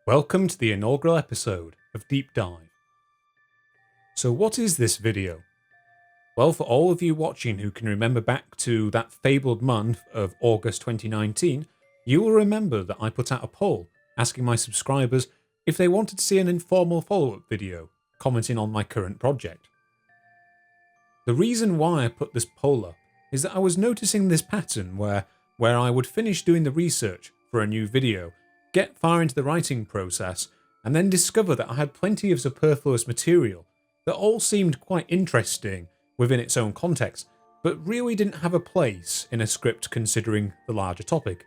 Welcome to the inaugural episode of Deep Dive. So what is this video? Well, for all of you watching who can remember back to that fabled month of August 2019, you will remember that I put out a poll asking my subscribers if they wanted to see an informal follow-up video commenting on my current project. The reason why I put this poll up is that I was noticing this pattern where I would finish doing the research for a new video, get far into the writing process, and then discover that I had plenty of superfluous material that all seemed quite interesting within its own context, but really didn't have a place in a script considering the larger topic.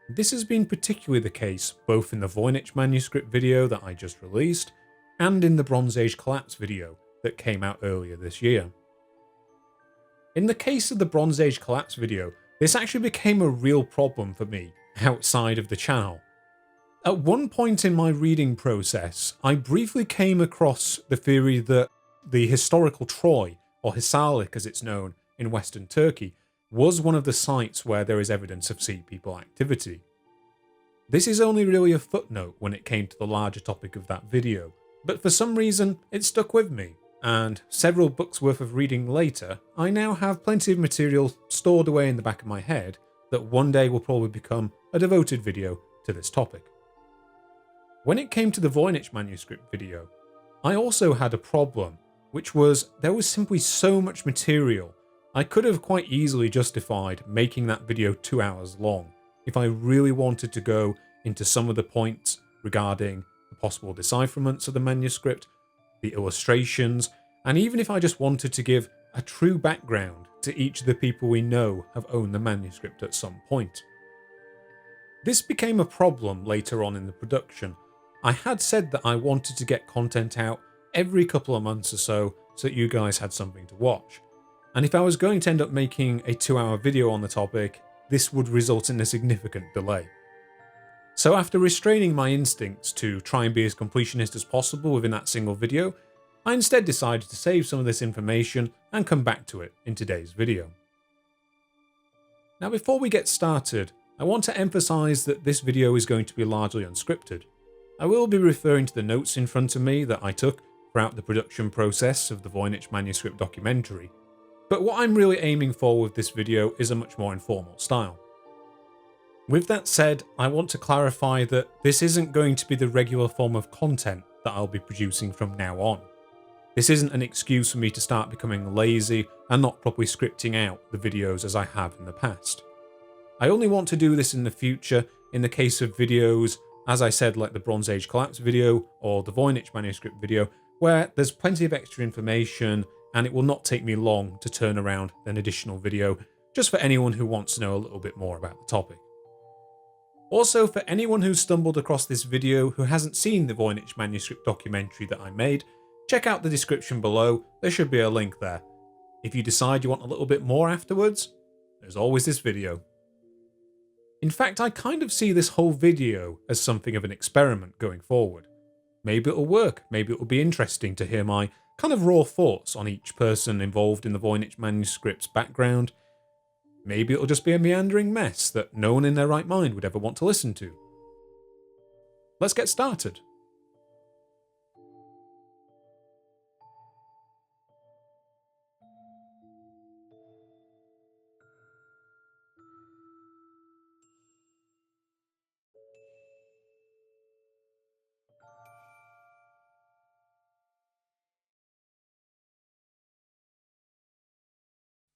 This has been particularly the case both in the Voynich Manuscript video that I just released, and in the Bronze Age Collapse video that came out earlier this year. In the case of the Bronze Age Collapse video, this actually became a real problem for me outside of the channel. At one point in my reading process, I briefly came across the theory that the historical Troy, or Hisarlik as it's known in Western Turkey, was one of the sites where there is evidence of sea people activity. This is only really a footnote when it came to the larger topic of that video, but for some reason it stuck with me, and several books worth of reading later, I now have plenty of material stored away in the back of my head that one day will probably become a devoted video to this topic. When it came to the Voynich Manuscript video, I also had a problem, which was there was simply so much material. I could have quite easily justified making that video 2 hours long if I really wanted to go into some of the points regarding the possible decipherments of the manuscript, the illustrations, and even if I just wanted to give a true background to each of the people we know have owned the manuscript at some point. This became a problem later on in the production. I had said that I wanted to get content out every couple of months or so that you guys had something to watch. And if I was going to end up making a 2-hour video on the topic, this would result in a significant delay. So after restraining my instincts to try and be as completionist as possible within that single video, I instead decided to save some of this information and come back to it in today's video. Now before we get started, I want to emphasise that this video is going to be largely unscripted. I will be referring to the notes in front of me that I took throughout the production process of the Voynich Manuscript documentary, but what I'm really aiming for with this video is a much more informal style. With that said, I want to clarify that this isn't going to be the regular form of content that I'll be producing from now on. This isn't an excuse for me to start becoming lazy and not properly scripting out the videos as I have in the past. I only want to do this in the future in the case of videos, as I said, like the Bronze Age Collapse video or the Voynich Manuscript video, where there's plenty of extra information and it will not take me long to turn around an additional video just for anyone who wants to know a little bit more about the topic. Also, for anyone who's stumbled across this video who hasn't seen the Voynich Manuscript documentary that I made, check out the description below, there should be a link there. If you decide you want a little bit more afterwards, there's always this video. In fact, I kind of see this whole video as something of an experiment going forward. Maybe it'll work, maybe it'll be interesting to hear my kind of raw thoughts on each person involved in the Voynich Manuscript's background. Maybe it'll just be a meandering mess that no one in their right mind would ever want to listen to. Let's get started.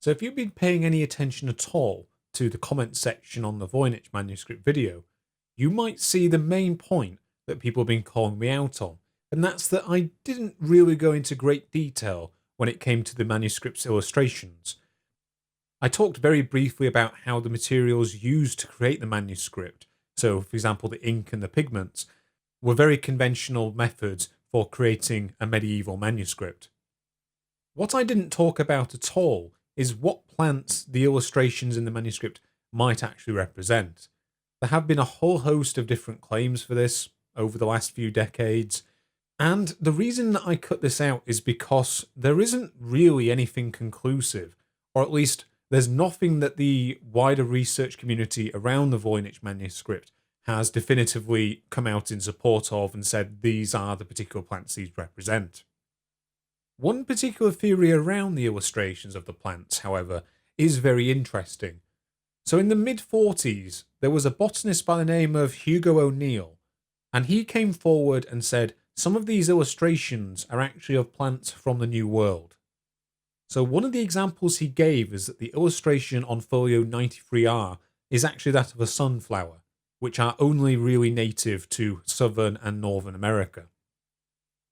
So if you've been paying any attention at all to the comment section on the Voynich Manuscript video, you might see the main point that people have been calling me out on, and that's that I didn't really go into great detail when it came to the manuscript's illustrations. I talked very briefly about how the materials used to create the manuscript, so for example the ink and the pigments, were very conventional methods for creating a medieval manuscript. What I didn't talk about at all is what plants the illustrations in the manuscript might actually represent. There have been a whole host of different claims for this over the last few decades, and the reason that I cut this out is because there isn't really anything conclusive, or at least there's nothing that the wider research community around the Voynich manuscript has definitively come out in support of and said these are the particular plants these represent. One particular theory around the illustrations of the plants, however, is very interesting. So in the mid-40s, there was a botanist by the name of Hugo O'Neill, and he came forward and said some of these illustrations are actually of plants from the New World. So one of the examples he gave is that the illustration on folio 93R is actually that of a sunflower, which are only really native to southern and northern America.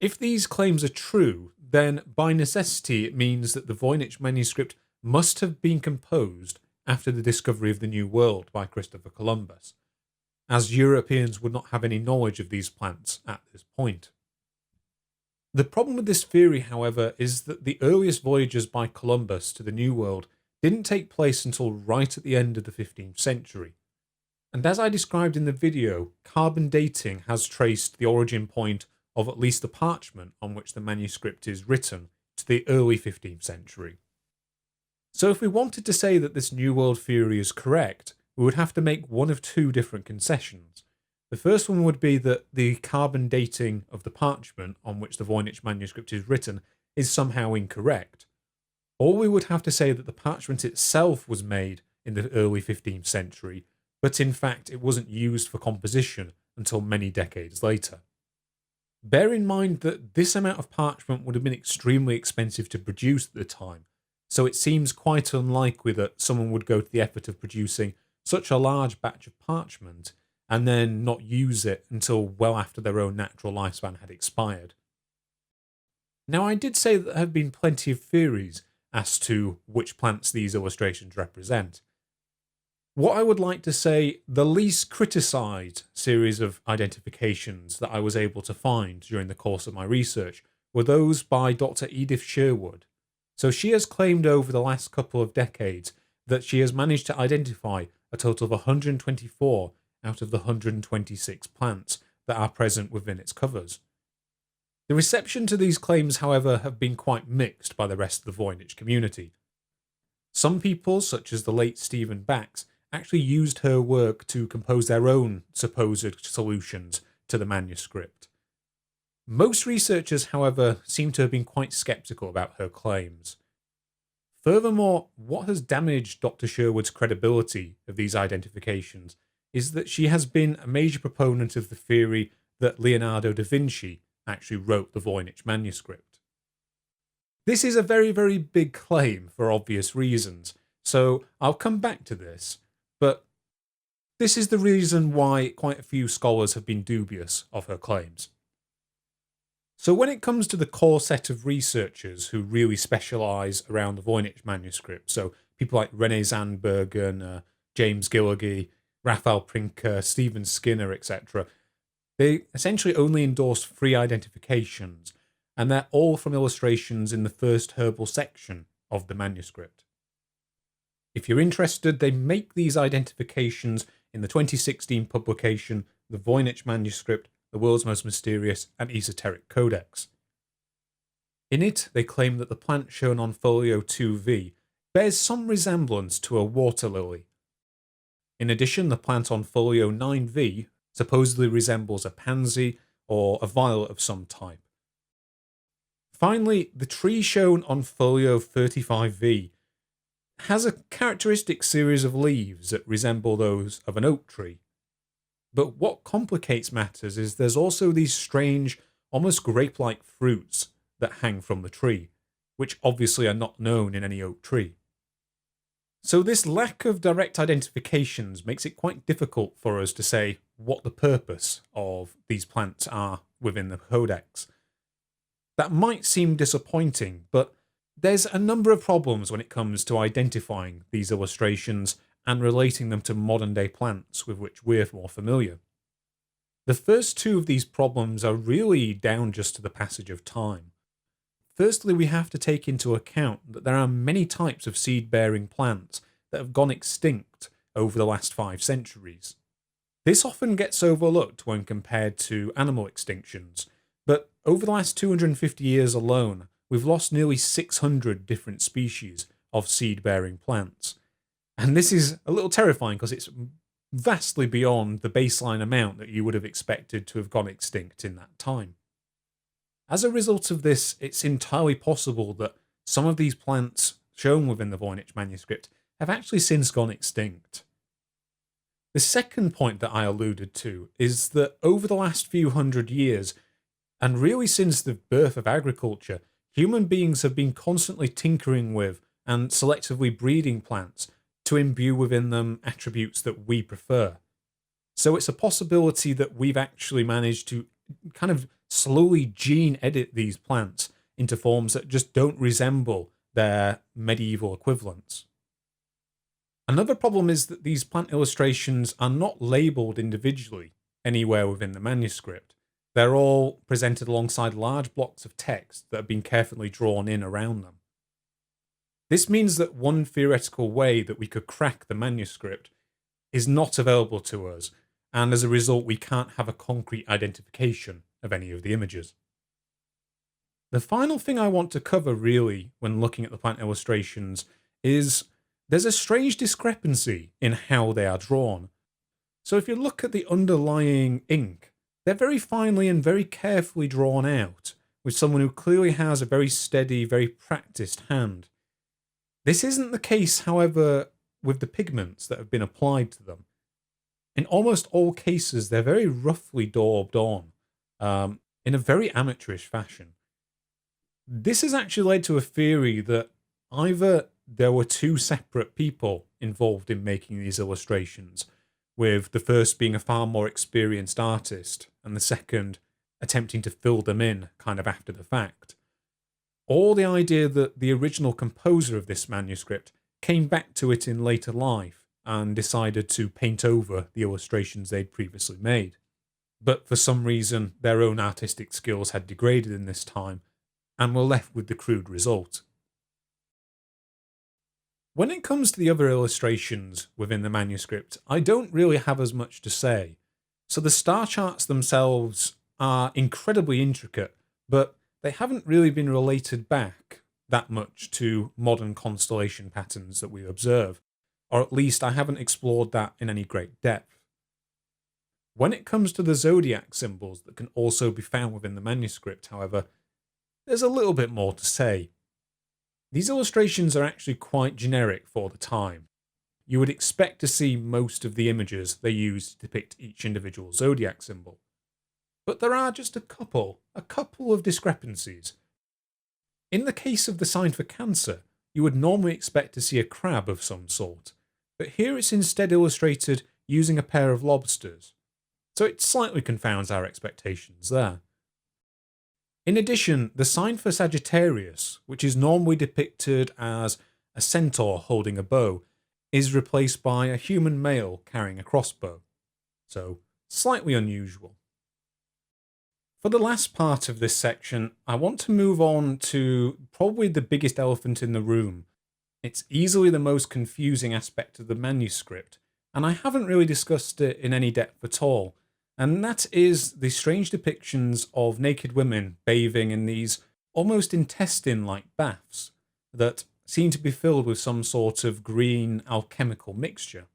If these claims are true, then by necessity it means that the Voynich manuscript must have been composed after the discovery of the New World by Christopher Columbus, as Europeans would not have any knowledge of these plants at this point. The problem with this theory, however, is that the earliest voyages by Columbus to the New World didn't take place until right at the end of the 15th century. And as I described in the video, carbon dating has traced the origin point of at least the parchment on which the manuscript is written to the early 15th century. So if we wanted to say that this New World theory is correct, we would have to make one of two different concessions. The first one would be that the carbon dating of the parchment on which the Voynich manuscript is written is somehow incorrect. Or we would have to say that the parchment itself was made in the early 15th century, but in fact it wasn't used for composition until many decades later. Bear in mind that this amount of parchment would have been extremely expensive to produce at the time, so it seems quite unlikely that someone would go to the effort of producing such a large batch of parchment and then not use it until well after their own natural lifespan had expired. Now, I did say that there have been plenty of theories as to which plants these illustrations represent. What I would like to say, the least criticised series of identifications that I was able to find during the course of my research were those by Dr. Edith Sherwood. So she has claimed over the last couple of decades that she has managed to identify a total of 124 out of the 126 plants that are present within its covers. The reception to these claims, however, have been quite mixed by the rest of the Voynich community. Some people, such as the late Stephen Bax, actually used her work to compose their own supposed solutions to the manuscript. Most researchers, however, seem to have been quite sceptical about her claims. Furthermore, what has damaged Dr. Sherwood's credibility of these identifications is that she has been a major proponent of the theory that Leonardo da Vinci actually wrote the Voynich manuscript. This is a very, very big claim for obvious reasons, so I'll come back to this, but this is the reason why quite a few scholars have been dubious of her claims. So when it comes to the core set of researchers who really specialise around the Voynich manuscript, so people like René Zandbergen, James Gilligy, Raphael Prinker, Stephen Skinner, etc., they essentially only endorse 3 identifications, and they're all from illustrations in the first herbal section of the manuscript. If you're interested, they make these identifications in the 2016 publication, The Voynich Manuscript, the World's Most Mysterious and Esoteric Codex. In it, they claim that the plant shown on folio 2V bears some resemblance to a water lily. In addition, the plant on folio 9V supposedly resembles a pansy or a violet of some type. Finally, the tree shown on folio 35V has a characteristic series of leaves that resemble those of an oak tree. But what complicates matters is there's also these strange, almost grape-like fruits that hang from the tree, which obviously are not known in any oak tree. So this lack of direct identifications makes it quite difficult for us to say what the purpose of these plants are within the codex. That might seem disappointing, but there's a number of problems when it comes to identifying these illustrations and relating them to modern-day plants with which we're more familiar. The first 2 of these problems are really down just to the passage of time. Firstly, we have to take into account that there are many types of seed-bearing plants that have gone extinct over the last 5 centuries. This often gets overlooked when compared to animal extinctions, but over the last 250 years alone, we've lost nearly 600 different species of seed-bearing plants. And this is a little terrifying because it's vastly beyond the baseline amount that you would have expected to have gone extinct in that time. As a result of this, it's entirely possible that some of these plants shown within the Voynich manuscript have actually since gone extinct. The second point that I alluded to is that over the last few hundred years, and really since the birth of agriculture, human beings have been constantly tinkering with and selectively breeding plants to imbue within them attributes that we prefer. So it's a possibility that we've actually managed to kind of slowly gene edit these plants into forms that just don't resemble their medieval equivalents. Another problem is that these plant illustrations are not labelled individually anywhere within the manuscript. They're all presented alongside large blocks of text that have been carefully drawn in around them. This means that one theoretical way that we could crack the manuscript is not available to us, and as a result we can't have a concrete identification of any of the images. The final thing I want to cover really when looking at the plant illustrations is there's a strange discrepancy in how they are drawn. So if you look at the underlying ink, they're very finely and very carefully drawn out, with someone who clearly has a very steady, very practiced hand. This isn't the case, however, with the pigments that have been applied to them. In almost all cases, they're very roughly daubed on, in a very amateurish fashion. This has actually led to a theory that either there were two separate people involved in making these illustrations, with the first being a far more experienced artist, and the second attempting to fill them in kind of after the fact. Or the idea that the original composer of this manuscript came back to it in later life and decided to paint over the illustrations they'd previously made. But for some reason, their own artistic skills had degraded in this time, and were left with the crude result. When it comes to the other illustrations within the manuscript, I don't really have as much to say. So the star charts themselves are incredibly intricate, but they haven't really been related back that much to modern constellation patterns that we observe, or at least I haven't explored that in any great depth. When it comes to the zodiac symbols that can also be found within the manuscript, however, there's a little bit more to say. These illustrations are actually quite generic for the time. You would expect to see most of the images they use to depict each individual zodiac symbol. But there are just a couple of discrepancies. In the case of the sign for Cancer, you would normally expect to see a crab of some sort, but here it's instead illustrated using a pair of lobsters, so it slightly confounds our expectations there. In addition, the sign for Sagittarius, which is normally depicted as a centaur holding a bow, is replaced by a human male carrying a crossbow, so slightly unusual. For the last part of this section, I want to move on to probably the biggest elephant in the room. It's easily the most confusing aspect of the manuscript, and I haven't really discussed it in any depth at all, and that is the strange depictions of naked women bathing in these almost intestine-like baths that seem to be filled with some sort of green alchemical mixture.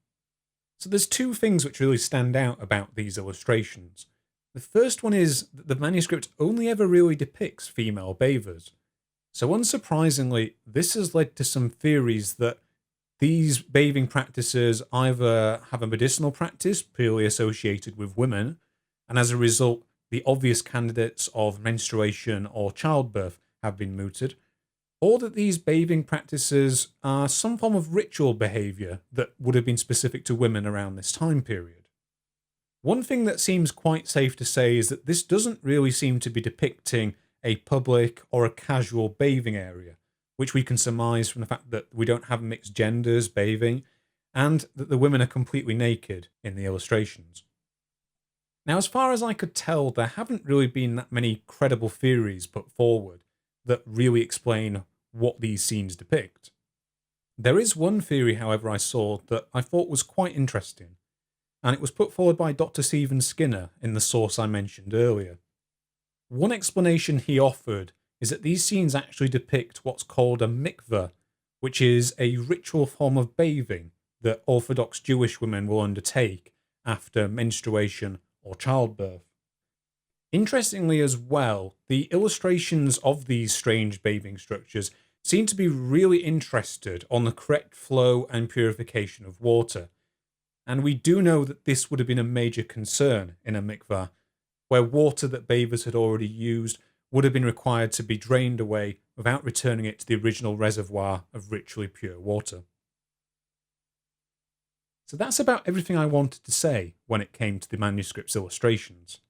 So there's two things which really stand out about these illustrations. The first one is that the manuscript only ever really depicts female bathers. So unsurprisingly, this has led to some theories that these bathing practices either have a medicinal practice purely associated with women, and as a result, the obvious candidates of menstruation or childbirth have been mooted, or that these bathing practices are some form of ritual behaviour that would have been specific to women around this time period. One thing that seems quite safe to say is that this doesn't really seem to be depicting a public or a casual bathing area, which we can surmise from the fact that we don't have mixed genders bathing, and that the women are completely naked in the illustrations. Now, as far as I could tell, there haven't really been that many credible theories put forward that really explain what these scenes depict. There is one theory, however, I saw that I thought was quite interesting, and it was put forward by Dr. Stephen Skinner in the source I mentioned earlier. One explanation he offered is that these scenes actually depict what's called a mikveh, which is a ritual form of bathing that Orthodox Jewish women will undertake after menstruation or childbirth. Interestingly as well, the illustrations of these strange bathing structures seem to be really interested on the correct flow and purification of water. And we do know that this would have been a major concern in a mikvah, where water that bathers had already used would have been required to be drained away without returning it to the original reservoir of ritually pure water. So that's about everything I wanted to say when it came to the manuscript's illustrations.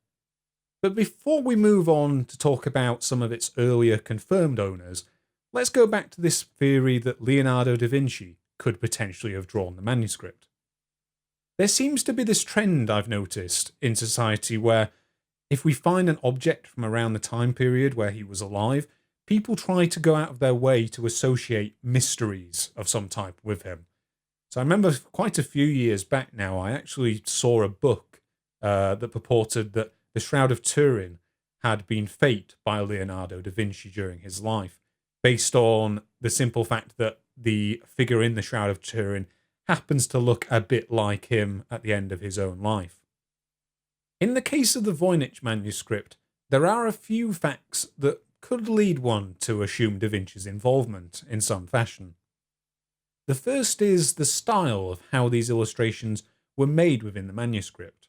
But before we move on to talk about some of its earlier confirmed owners, let's go back to this theory that Leonardo da Vinci could potentially have drawn the manuscript. There seems to be this trend I've noticed in society where if we find an object from around the time period where he was alive, people try to go out of their way to associate mysteries of some type with him. So I remember quite a few years back now, I actually saw a book that purported that the Shroud of Turin had been faked by Leonardo da Vinci during his life, based on the simple fact that the figure in the Shroud of Turin happens to look a bit like him at the end of his own life. In the case of the Voynich Manuscript, there are a few facts that could lead one to assume da Vinci's involvement in some fashion. The first is the style of how these illustrations were made within the manuscript.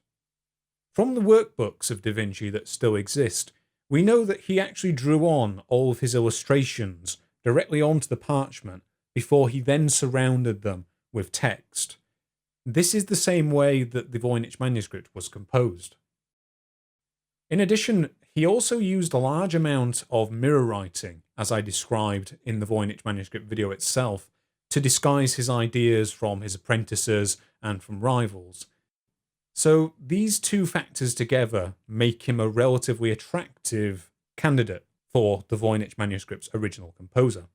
From the workbooks of da Vinci that still exist, we know that he actually drew on all of his illustrations directly onto the parchment before he then surrounded them with text. This is the same way that the Voynich manuscript was composed. In addition, he also used a large amount of mirror writing, as I described in the Voynich manuscript video itself, to disguise his ideas from his apprentices and from rivals. So these two factors together make him a relatively attractive candidate for the Voynich manuscript's original composer.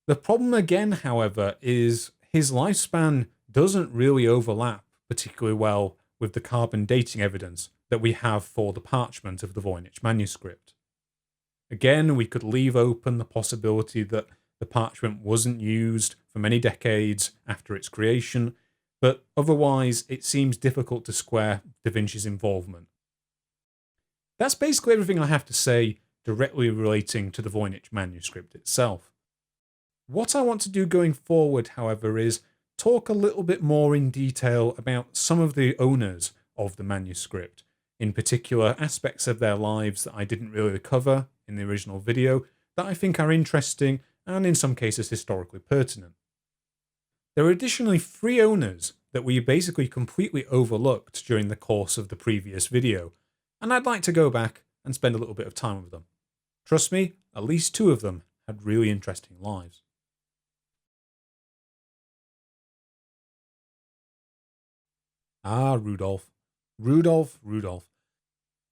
The problem again, however, is his lifespan doesn't really overlap particularly well with the carbon dating evidence that we have for the parchment of the Voynich manuscript. Again, we could leave open the possibility that the parchment wasn't used for many decades after its creation, but otherwise it seems difficult to square da Vinci's involvement. That's basically everything I have to say directly relating to the Voynich manuscript itself. What I want to do going forward, however, is talk a little bit more in detail about some of the owners of the manuscript, in particular aspects of their lives that I didn't really cover in the original video that I think are interesting and in some cases historically pertinent. There are additionally 3 owners that we basically completely overlooked during the course of the previous video, and I'd like to go back and spend a little bit of time with them. Trust me, at least 2 of them had really interesting lives. Ah, Rudolf. Rudolf.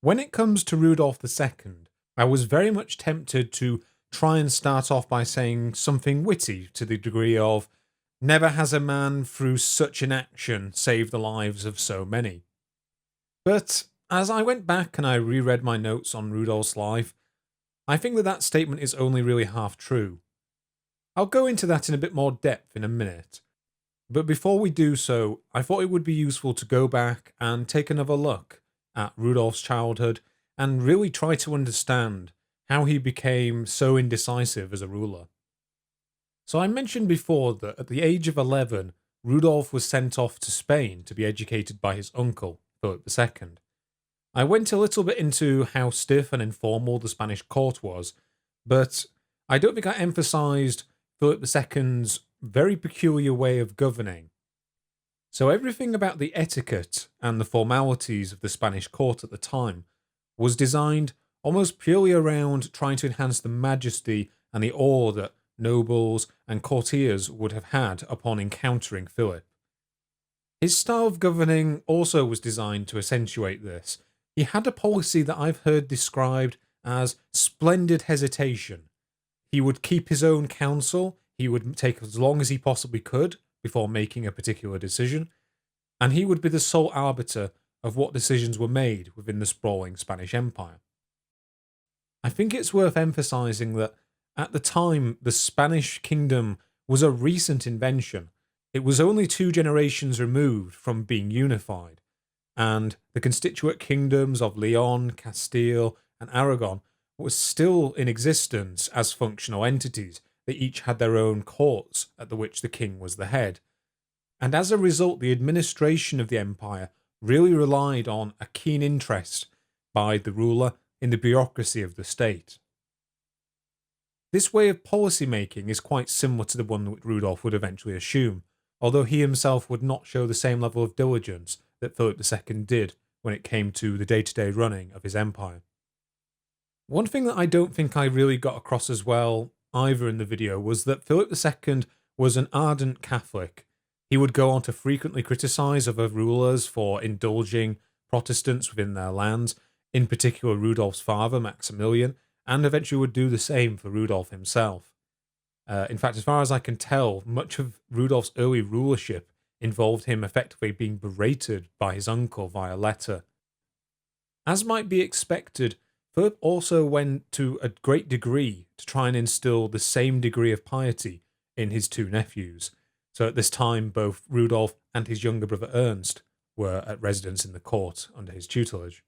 When it comes to Rudolf II, I was very much tempted to try and start off by saying something witty to the degree of, "Never has a man through such an action saved the lives of so many." But as I went back and I reread my notes on Rudolf's life, I think that that statement is only really half true. I'll go into that in a bit more depth in a minute. But before we do so, I thought it would be useful to go back and take another look at Rudolf's childhood and really try to understand how he became so indecisive as a ruler. So I mentioned before that at the age of 11, Rudolf was sent off to Spain to be educated by his uncle, Philip II. I went a little bit into how stiff and informal the Spanish court was, but I don't think I emphasised Philip II's very peculiar way of governing. So everything about the etiquette and the formalities of the Spanish court at the time was designed almost purely around trying to enhance the majesty and the awe that nobles and courtiers would have had upon encountering Philip. His style of governing also was designed to accentuate this. He had a policy that I've heard described as splendid hesitation. He would keep his own counsel, he would take as long as he possibly could before making a particular decision, and he would be the sole arbiter of what decisions were made within the sprawling Spanish Empire. I think it's worth emphasising that at the time, the Spanish kingdom was a recent invention. it was only 2 generations removed from being unified, and the constituent kingdoms of Leon, Castile, and Aragon were still in existence as functional entities. They each had their own courts at which the king was the head. And as a result, the administration of the empire really relied on a keen interest by the ruler in the bureaucracy of the state. This way of policy making is quite similar to the one that Rudolf would eventually assume, although he himself would not show the same level of diligence that Philip II did when it came to the day-to-day running of his empire. One thing that I don't think I really got across as well either in the video was that Philip II was an ardent Catholic. He would go on to frequently criticise other rulers for indulging Protestants within their lands, in particular Rudolf's father, Maximilian, and eventually would do the same for Rudolf himself. In fact, as far as I can tell, much of Rudolf's early rulership involved him effectively being berated by his uncle via letter. As might be expected, Philip also went to a great degree to try and instill the same degree of piety in his 2 nephews. So at this time, both Rudolf and his younger brother Ernst were at residence in the court under his tutelage.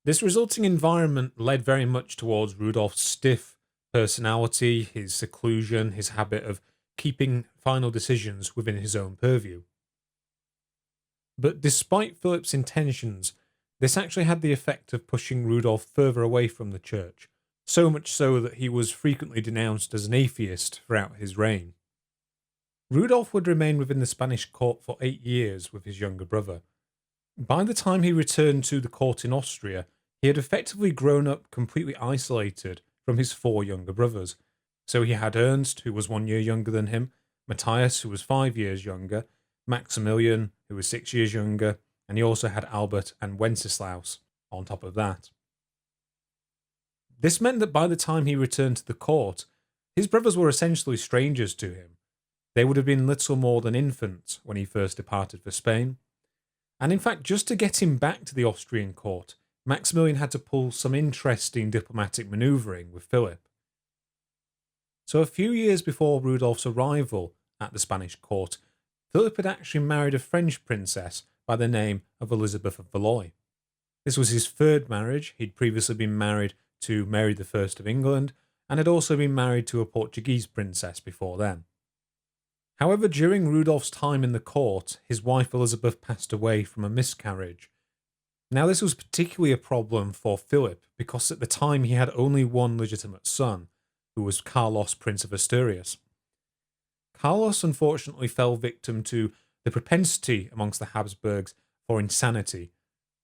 This resulting environment led very much towards Rudolf's stiff personality, his seclusion, his habit of keeping final decisions within his own purview. But despite Philip's intentions, this actually had the effect of pushing Rudolf further away from the church, so much so that he was frequently denounced as an atheist throughout his reign. Rudolf would remain within the Spanish court for 8 years with his younger brother. By the time he returned to the court in Austria, he had effectively grown up completely isolated from his 4 younger brothers. So he had Ernst, who was 1 year younger than him, Matthias, who was 5 years younger, Maximilian, who was 6 years younger, and he also had Albert and Wenceslaus on top of that. This meant that by the time he returned to the court, his brothers were essentially strangers to him. They would have been little more than infants when he first departed for Spain. And in fact, just to get him back to the Austrian court, Maximilian had to pull some interesting diplomatic manoeuvring with Philip. So a few years before Rudolf's arrival at the Spanish court, Philip had actually married a French princess by the name of Elizabeth of Valois. This was his 3rd marriage. He'd previously been married to Mary I of England and had also been married to a Portuguese princess before then. However, during Rudolf's time in the court, his wife Elizabeth passed away from a miscarriage. Now, this was particularly a problem for Philip because at the time he had only one legitimate son, who was Carlos, Prince of Asturias. Carlos unfortunately fell victim to the propensity amongst the Habsburgs for insanity.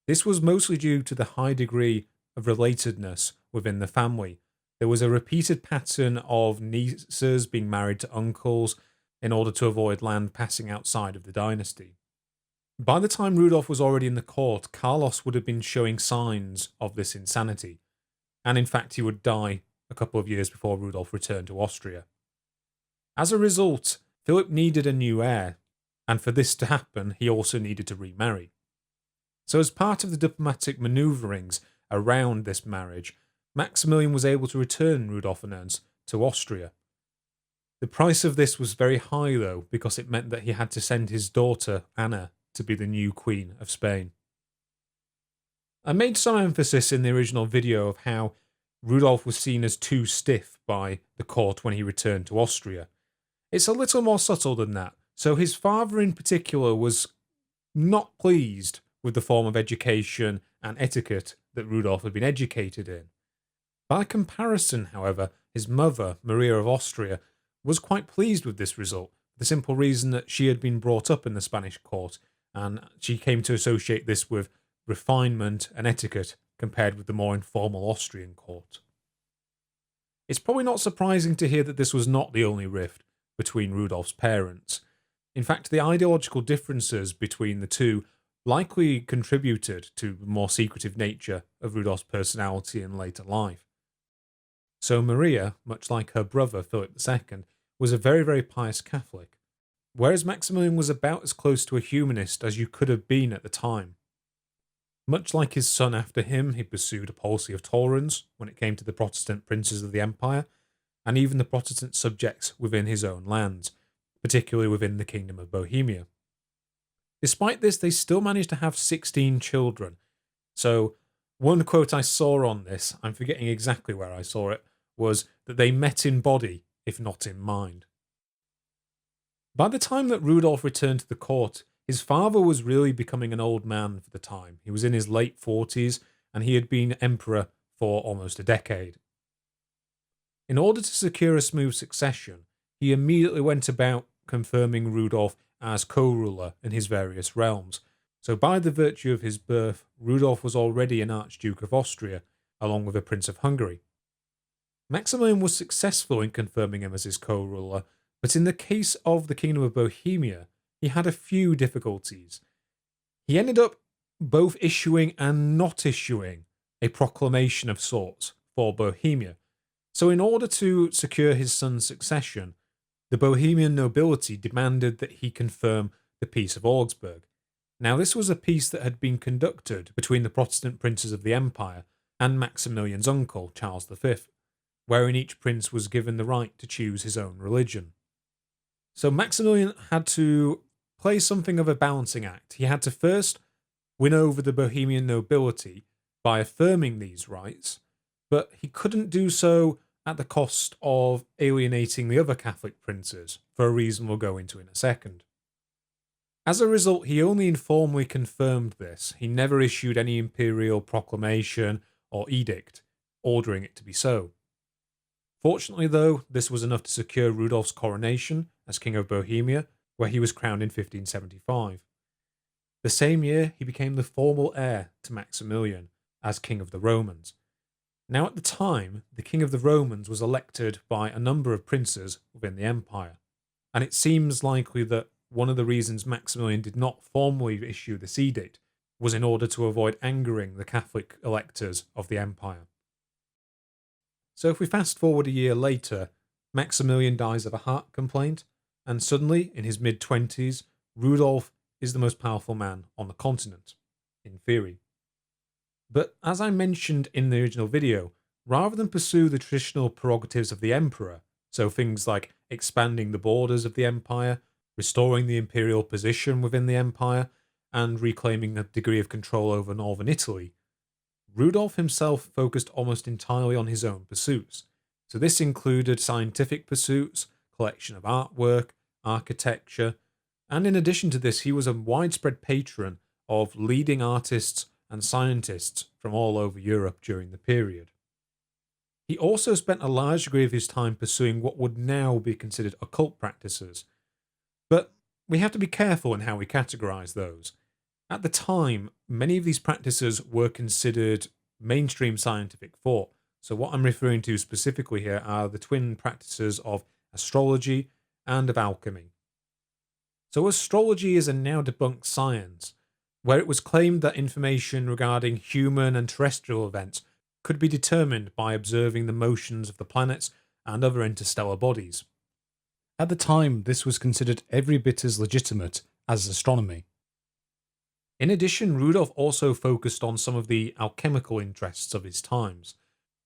This was mostly due to the high degree of relatedness within the family. There was a repeated pattern of nieces being married to uncles in order to avoid land passing outside of the dynasty. By the time Rudolf was already in the court, Carlos would have been showing signs of this insanity, and in fact he would die a couple of years before Rudolf returned to Austria. As a result, Philip needed a new heir, and for this to happen, he also needed to remarry. So as part of the diplomatic manoeuvrings around this marriage, Maximilian was able to return Rudolf and Ernst to Austria. The price of this was very high, though, because it meant that he had to send his daughter, Anna, to be the new Queen of Spain. I made some emphasis in the original video of how Rudolf was seen as too stiff by the court when he returned to Austria. It's a little more subtle than that. So his father in particular was not pleased with the form of education and etiquette that Rudolf had been educated in. By comparison, however, his mother, Maria of Austria, was quite pleased with this result, for the simple reason that she had been brought up in the Spanish court, and she came to associate this with refinement and etiquette compared with the more informal Austrian court. It's probably not surprising to hear that this was not the only rift between Rudolf's parents. In fact, the ideological differences between the two likely contributed to the more secretive nature of Rudolf's personality in later life. So Maria, much like her brother Philip II, was a very, very pious Catholic, whereas Maximilian was about as close to a humanist as you could have been at the time. Much like his son after him, he pursued a policy of tolerance when it came to the Protestant princes of the empire, and even the Protestant subjects within his own lands, particularly within the Kingdom of Bohemia. Despite this, they still managed to have 16 children. So, one quote I saw on this, I'm forgetting exactly where I saw it, was that they met in body, if not in mind. By the time that Rudolf returned to the court, his father was really becoming an old man for the time. He was in his late 40s, and he had been emperor for almost a decade. In order to secure a smooth succession, he immediately went about confirming Rudolf as co-ruler in his various realms. So by the virtue of his birth, Rudolf was already an Archduke of Austria, along with a Prince of Hungary. Maximilian was successful in confirming him as his co-ruler, but in the case of the Kingdom of Bohemia, he had a few difficulties. He ended up both issuing and not issuing a proclamation of sorts for Bohemia. So in order to secure his son's succession, the Bohemian nobility demanded that he confirm the Peace of Augsburg. Now this was a peace that had been conducted between the Protestant princes of the empire and Maximilian's uncle, Charles V, wherein each prince was given the right to choose his own religion. So Maximilian had to play something of a balancing act. He had to first win over the Bohemian nobility by affirming these rights, but he couldn't do so at the cost of alienating the other Catholic princes, for a reason we'll go into in a second. As a result, he only informally confirmed this. He never issued any imperial proclamation or edict ordering it to be so. Fortunately, though, this was enough to secure Rudolf's coronation as King of Bohemia, where he was crowned in 1575. The same year, he became the formal heir to Maximilian as King of the Romans. Now, at the time, the King of the Romans was elected by a number of princes within the empire, and it seems likely that one of the reasons Maximilian did not formally issue this edict was in order to avoid angering the Catholic electors of the empire. So if we fast forward a year later, Maximilian dies of a heart complaint, and suddenly, in his mid-20s, Rudolf is the most powerful man on the continent, in theory. But as I mentioned in the original video, rather than pursue the traditional prerogatives of the emperor, so things like expanding the borders of the empire, restoring the imperial position within the empire, and reclaiming a degree of control over northern Italy, Rudolf himself focused almost entirely on his own pursuits. So this included scientific pursuits, collection of artwork, architecture, and in addition to this, he was a widespread patron of leading artists and scientists from all over Europe during the period. He also spent a large degree of his time pursuing what would now be considered occult practices. But we have to be careful in how we categorize those. At the time, many of these practices were considered mainstream scientific thought. So what I'm referring to specifically here are the twin practices of astrology and of alchemy. So astrology is a now debunked science, where it was claimed that information regarding human and terrestrial events could be determined by observing the motions of the planets and other interstellar bodies. At the time, this was considered every bit as legitimate as astronomy. In addition, Rudolf also focused on some of the alchemical interests of his times.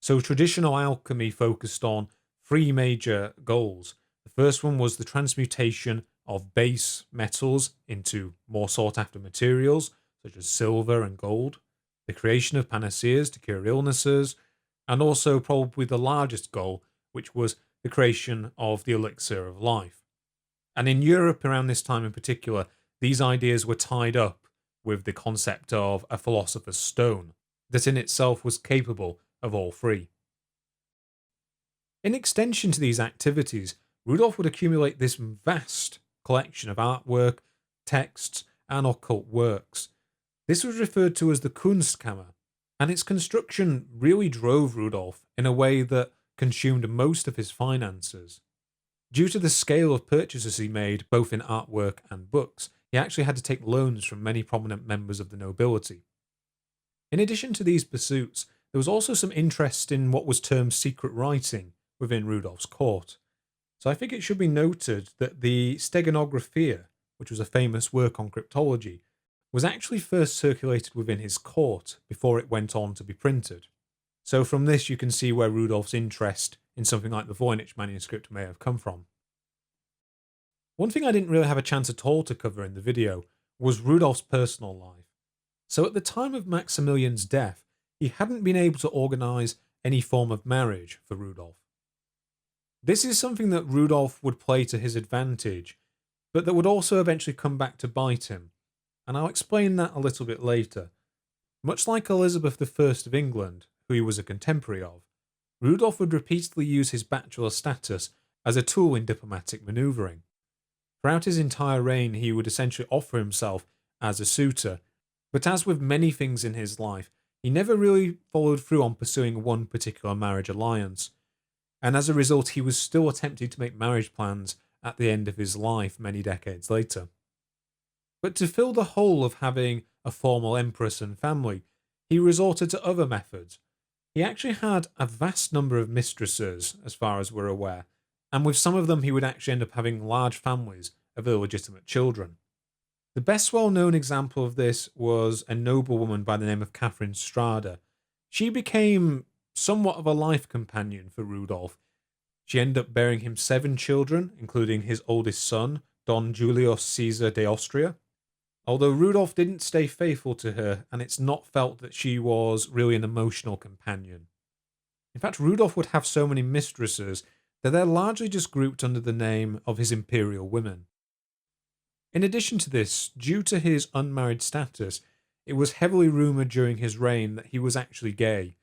So traditional alchemy focused on three major goals. The first one was the transmutation of base metals into more sought-after materials, such as silver and gold, the creation of panaceas to cure illnesses, and also probably the largest goal, which was the creation of the elixir of life. And in Europe around this time in particular, these ideas were tied up with the concept of a philosopher's stone, that in itself was capable of all three. In extension to these activities, Rudolf would accumulate this vast collection of artwork, texts, and occult works. This was referred to as the Kunstkammer, and its construction really drove Rudolf in a way that consumed most of his finances. Due to the scale of purchases he made, both in artwork and books, he actually had to take loans from many prominent members of the nobility. In addition to these pursuits, there was also some interest in what was termed secret writing within Rudolf's court. So I think it should be noted that the Steganographia, which was a famous work on cryptology, was actually first circulated within his court before it went on to be printed. So from this you can see where Rudolf's interest in something like the Voynich Manuscript may have come from. One thing I didn't really have a chance at all to cover in the video was Rudolf's personal life. So at the time of Maximilian's death, he hadn't been able to organise any form of marriage for Rudolf. This is something that Rudolf would play to his advantage, but that would also eventually come back to bite him, and I'll explain that a little bit later. Much like Elizabeth I of England, who he was a contemporary of, Rudolf would repeatedly use his bachelor status as a tool in diplomatic manoeuvring. Throughout his entire reign, he would essentially offer himself as a suitor, but as with many things in his life, he never really followed through on pursuing one particular marriage alliance, and as a result he was still attempting to make marriage plans at the end of his life many decades later. But to fill the hole of having a formal empress and family, he resorted to other methods. He actually had a vast number of mistresses, as far as we're aware, and with some of them he would actually end up having large families of illegitimate children. The best well-known example of this was a noblewoman by the name of Catherine Strada. She became somewhat of a life companion for Rudolf. She ended up bearing him 7 children, including his oldest son, Don Julius Caesar de Austria. Although Rudolf didn't stay faithful to her, and it's not felt that she was really an emotional companion. In fact, Rudolf would have so many mistresses that they're largely just grouped under the name of his imperial women. In addition to this, due to his unmarried status, it was heavily rumoured during his reign that he was actually gay,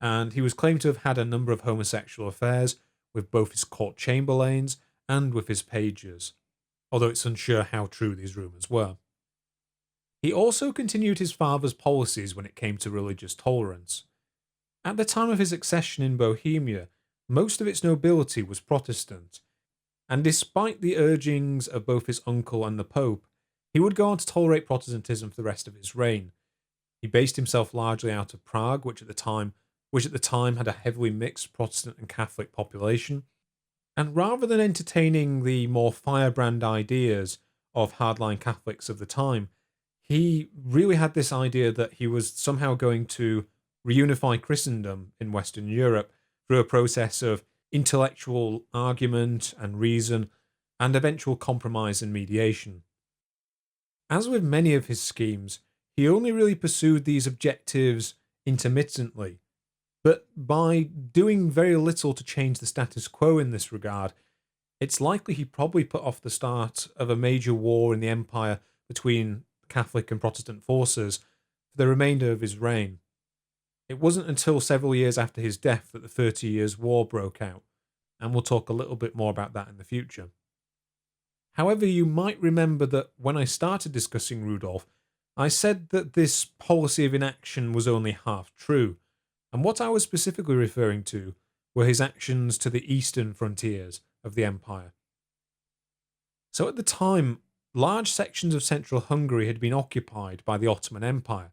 and he was claimed to have had a number of homosexual affairs with both his court chamberlains and with his pages, although it's unsure how true these rumours were. He also continued his father's policies when it came to religious tolerance. At the time of his accession in Bohemia, most of its nobility was Protestant, and despite the urgings of both his uncle and the Pope, he would go on to tolerate Protestantism for the rest of his reign. He based himself largely out of Prague, which at the time had a heavily mixed Protestant and Catholic population, and rather than entertaining the more firebrand ideas of hardline Catholics of the time, he really had this idea that he was somehow going to reunify Christendom in Western Europe through a process of intellectual argument and reason, and eventual compromise and mediation. As with many of his schemes, he only really pursued these objectives intermittently, but by doing very little to change the status quo in this regard, it's likely he probably put off the start of a major war in the empire between Catholic and Protestant forces for the remainder of his reign. It wasn't until several years after his death that the 30 Years' War broke out, and we'll talk a little bit more about that in the future. However, you might remember that when I started discussing Rudolf, I said that this policy of inaction was only half true, and what I was specifically referring to were his actions to the eastern frontiers of the empire. So at the time, large sections of central Hungary had been occupied by the Ottoman Empire,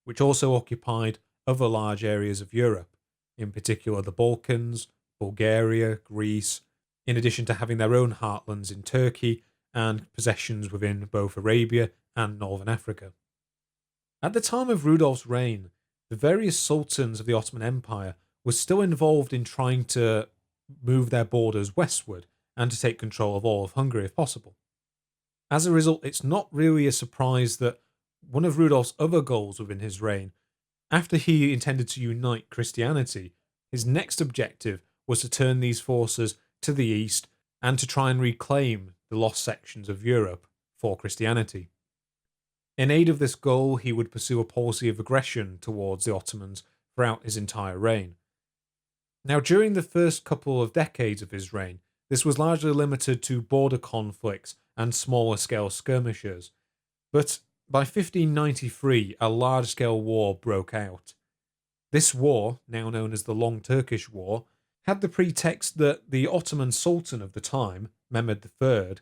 which also occupied other large areas of Europe, in particular the Balkans, Bulgaria, Greece, in addition to having their own heartlands in Turkey and possessions within both Arabia and Northern Africa. At the time of Rudolf's reign, the various sultans of the Ottoman Empire were still involved in trying to move their borders westward and to take control of all of Hungary if possible. As a result, it's not really a surprise that one of Rudolf's other goals within his reign, after he intended to unite Christianity, his next objective was to turn these forces to the east and to try and reclaim the lost sections of Europe for Christianity. In aid of this goal, he would pursue a policy of aggression towards the Ottomans throughout his entire reign. Now, during the first couple of decades of his reign, this was largely limited to border conflicts and smaller-scale skirmishes, but by 1593, a large-scale war broke out. This war, now known as the Long Turkish War, had the pretext that the Ottoman Sultan of the time, Mehmed III,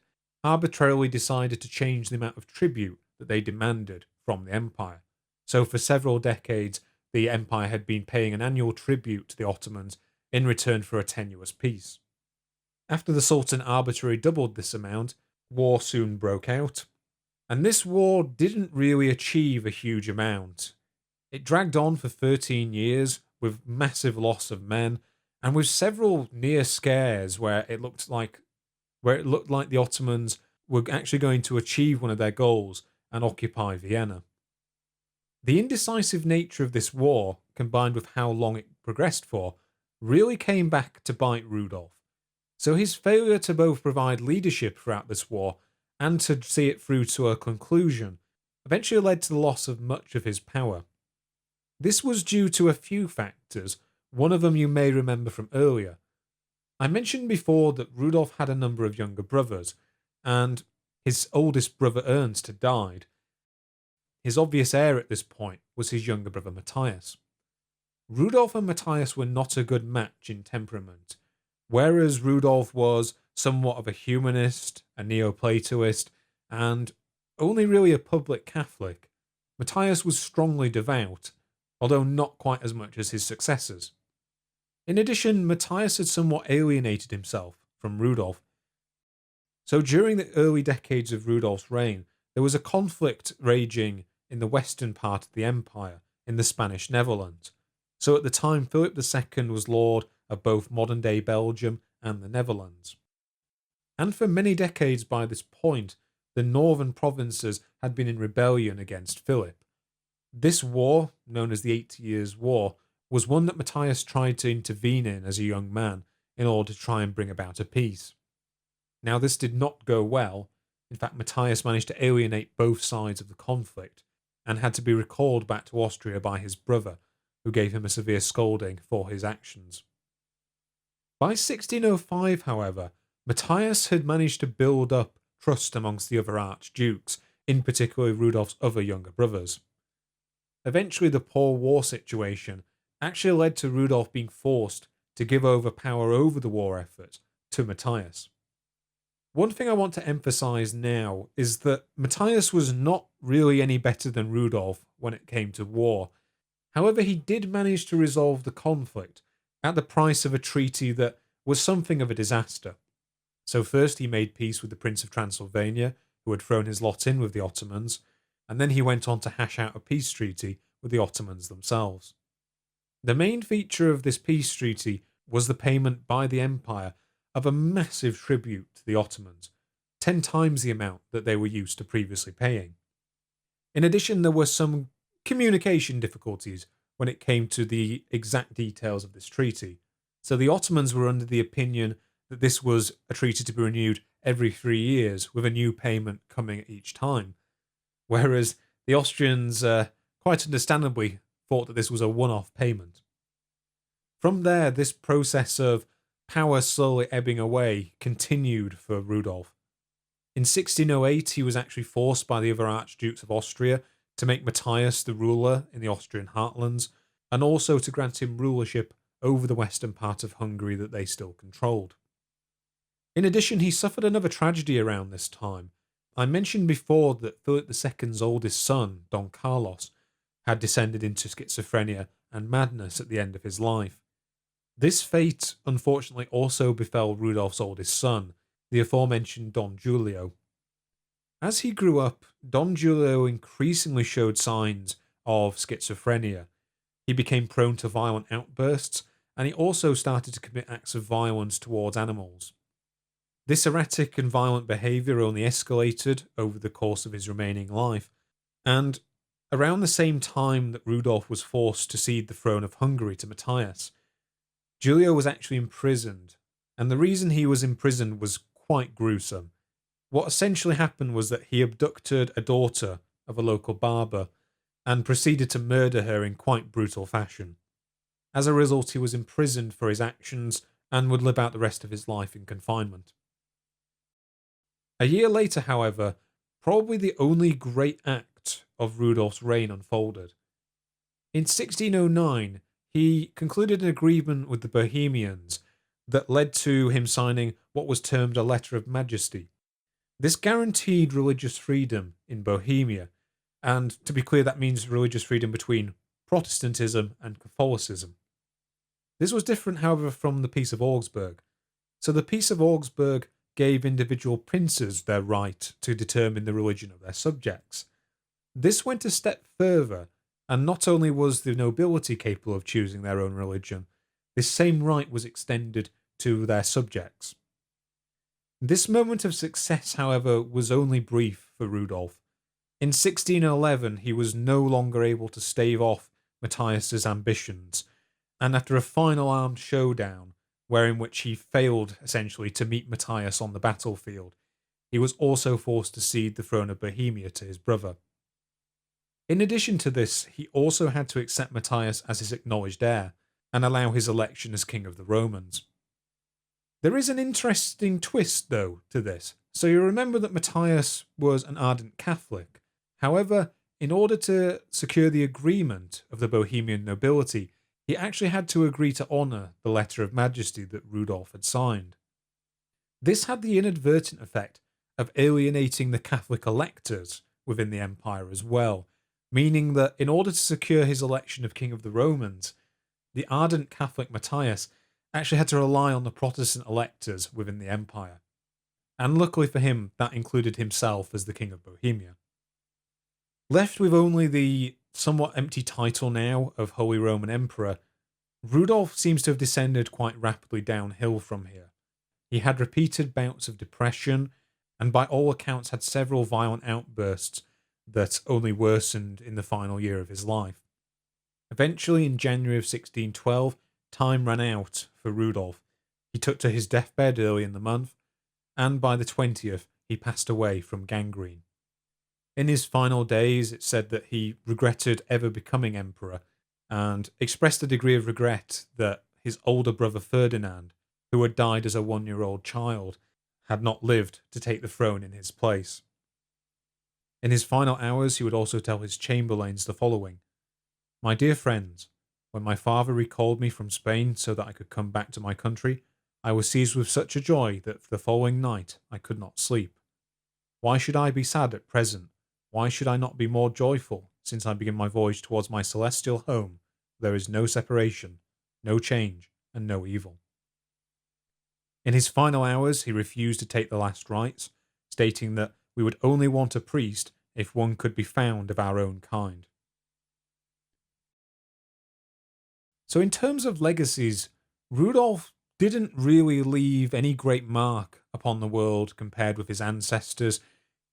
arbitrarily decided to change the amount of tribute that they demanded from the empire. So for several decades, the empire had been paying an annual tribute to the Ottomans in return for a tenuous peace. After the Sultan arbitrarily doubled this amount, war soon broke out. And this war didn't really achieve a huge amount. It dragged on for 13 years with massive loss of men and with several near scares where it looked like where it looked like the Ottomans were actually going to achieve one of their goals and occupy Vienna. The indecisive nature of this war, combined with how long it progressed for, really came back to bite Rudolf. So his failure to both provide leadership throughout this war and to see it through to a conclusion eventually led to the loss of much of his power. This was due to a few factors, one of them you may remember from earlier. I mentioned before that Rudolf had a number of younger brothers, and his oldest brother Ernst had died. His obvious heir at this point was his younger brother Matthias. Rudolf and Matthias were not a good match in temperament. Whereas Rudolf was somewhat of a humanist, a Neoplatoist, and only really a public Catholic, Matthias was strongly devout, although not quite as much as his successors. In addition, Matthias had somewhat alienated himself from Rudolf. So during the early decades of Rudolf's reign, there was a conflict raging in the western part of the empire, in the Spanish Netherlands. So at the time, Philip II was lord of both modern-day Belgium and the Netherlands. And for many decades by this point, the northern provinces had been in rebellion against Philip. This war, known as the 80 Years' War, was one that Matthias tried to intervene in as a young man in order to try and bring about a peace. Now, this did not go well. In fact, Matthias managed to alienate both sides of the conflict and had to be recalled back to Austria by his brother, who gave him a severe scolding for his actions. By 1605, however, Matthias had managed to build up trust amongst the other archdukes, in particular Rudolf's other younger brothers. Eventually, the poor war situation actually led to Rudolf being forced to give over power over the war effort to Matthias. One thing I want to emphasize now is that Matthias was not really any better than Rudolf when it came to war. However, he did manage to resolve the conflict at the price of a treaty that was something of a disaster. So first he made peace with the Prince of Transylvania, who had thrown his lot in with the Ottomans, and then he went on to hash out a peace treaty with the Ottomans themselves. The main feature of this peace treaty was the payment by the empire of a massive tribute to the Ottomans, 10 times the amount that they were used to previously paying. In addition, there were some communication difficulties when it came to the exact details of this treaty. So the Ottomans were under the opinion that this was a treaty to be renewed every 3 years, with a new payment coming at each time, whereas the Austrians, quite understandably, thought that this was a one-off payment. From there, this process of power slowly ebbing away continued for Rudolf. In 1608, he was actually forced by the other archdukes of Austria to make Matthias the ruler in the Austrian heartlands, and also to grant him rulership over the western part of Hungary that they still controlled. In addition, he suffered another tragedy around this time. I mentioned before that Philip II's oldest son, Don Carlos, had descended into schizophrenia and madness at the end of his life. This fate, unfortunately, also befell Rudolf's oldest son, the aforementioned Don Giulio. As he grew up, Don Giulio increasingly showed signs of schizophrenia. He became prone to violent outbursts, and he also started to commit acts of violence towards animals. This erratic and violent behaviour only escalated over the course of his remaining life, and around the same time that Rudolf was forced to cede the throne of Hungary to Matthias, Giulio was actually imprisoned, and the reason he was imprisoned was quite gruesome. What essentially happened was that he abducted a daughter of a local barber and proceeded to murder her in quite brutal fashion. As a result, he was imprisoned for his actions and would live out the rest of his life in confinement. A year later, however, probably the only great act of Rudolf's reign unfolded. In 1609, he concluded an agreement with the Bohemians that led to him signing what was termed a Letter of Majesty. This guaranteed religious freedom in Bohemia, and to be clear, that means religious freedom between Protestantism and Catholicism. This was different, however, from the Peace of Augsburg. So the Peace of Augsburg gave individual princes their right to determine the religion of their subjects. This went a step further, and not only was the nobility capable of choosing their own religion, this same right was extended to their subjects. This moment of success, however, was only brief for Rudolf. In 1611, he was no longer able to stave off Matthias's ambitions, and after a final armed showdown, wherein which he failed essentially to meet Matthias on the battlefield, he was also forced to cede the throne of Bohemia to his brother. In addition to this, he also had to accept Matthias as his acknowledged heir, and allow his election as king of the Romans. There is an interesting twist, though, to this. So you remember that Matthias was an ardent Catholic. However, in order to secure the agreement of the Bohemian nobility, he actually had to agree to honour the letter of majesty that Rudolf had signed. This had the inadvertent effect of alienating the Catholic electors within the empire as well, meaning that in order to secure his election of King of the Romans, the ardent Catholic Matthias actually had to rely on the Protestant electors within the empire. And luckily for him, that included himself as the King of Bohemia. Left with only the somewhat empty title now of Holy Roman Emperor, Rudolf seems to have descended quite rapidly downhill from here. He had repeated bouts of depression, and by all accounts had several violent outbursts that only worsened in the final year of his life. Eventually, in January of 1612, time ran out for Rudolf. He took to his deathbed early in the month, and by the 20th, he passed away from gangrene. In his final days, it said that he regretted ever becoming emperor, and expressed a degree of regret that his older brother Ferdinand, who had died as a 1-year-old child, had not lived to take the throne in his place. In his final hours, he would also tell his chamberlains the following: "My dear friends, when my father recalled me from Spain so that I could come back to my country, I was seized with such a joy that for the following night I could not sleep. Why should I be sad at present? Why should I not be more joyful, since I begin my voyage towards my celestial home, where there is no separation, no change, and no evil?" In his final hours, he refused to take the last rites, stating that we would only want a priest if one could be found of our own kind. So in terms of legacies, Rudolf didn't really leave any great mark upon the world compared with his ancestors.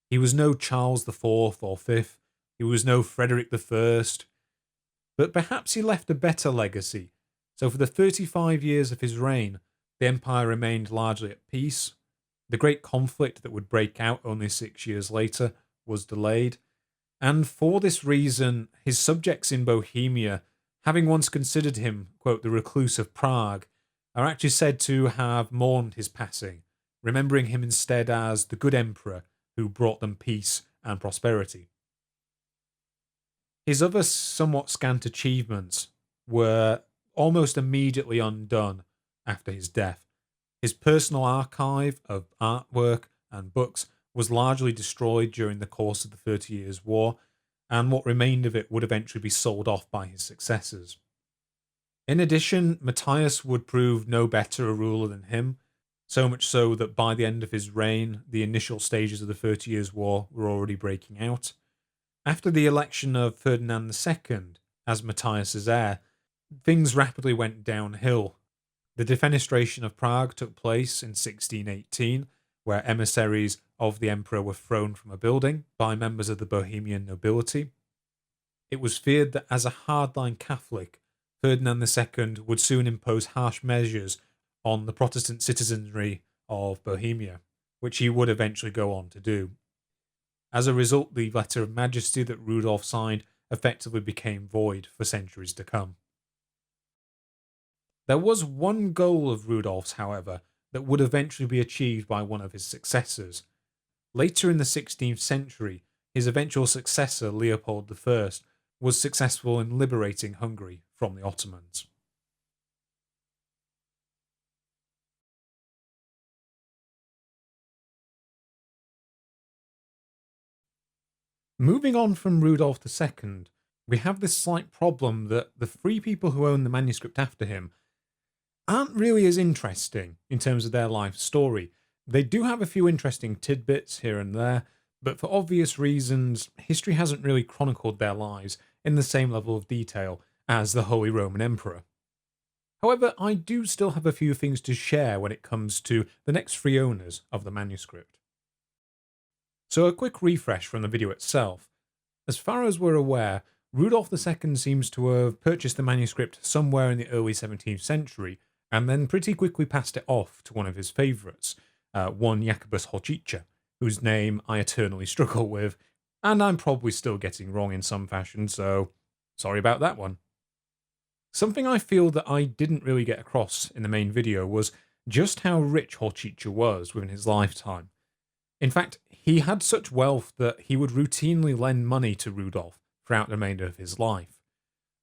He was no Charles IV or V, he was no Frederick I, but perhaps he left a better legacy. So for the 35 years of his reign, the empire remained largely at peace. The great conflict that would break out only 6 years later was delayed, and for this reason, his subjects in Bohemia, having once considered him, quote, the recluse of Prague, are actually said to have mourned his passing, remembering him instead as the good emperor who brought them peace and prosperity. His other somewhat scant achievements were almost immediately undone after his death. His personal archive of artwork and books was largely destroyed during the course of the 30 Years' War, and what remained of it would eventually be sold off by his successors. In addition, Matthias would prove no better a ruler than him, so much so that by the end of his reign, the initial stages of the 30 Years' War were already breaking out. After the election of Ferdinand II as Matthias's heir, things rapidly went downhill. The defenestration of Prague took place in 1618, where emissaries of the emperor were thrown from a building by members of the Bohemian nobility. It was feared that as a hardline Catholic, Ferdinand II would soon impose harsh measures on the Protestant citizenry of Bohemia, which he would eventually go on to do. As a result, the letter of majesty that Rudolf signed effectively became void for centuries to come. There was one goal of Rudolf's, however, that would eventually be achieved by one of his successors. Later in the 16th century, his eventual successor, Leopold I, was successful in liberating Hungary from the Ottomans. Moving on from Rudolf II, we have this slight problem that the three people who own the manuscript after him aren't really as interesting in terms of their life story. They do have a few interesting tidbits here and there, but for obvious reasons, history hasn't really chronicled their lives in the same level of detail as the Holy Roman Emperor. However, I do still have a few things to share when it comes to the next three owners of the manuscript. So a quick refresh from the video itself. As far as we're aware, Rudolf II seems to have purchased the manuscript somewhere in the early 17th century, and then pretty quickly passed it off to one of his favourites, one Jacobus Horchicha, whose name I eternally struggle with, and I'm probably still getting wrong in some fashion, so sorry about that one. Something I feel that I didn't really get across in the main video was just how rich Horchicha was within his lifetime. In fact, he had such wealth that he would routinely lend money to Rudolf throughout the remainder of his life,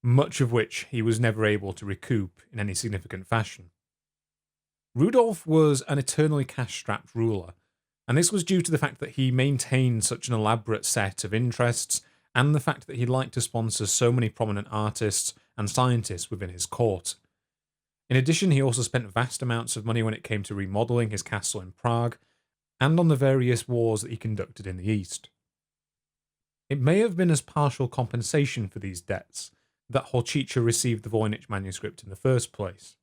much of which he was never able to recoup in any significant fashion. Rudolf was an eternally cash-strapped ruler, and this was due to the fact that he maintained such an elaborate set of interests and the fact that he liked to sponsor so many prominent artists and scientists within his court. In addition, he also spent vast amounts of money when it came to remodelling his castle in Prague and on the various wars that he conducted in the East. It may have been as partial compensation for these debts that Horchicha received the Voynich manuscript in the first place,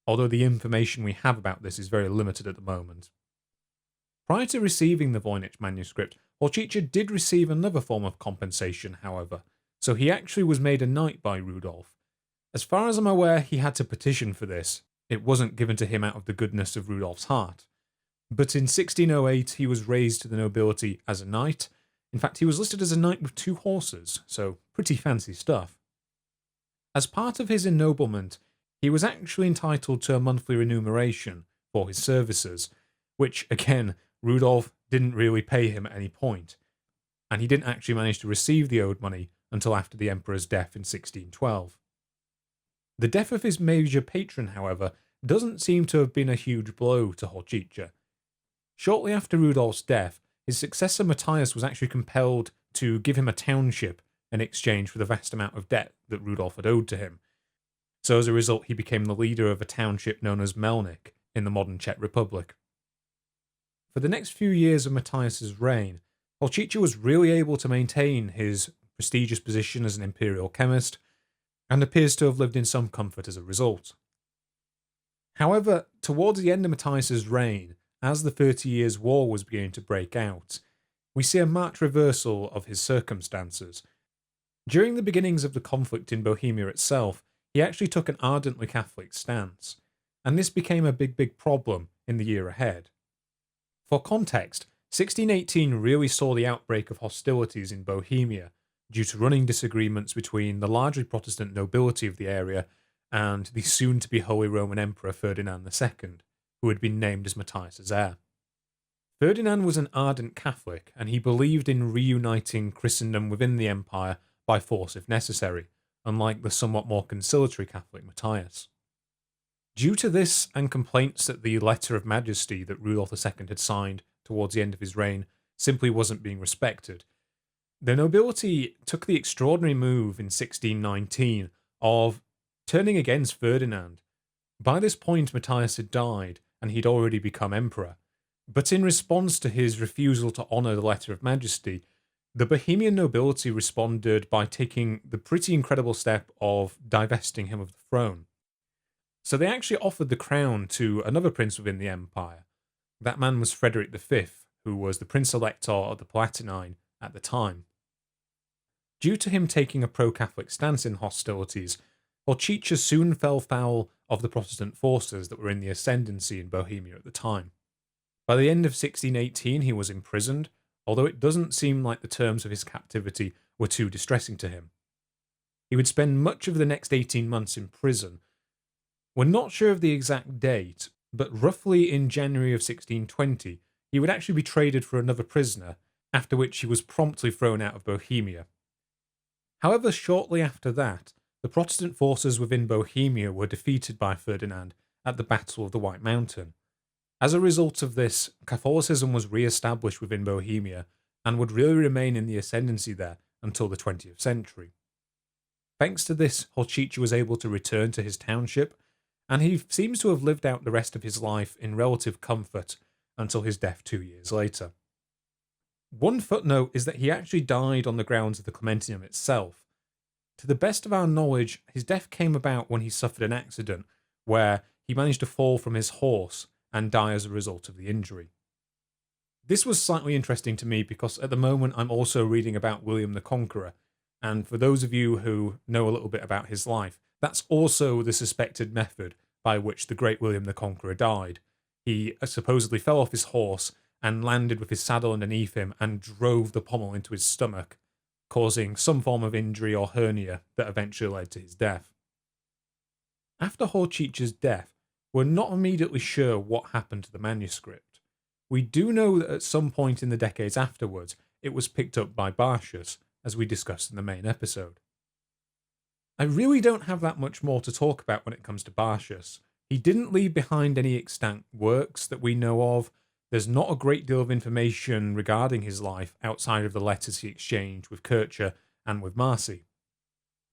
although the information we have about this is very limited at the moment. Prior to receiving the Voynich manuscript, Horchicha did receive another form of compensation, however, so he actually was made a knight by Rudolf. As far as I'm aware, he had to petition for this. It wasn't given to him out of the goodness of Rudolf's heart. But in 1608, he was raised to the nobility as a knight. In fact, he was listed as a knight with 2 horses, so pretty fancy stuff. As part of his ennoblement, he was actually entitled to a monthly remuneration for his services, which, again, Rudolf didn't really pay him at any point, and he didn't actually manage to receive the owed money until after the emperor's death in 1612. The death of his major patron, however, doesn't seem to have been a huge blow to Horchicha. Shortly after Rudolf's death, his successor Matthias was actually compelled to give him a township in exchange for the vast amount of debt that Rudolf had owed to him. So as a result, he became the leader of a township known as Melnik in the modern Czech Republic. For the next few years of Matthias's reign, Horchicha was really able to maintain his prestigious position as an imperial chemist, and appears to have lived in some comfort as a result. However, towards the end of Matthias's reign, as the 30 Years' War was beginning to break out, we see a marked reversal of his circumstances. During the beginnings of the conflict in Bohemia itself, he actually took an ardently Catholic stance, and this became a big problem in the year ahead. For context, 1618 really saw the outbreak of hostilities in Bohemia due to running disagreements between the largely Protestant nobility of the area and the soon-to-be Holy Roman Emperor Ferdinand II, who had been named as Matthias's heir. Ferdinand was an ardent Catholic, and he believed in reuniting Christendom within the empire by force if necessary, unlike the somewhat more conciliatory Catholic Matthias. Due to this and complaints that the Letter of Majesty that Rudolf II had signed towards the end of his reign simply wasn't being respected, the nobility took the extraordinary move in 1619 of turning against Ferdinand. By this point, Matthias had died, and he'd already become emperor. But in response to his refusal to honour the Letter of Majesty, the Bohemian nobility responded by taking the pretty incredible step of divesting him of the throne. So they actually offered the crown to another prince within the empire. That man was Frederick V, who was the Prince Elector of the Palatinate at the time. Due to him taking a pro-Catholic stance in hostilities, Horchicha soon fell foul of the Protestant forces that were in the ascendancy in Bohemia at the time. By the end of 1618 he was imprisoned, although it doesn't seem like the terms of his captivity were too distressing to him. He would spend much of the next 18 months in prison. We're not sure of the exact date, but roughly in January of 1620 he would actually be traded for another prisoner, after which he was promptly thrown out of Bohemia. However, shortly after that, the Protestant forces within Bohemia were defeated by Ferdinand at the Battle of the White Mountain. As a result of this, Catholicism was re-established within Bohemia and would really remain in the ascendancy there until the 20th century. Thanks to this, Horchicha was able to return to his township, and he seems to have lived out the rest of his life in relative comfort until his death 2 years later. One footnote is that he actually died on the grounds of the Clementinum itself. To the best of our knowledge, his death came about when he suffered an accident where he managed to fall from his horse and die as a result of the injury. This was slightly interesting to me because at the moment I'm also reading about William the Conqueror, and for those of you who know a little bit about his life, that's also the suspected method by which the great William the Conqueror died. He supposedly fell off his horse and landed with his saddle underneath him and drove the pommel into his stomach, causing some form of injury or hernia that eventually led to his death. After Horchich's death, we're not immediately sure what happened to the manuscript. We do know that at some point in the decades afterwards, it was picked up by Bartius, as we discussed in the main episode. I really don't have that much more to talk about when it comes to Bartius. He didn't leave behind any extant works that we know of. There's not a great deal of information regarding his life outside of the letters he exchanged with Kircher and with Marcy.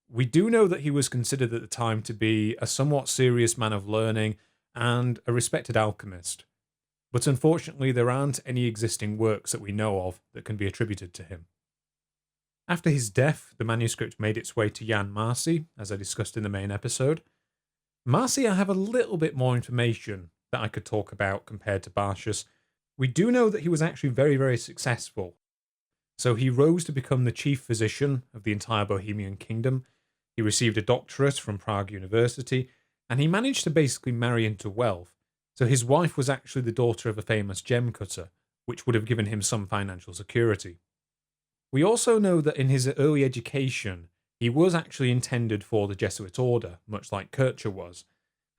We do know that he was considered at the time to be a somewhat serious man of learning and a respected alchemist, but unfortunately there aren't any existing works that we know of that can be attributed to him. After his death, the manuscript made its way to Jan Marcy, as I discussed in the main episode. Marcy, I have a little bit more information that I could talk about compared to Bartius. We do know that he was actually very, very successful. So he rose to become the chief physician of the entire Bohemian kingdom. He received a doctorate from Prague University, and he managed to basically marry into wealth. So his wife was actually the daughter of a famous gem cutter, which would have given him some financial security. We also know that in his early education, he was actually intended for the Jesuit order, much like Kircher was.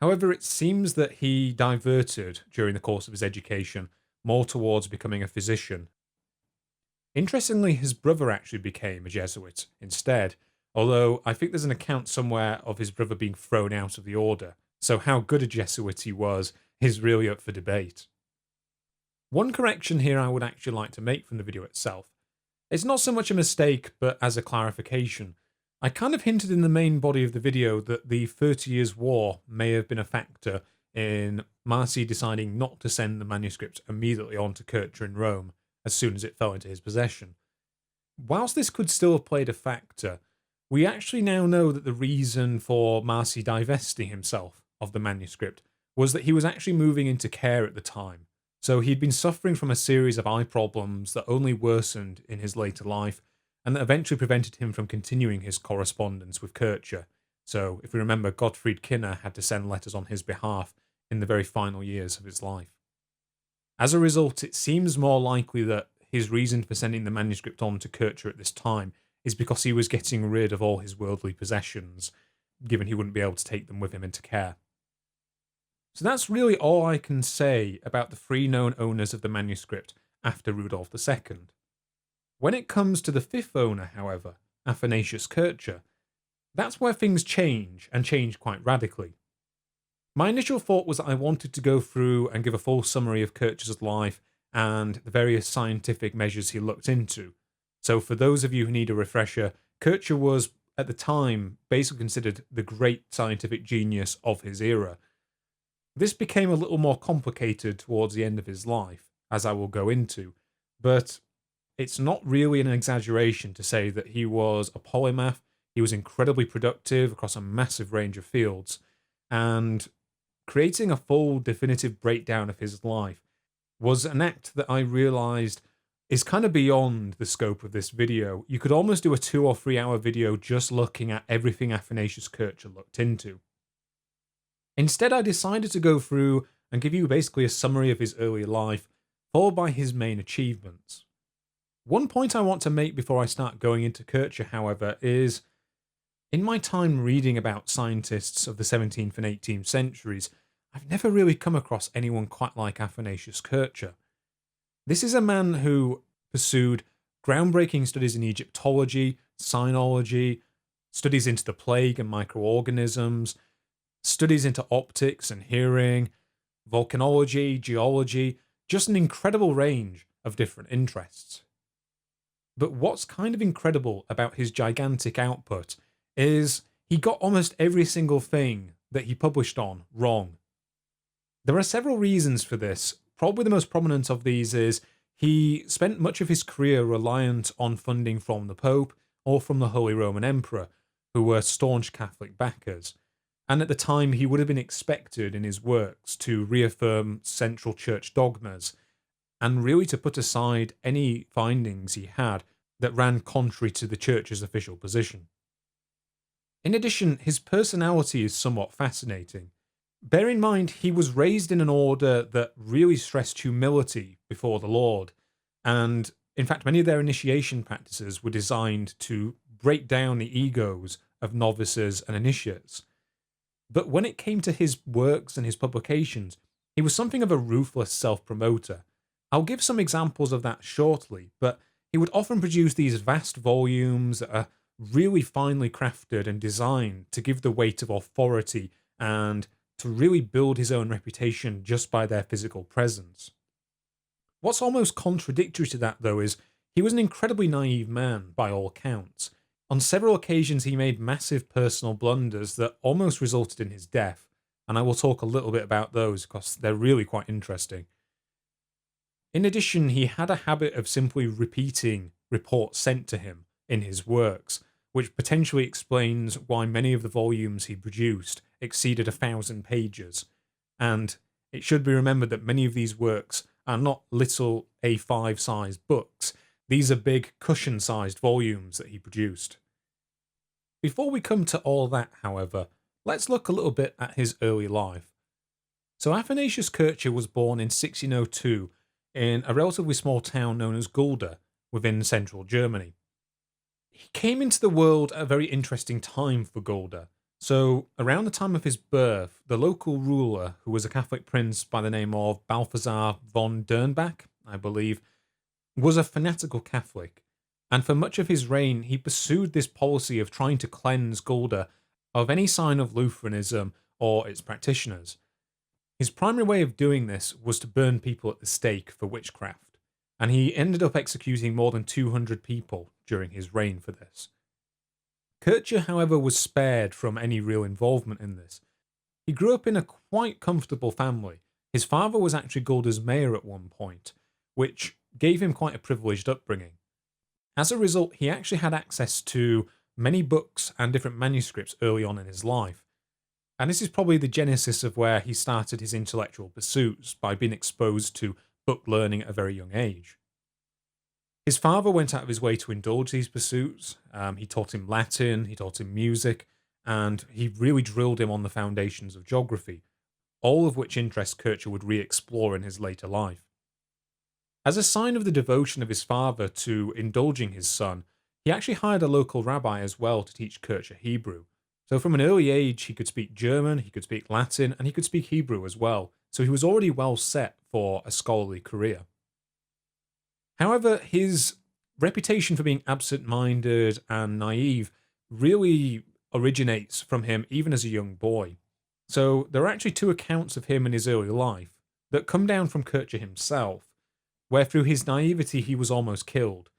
However, it seems that he diverted during the course of his education more towards becoming a physician. Interestingly, his brother actually became a Jesuit instead, although I think there's an account somewhere of his brother being thrown out of the order, so how good a Jesuit he was is really up for debate. One correction here I would actually like to make from the video itself. It's not so much a mistake, but as a clarification. I kind of hinted in the main body of the video that the 30 Years' War may have been a factor in Marcy deciding not to send the manuscript immediately on to Kircher in Rome as soon as it fell into his possession. Whilst this could still have played a factor, we actually now know that the reason for Marcy divesting himself of the manuscript was that he was actually moving into care at the time. So he'd been suffering from a series of eye problems that only worsened in his later life, and that eventually prevented him from continuing his correspondence with Kircher. So, if we remember, Gottfried Kinner had to send letters on his behalf in the very final years of his life. As a result, it seems more likely that his reason for sending the manuscript on to Kircher at this time is because he was getting rid of all his worldly possessions, given he wouldn't be able to take them with him into care. So that's really all I can say about the three known owners of the manuscript after Rudolf II. When it comes to the fifth owner, however, Athanasius Kircher, that's where things change, and change quite radically. My initial thought was that I wanted to go through and give a full summary of Kircher's life and the various scientific measures he looked into. So for those of you who need a refresher, Kircher was, at the time, basically considered the great scientific genius of his era. This became a little more complicated towards the end of his life, as I will go into, but it's not really an exaggeration to say that he was a polymath. He was incredibly productive across a massive range of fields, and creating a full definitive breakdown of his life was an act that I realised is kind of beyond the scope of this video. You could almost do a 2 or 3 hour video just looking at everything Athanasius Kircher looked into. Instead, I decided to go through and give you basically a summary of his early life, followed by his main achievements. One point I want to make before I start going into Kircher, however, is in my time reading about scientists of the 17th and 18th centuries, I've never really come across anyone quite like Athanasius Kircher. This is a man who pursued groundbreaking studies in Egyptology, sinology, studies into the plague and microorganisms, studies into optics and hearing, volcanology, geology, just an incredible range of different interests. But what's kind of incredible about his gigantic output is he got almost every single thing that he published on wrong. There are several reasons for this. Probably the most prominent of these is he spent much of his career reliant on funding from the Pope or from the Holy Roman Emperor, who were staunch Catholic backers. and at the time he would have been expected in his works to reaffirm central church dogmas and really to put aside any findings he had that ran contrary to the church's official position. In addition, his personality is somewhat fascinating. Bear in mind, he was raised in an order that really stressed humility before the Lord, and in fact, many of their initiation practices were designed to break down the egos of novices and initiates. But when it came to his works and his publications, he was something of a ruthless self-promoter. I'll give some examples of that shortly, but he would often produce these vast volumes that are really finely crafted and designed to give the weight of authority and to really build his own reputation just by their physical presence. What's almost contradictory to that, though, is he was an incredibly naive man by all accounts. On several occasions, he made massive personal blunders that almost resulted in his death, and I will talk a little bit about those because they're really quite interesting. In addition, he had a habit of simply repeating reports sent to him in his works, which potentially explains why many of the volumes he produced exceeded 1,000 pages. And it should be remembered that many of these works are not little A5-sized books. These are big cushion-sized volumes that he produced. Before we come to all that, however, let's look a little bit at his early life. So Athanasius Kircher was born in 1602 in a relatively small town known as Gulda within central Germany. He came into the world at a very interesting time for Gulda. So, around the time of his birth, the local ruler, who was a Catholic prince by the name of Balthasar von Dernbach, I believe, was a fanatical Catholic, and for much of his reign he pursued this policy of trying to cleanse Gulda of any sign of Lutheranism or its practitioners. His primary way of doing this was to burn people at the stake for witchcraft, and he ended up executing more than 200 people during his reign for this. Kircher, however, was spared from any real involvement in this. He grew up in a quite comfortable family. His father was actually Gulda's mayor at one point, which gave him quite a privileged upbringing. As a result, he actually had access to many books and different manuscripts early on in his life. And this is probably the genesis of where he started his intellectual pursuits, by being exposed to book learning at a very young age. His father went out of his way to indulge these pursuits. He taught him Latin, he taught him music, and he really drilled him on the foundations of geography, all of which interests Kircher would re-explore in his later life. As a sign of the devotion of his father to indulging his son, he actually hired a local rabbi as well to teach Kircher Hebrew. So from an early age, he could speak German, he could speak Latin, and he could speak Hebrew as well. So he was already well set for a scholarly career. However, his reputation for being absent-minded and naive really originates from him even as a young boy. So there are actually two accounts of him in his early life that come down from Kircher himself, where through his naivety he was almost killed.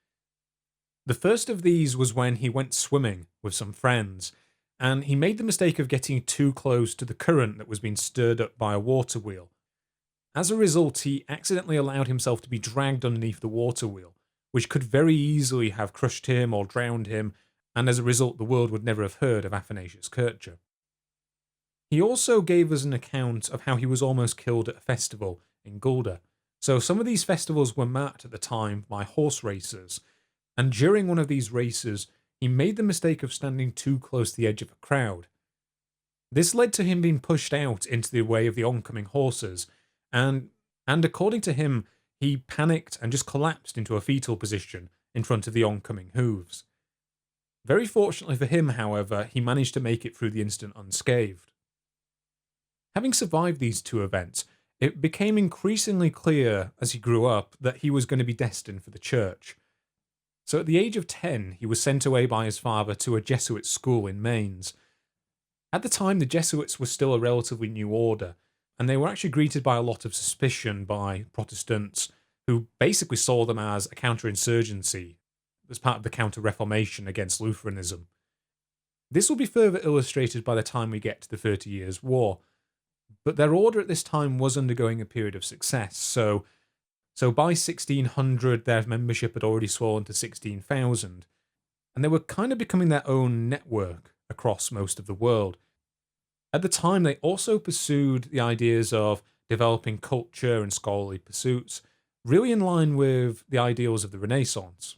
The first of these was when he went swimming with some friends, and he made the mistake of getting too close to the current that was being stirred up by a water wheel. As a result, he accidentally allowed himself to be dragged underneath the water wheel, which could very easily have crushed him or drowned him, and as a result the world would never have heard of Athanasius Kircher. He also gave us an account of how he was almost killed at a festival in Gulda. So some of these festivals were marked at the time by horse races, and during one of these races he made the mistake of standing too close to the edge of a crowd. This led to him being pushed out into the way of the oncoming horses, and according to him, he panicked and just collapsed into a fetal position in front of the oncoming hooves. Very fortunately for him, however, he managed to make it through the incident unscathed. Having survived these two events, it became increasingly clear as he grew up that he was going to be destined for the church. So at the age of 10, he was sent away by his father to a Jesuit school in Mainz. At the time, the Jesuits were still a relatively new order, and they were actually greeted by a lot of suspicion by Protestants, who basically saw them as a counterinsurgency, as part of the Counter-Reformation against Lutheranism. This will be further illustrated by the time we get to the 30 Years' War, but their order at this time was undergoing a period of success, so by 1600 their membership had already swollen to 16,000, and they were kind of becoming their own network across most of the world. At the time, they also pursued the ideas of developing culture and scholarly pursuits, really in line with the ideals of the Renaissance.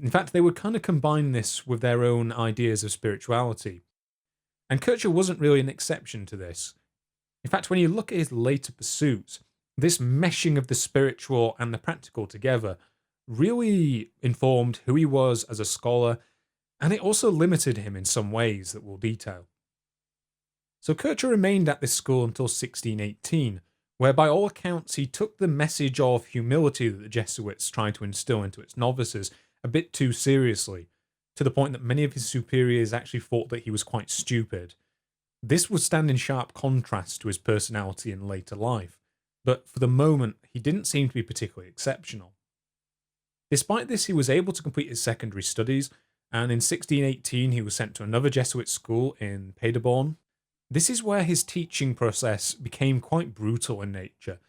In fact, they would kind of combine this with their own ideas of spirituality. And Kircher wasn't really an exception to this. In fact, when you look at his later pursuits, this meshing of the spiritual and the practical together really informed who he was as a scholar, and it also limited him in some ways that we'll detail. So Kircher remained at this school until 1618, where by all accounts he took the message of humility that the Jesuits tried to instill into its novices a bit too seriously, to the point that many of his superiors actually thought that he was quite stupid. This would stand in sharp contrast to his personality in later life, but for the moment he didn't seem to be particularly exceptional. Despite this, he was able to complete his secondary studies, and in 1618 he was sent to another Jesuit school in Paderborn. This is where his teaching process became quite brutal in nature.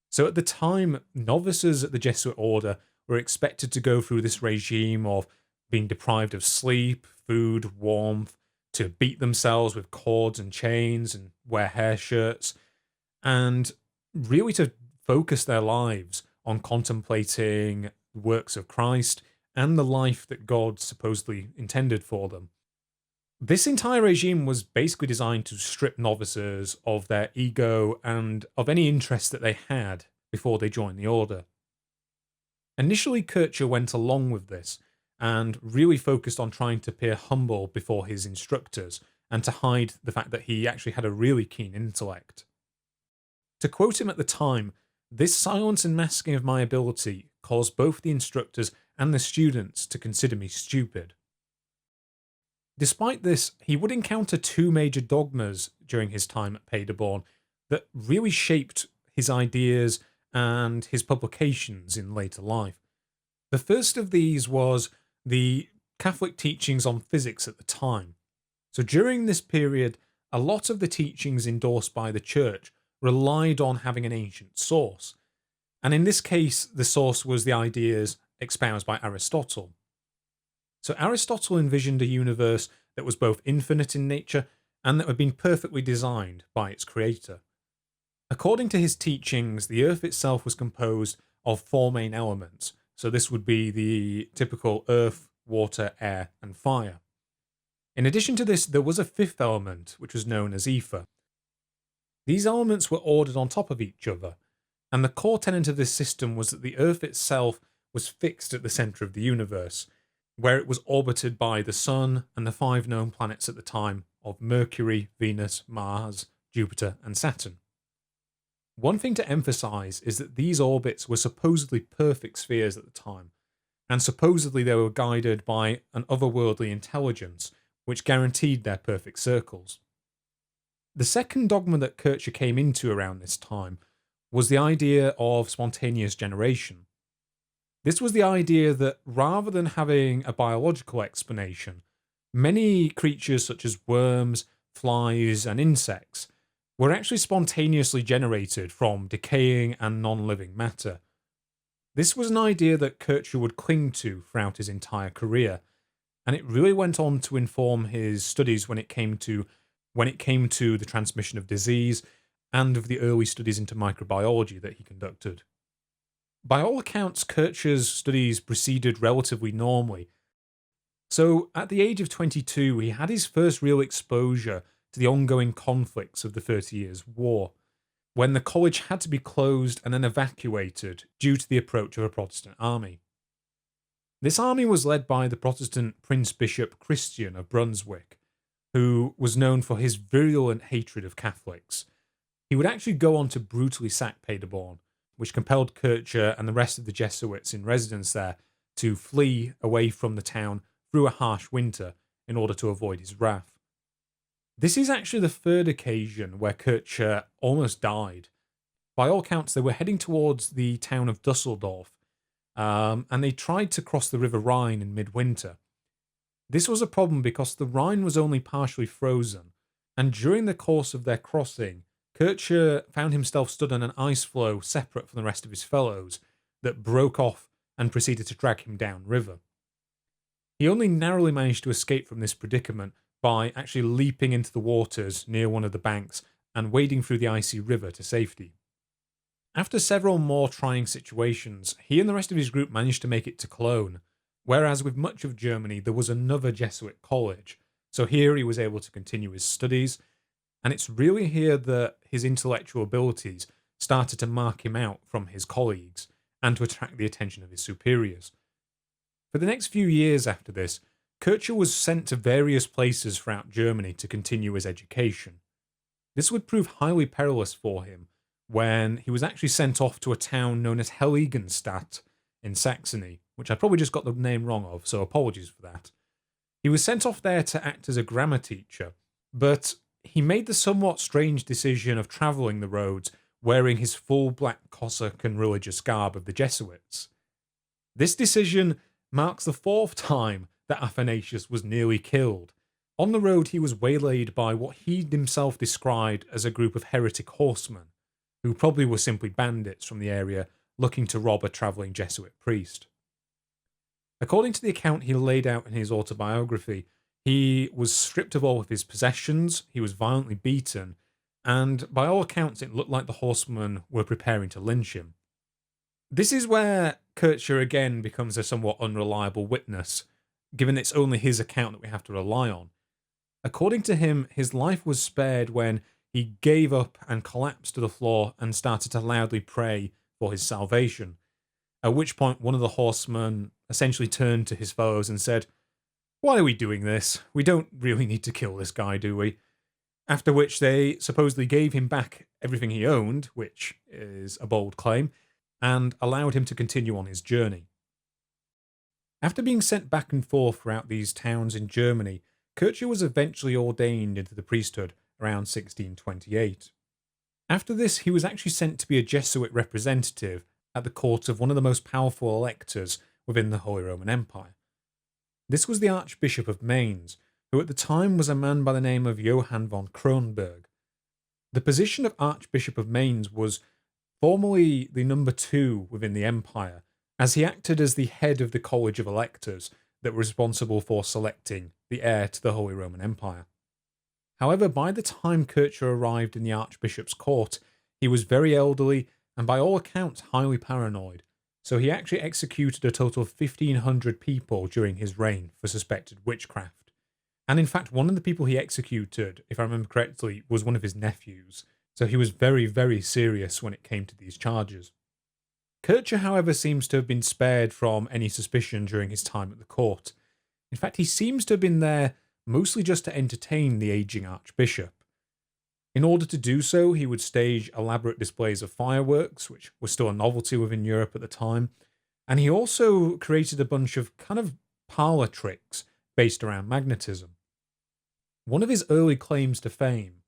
So at the time, novices at the Jesuit order were expected to go through this regime of being deprived of sleep, food, warmth, to beat themselves with cords and chains and wear hair shirts, and really to focus their lives on contemplating the works of Christ and the life that God supposedly intended for them. This entire regime was basically designed to strip novices of their ego and of any interest that they had before they joined the order. Initially, Kircher went along with this and really focused on trying to appear humble before his instructors and to hide the fact that he actually had a really keen intellect. To quote him at the time, "This silence and masking of my ability caused both the instructors and the students to consider me stupid." Despite this, he would encounter two major dogmas during his time at Paderborn that really shaped his ideas and his publications in later life. The first of these was the Catholic teachings on physics at the time. So during this period, a lot of the teachings endorsed by the church relied on having an ancient source. And in this case, the source was the ideas expounded by Aristotle. So Aristotle envisioned a universe that was both infinite in nature and that had been perfectly designed by its creator. According to his teachings, the Earth itself was composed of four main elements. So this would be the typical earth, water, air, and fire. In addition to this, there was a fifth element, which was known as ether. These elements were ordered on top of each other, and the core tenet of this system was that the Earth itself was fixed at the centre of the universe, where it was orbited by the Sun and the five known planets at the time of Mercury, Venus, Mars, Jupiter, and Saturn. One thing to emphasise is that these orbits were supposedly perfect spheres at the time, and supposedly they were guided by an otherworldly intelligence which guaranteed their perfect circles. The second dogma that Kircher came into around this time was the idea of spontaneous generation. This was the idea that rather than having a biological explanation, many creatures such as worms, flies, and insects were actually spontaneously generated from decaying and non-living matter. This was an idea that Kircher would cling to throughout his entire career, and it really went on to inform his studies when it came to the transmission of disease and of the early studies into microbiology that he conducted. By all accounts, Kircher's studies proceeded relatively normally. So, at the age of 22, he had his first real exposure to the ongoing conflicts of the 30 Years' War, when the college had to be closed and then evacuated due to the approach of a Protestant army. This army was led by the Protestant Prince Bishop Christian of Brunswick, who was known for his virulent hatred of Catholics. He would actually go on to brutally sack Paderborn, which compelled Kircher and the rest of the Jesuits in residence there to flee away from the town through a harsh winter in order to avoid his wrath. This is actually the third occasion where Kircher almost died. By all counts, they were heading towards the town of Dusseldorf, and they tried to cross the River Rhine in midwinter. This was a problem because the Rhine was only partially frozen, and during the course of their crossing, Kircher found himself stood on an ice floe separate from the rest of his fellows that broke off and proceeded to drag him downriver. He only narrowly managed to escape from this predicament by actually leaping into the waters near one of the banks and wading through the icy river to safety. After several more trying situations, he and the rest of his group managed to make it to Cologne, whereas with much of Germany there was another Jesuit college, so here he was able to continue his studies, and it's really here that his intellectual abilities started to mark him out from his colleagues and to attract the attention of his superiors. For the next few years after this, Kircher was sent to various places throughout Germany to continue his education. This would prove highly perilous for him when he was actually sent off to a town known as Heiligenstadt in Saxony, which I probably just got the name wrong of, so apologies for that. He was sent off there to act as a grammar teacher, but he made the somewhat strange decision of travelling the roads wearing his full black cassock and religious garb of the Jesuits. This decision marks the fourth time that Athanasius was nearly killed. On the road, he was waylaid by what he himself described as a group of heretic horsemen, who probably were simply bandits from the area looking to rob a travelling Jesuit priest. According to the account he laid out in his autobiography, he was stripped of all of his possessions, he was violently beaten, and by all accounts it looked like the horsemen were preparing to lynch him. This is where Kircher again becomes a somewhat unreliable witness, given it's only his account that we have to rely on. According to him, his life was spared when he gave up and collapsed to the floor and started to loudly pray for his salvation, at which point one of the horsemen essentially turned to his fellows and said, "Why are we doing this? We don't really need to kill this guy, do we?" After which they supposedly gave him back everything he owned, which is a bold claim, and allowed him to continue on his journey. After being sent back and forth throughout these towns in Germany, Kircher was eventually ordained into the priesthood around 1628. After this, he was actually sent to be a Jesuit representative at the court of one of the most powerful electors within the Holy Roman Empire. This was the Archbishop of Mainz, who at the time was a man by the name of Johann von Kronberg. The position of Archbishop of Mainz was formerly the number 2 within the empire, as he acted as the head of the College of Electors that were responsible for selecting the heir to the Holy Roman Empire. However, by the time Kircher arrived in the Archbishop's court, he was very elderly and by all accounts highly paranoid, so he actually executed a total of 1,500 people during his reign for suspected witchcraft. And in fact, one of the people he executed, if I remember correctly, was one of his nephews, so he was very, very serious when it came to these charges. Kircher, however, seems to have been spared from any suspicion during his time at the court. In fact, he seems to have been there mostly just to entertain the aging archbishop. In order to do so, he would stage elaborate displays of fireworks, which was still a novelty within Europe at the time, and he also created a bunch of kind of parlour tricks based around magnetism. One of his early claims to fame,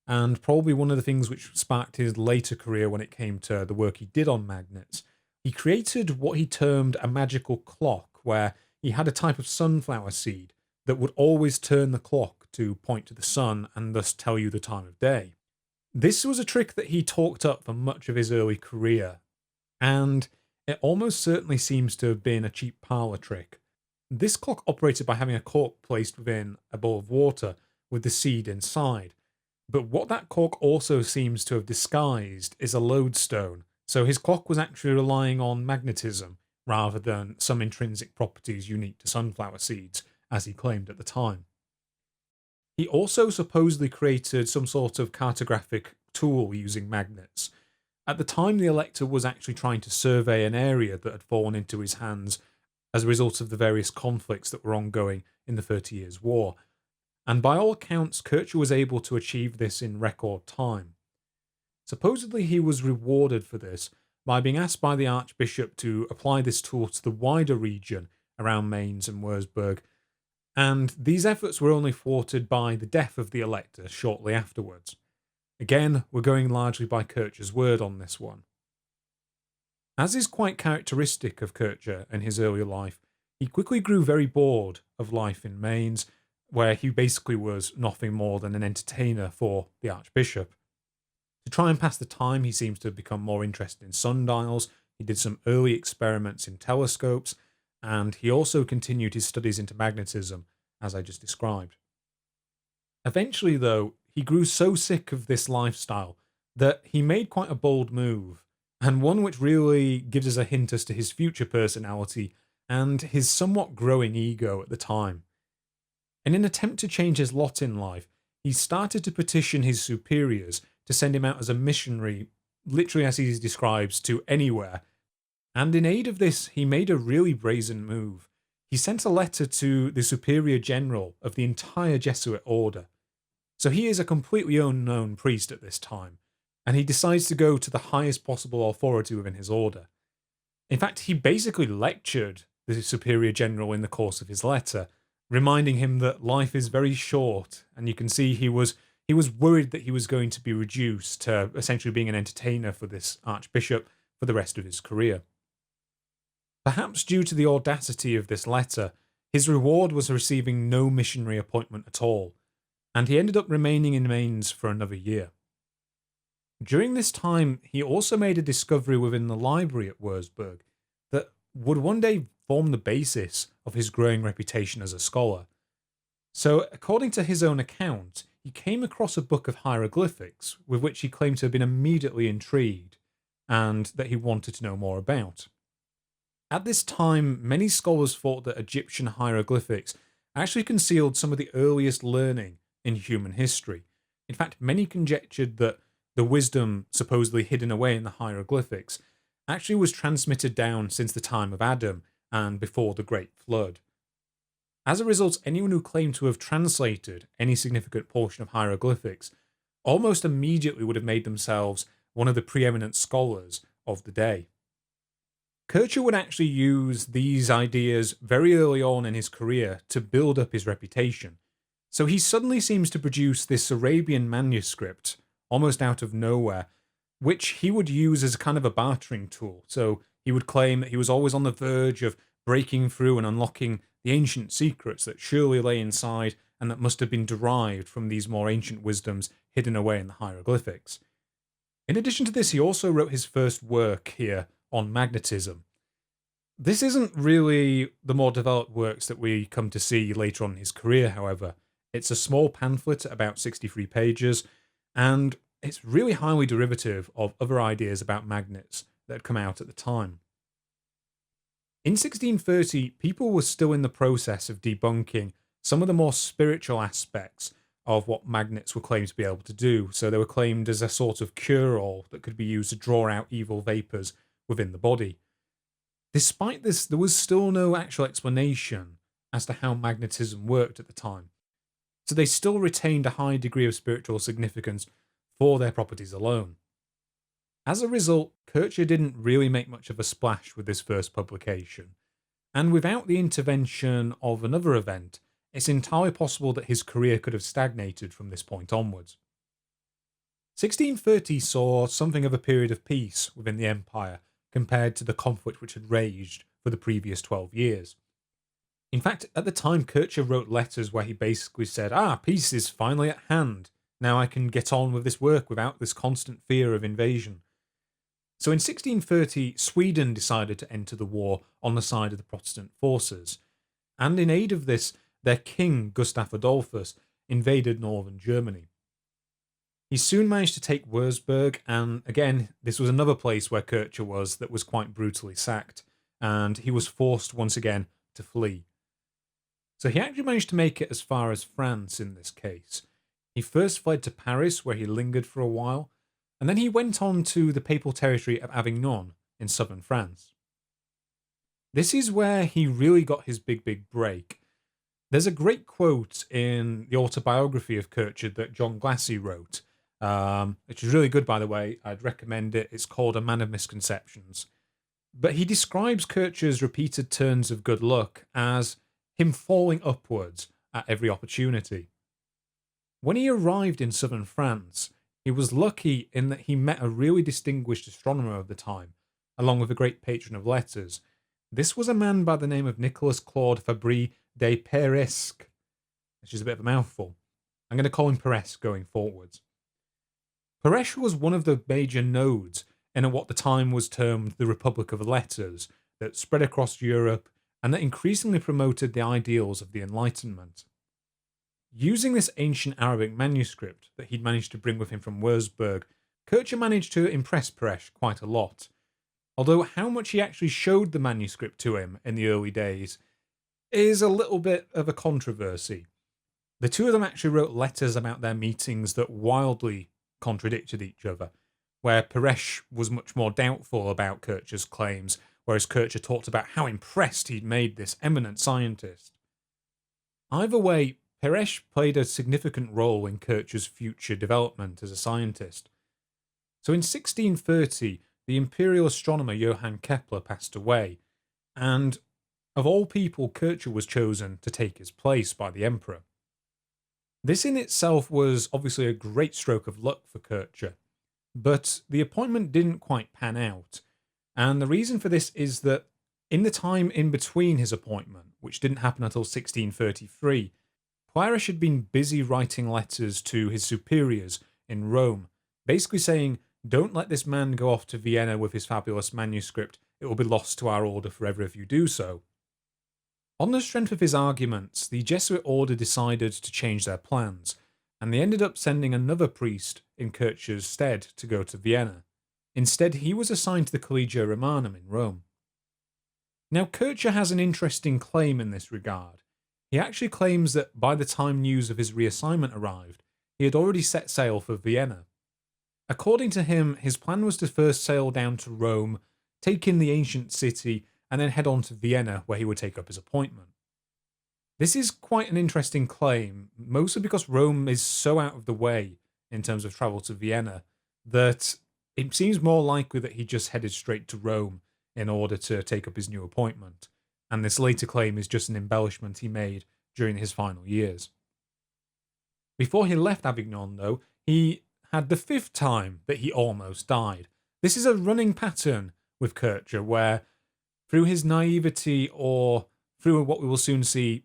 and probably one of the things which sparked his later career when it came to the work he did on magnets, he created what he termed a magical clock, where he had a type of sunflower seed that would always turn the clock to point to the sun and thus tell you the time of day. This was a trick that he talked up for much of his early career, and it almost certainly seems to have been a cheap parlour trick. This clock operated by having a cork placed within a bowl of water with the seed inside, but what that cork also seems to have disguised is a lodestone, so his clock was actually relying on magnetism rather than some intrinsic properties unique to sunflower seeds, as he claimed at the time. He also supposedly created some sort of cartographic tool using magnets. At the time, the elector was actually trying to survey an area that had fallen into his hands as a result of the various conflicts that were ongoing in the 30 Years' War, and by all accounts, Kircher was able to achieve this in record time. Supposedly, he was rewarded for this by being asked by the Archbishop to apply this tool to the wider region around Mainz and Würzburg, and these efforts were only thwarted by the death of the elector shortly afterwards. Again, we're going largely by Kircher's word on this one. As is quite characteristic of Kircher in his early life, he quickly grew very bored of life in Mainz, where he basically was nothing more than an entertainer for the Archbishop. To try and pass the time, he seems to have become more interested in sundials, he did some early experiments in telescopes, and he also continued his studies into magnetism, as I just described. Eventually, though, he grew so sick of this lifestyle that he made quite a bold move, and one which really gives us a hint as to his future personality and his somewhat growing ego at the time. In an attempt to change his lot in life, he started to petition his superiors to send him out as a missionary, literally as he describes, to anywhere. And in aid of this, he made a really brazen move. He sent a letter to the superior general of the entire Jesuit order. So he is a completely unknown priest at this time, and he decides to go to the highest possible authority within his order. In fact, he basically lectured the superior general in the course of his letter, reminding him that life is very short, and you can see he was worried that he was going to be reduced to essentially being an entertainer for this archbishop for the rest of his career. Perhaps due to the audacity of this letter, his reward was receiving no missionary appointment at all, and he ended up remaining in Mainz for another year. During this time, he also made a discovery within the library at Würzburg that would one day form the basis of his growing reputation as a scholar. So, according to his own account, he came across a book of hieroglyphics with which he claimed to have been immediately intrigued and that he wanted to know more about. At this time, many scholars thought that Egyptian hieroglyphics actually concealed some of the earliest learning in human history. In fact, many conjectured that the wisdom supposedly hidden away in the hieroglyphics actually was transmitted down since the time of Adam and before the Great Flood. As a result, anyone who claimed to have translated any significant portion of hieroglyphics almost immediately would have made themselves one of the preeminent scholars of the day. Kircher would actually use these ideas very early on in his career to build up his reputation. So he suddenly seems to produce this Arabian manuscript almost out of nowhere, which he would use as kind of a bartering tool. So he would claim that he was always on the verge of breaking through and unlocking the ancient secrets that surely lay inside and that must have been derived from these more ancient wisdoms hidden away in the hieroglyphics. In addition to this, he also wrote his first work here on magnetism. This isn't really the more developed works that we come to see later on in his career, however. It's a small pamphlet at about 63 pages, and it's really highly derivative of other ideas about magnets that had come out at the time. In 1630, people were still in the process of debunking some of the more spiritual aspects of what magnets were claimed to be able to do. So they were claimed as a sort of cure-all that could be used to draw out evil vapours within the body. Despite this, there was still no actual explanation as to how magnetism worked at the time. So they still retained a high degree of spiritual significance for their properties alone. As a result, Kircher didn't really make much of a splash with this first publication, and without the intervention of another event, it's entirely possible that his career could have stagnated from this point onwards. 1630 saw something of a period of peace within the empire compared to the conflict which had raged for the previous 12 years. In fact, at the time, Kircher wrote letters where he basically said, peace is finally at hand. Now I can get on with this work without this constant fear of invasion. So in 1630, Sweden decided to enter the war on the side of the Protestant forces, and in aid of this, their king, Gustav Adolphus, invaded northern Germany. He soon managed to take Würzburg, and again, this was another place where Kircher was that was quite brutally sacked, and he was forced once again to flee. So he actually managed to make it as far as France in this case. He first fled to Paris, where he lingered for a while, and then he went on to the papal territory of Avignon in southern France. This is where he really got his big break. There's a great quote in the autobiography of Kircher that John Glassy wrote, which is really good, by the way. I'd recommend it. It's called A Man of Misconceptions. But he describes Kircher's repeated turns of good luck as him falling upwards at every opportunity. When he arrived in southern France, he was lucky in that he met a really distinguished astronomer of the time, along with a great patron of letters. This was a man by the name of Nicolas Claude Fabry de Peiresc, which is a bit of a mouthful. I'm going to call him Peiresc going forwards. Peiresc was one of the major nodes in what the time was termed the Republic of Letters that spread across Europe and that increasingly promoted the ideals of the Enlightenment. Using this ancient Arabic manuscript that he'd managed to bring with him from Würzburg, Kircher managed to impress Peres quite a lot. Although how much he actually showed the manuscript to him in the early days is a little bit of a controversy. The two of them actually wrote letters about their meetings that wildly contradicted each other, where Peres was much more doubtful about Kircher's claims, whereas Kircher talked about how impressed he'd made this eminent scientist. Either way, Peres played a significant role in Kircher's future development as a scientist. So in 1630, the imperial astronomer Johann Kepler passed away, and of all people, Kircher was chosen to take his place by the emperor. This in itself was obviously a great stroke of luck for Kircher, but the appointment didn't quite pan out, and the reason for this is that in the time in between his appointment, which didn't happen until 1633, Peres had been busy writing letters to his superiors in Rome, basically saying, "Don't let this man go off to Vienna with his fabulous manuscript, it will be lost to our order forever if you do so." On the strength of his arguments, the Jesuit order decided to change their plans, and they ended up sending another priest in Kircher's stead to go to Vienna. Instead, he was assigned to the Collegia Romanum in Rome. Now, Kircher has an interesting claim in this regard. He actually claims that by the time news of his reassignment arrived, he had already set sail for Vienna. According to him, his plan was to first sail down to Rome, take in the ancient city, and then head on to Vienna, where he would take up his appointment. This is quite an interesting claim, mostly because Rome is so out of the way in terms of travel to Vienna that it seems more likely that he just headed straight to Rome in order to take up his new appointment, and this later claim is just an embellishment he made during his final years. Before he left Avignon, though, he had the fifth time that he almost died. This is a running pattern with Kircher, where through his naivety, or through what we will soon see,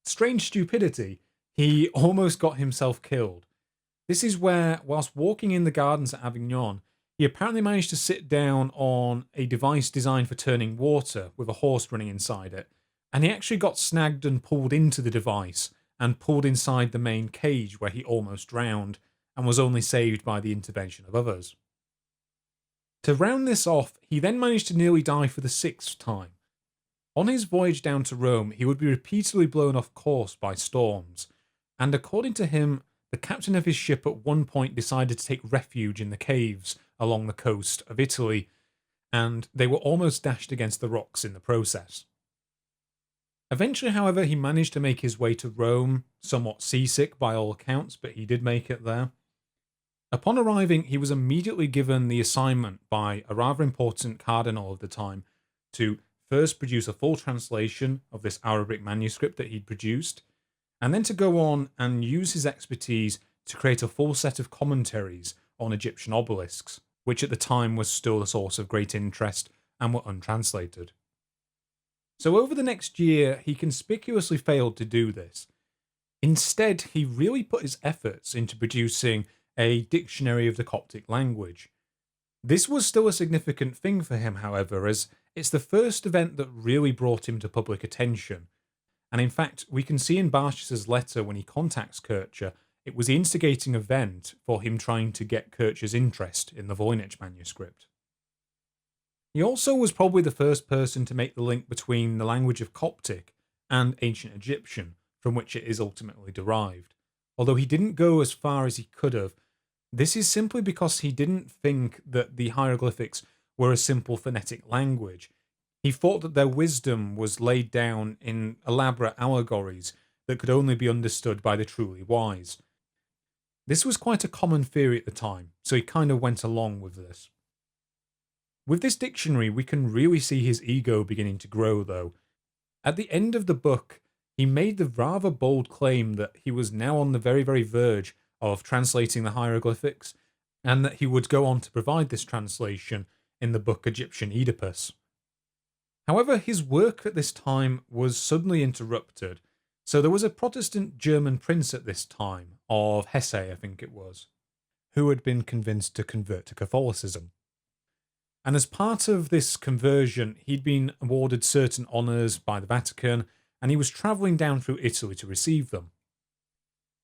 strange stupidity, he almost got himself killed. This is where, whilst walking in the gardens at Avignon, he apparently managed to sit down on a device designed for turning water with a horse running inside it, and he actually got snagged and pulled into the device and pulled inside the main cage where he almost drowned and was only saved by the intervention of others. To round this off, he then managed to nearly die for the sixth time. On his voyage down to Rome, he would be repeatedly blown off course by storms, and according to him, the captain of his ship at one point decided to take refuge in the caves along the coast of Italy, and they were almost dashed against the rocks in the process. Eventually, however, he managed to make his way to Rome, somewhat seasick by all accounts, but he did make it there. Upon arriving, he was immediately given the assignment by a rather important cardinal of the time to first produce a full translation of this Arabic manuscript that he'd produced, and then to go on and use his expertise to create a full set of commentaries on Egyptian obelisks, which at the time was still a source of great interest and were untranslated. So over the next year, he conspicuously failed to do this. Instead, he really put his efforts into producing a dictionary of the Coptic language. This was still a significant thing for him, however, as it's the first event that really brought him to public attention. And in fact, we can see in Barches's letter when he contacts Kircher, it was the instigating event for him trying to get Kircher's interest in the Voynich manuscript. He also was probably the first person to make the link between the language of Coptic and ancient Egyptian, from which it is ultimately derived. Although he didn't go as far as he could have, this is simply because he didn't think that the hieroglyphics were a simple phonetic language. He thought that their wisdom was laid down in elaborate allegories that could only be understood by the truly wise. This was quite a common theory at the time, so he kind of went along with this. With this dictionary, we can really see his ego beginning to grow, though. At the end of the book, he made the rather bold claim that he was now on the very, very verge of translating the hieroglyphics, and that he would go on to provide this translation in the book Egyptian Oedipus. However, his work at this time was suddenly interrupted, so there was a Protestant German prince at this time, of Hesse I think it was, who had been convinced to convert to Catholicism. And as part of this conversion, he'd been awarded certain honours by the Vatican, and he was travelling down through Italy to receive them.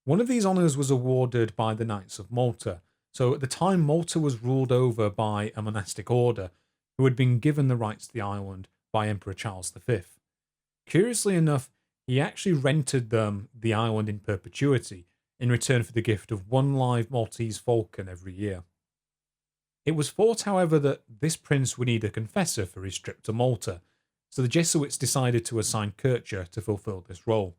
One of these honours was awarded by the Knights of Malta. So at the time, Malta was ruled over by a monastic order who had been given the rights to the island by Emperor Charles V. Curiously enough, he actually rented them the island in perpetuity in return for the gift of one live Maltese falcon every year. It was thought, however, that this prince would need a confessor for his trip to Malta, so the Jesuits decided to assign Kircher to fulfill this role.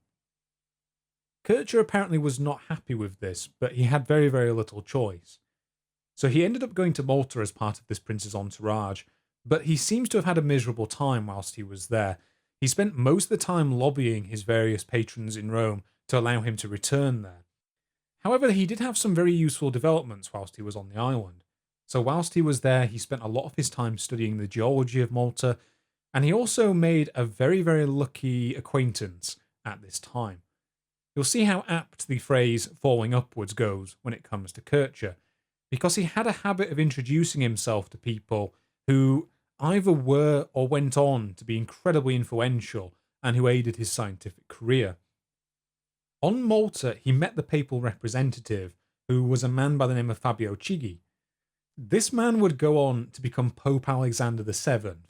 Kircher apparently was not happy with this, but he had very, very little choice. So he ended up going to Malta as part of this prince's entourage, but he seems to have had a miserable time whilst he was there. He spent most of the time lobbying his various patrons in Rome to allow him to return there. However, he did have some very useful developments whilst he was on the island. So whilst he was there, he spent a lot of his time studying the geology of Malta, and he also made a very, very lucky acquaintance at this time. You'll see how apt the phrase falling upwards goes when it comes to Kircher, because he had a habit of introducing himself to people who either were or went on to be incredibly influential and who aided his scientific career. On Malta, he met the papal representative, who was a man by the name of Fabio Chigi. This man would go on to become Pope Alexander VII,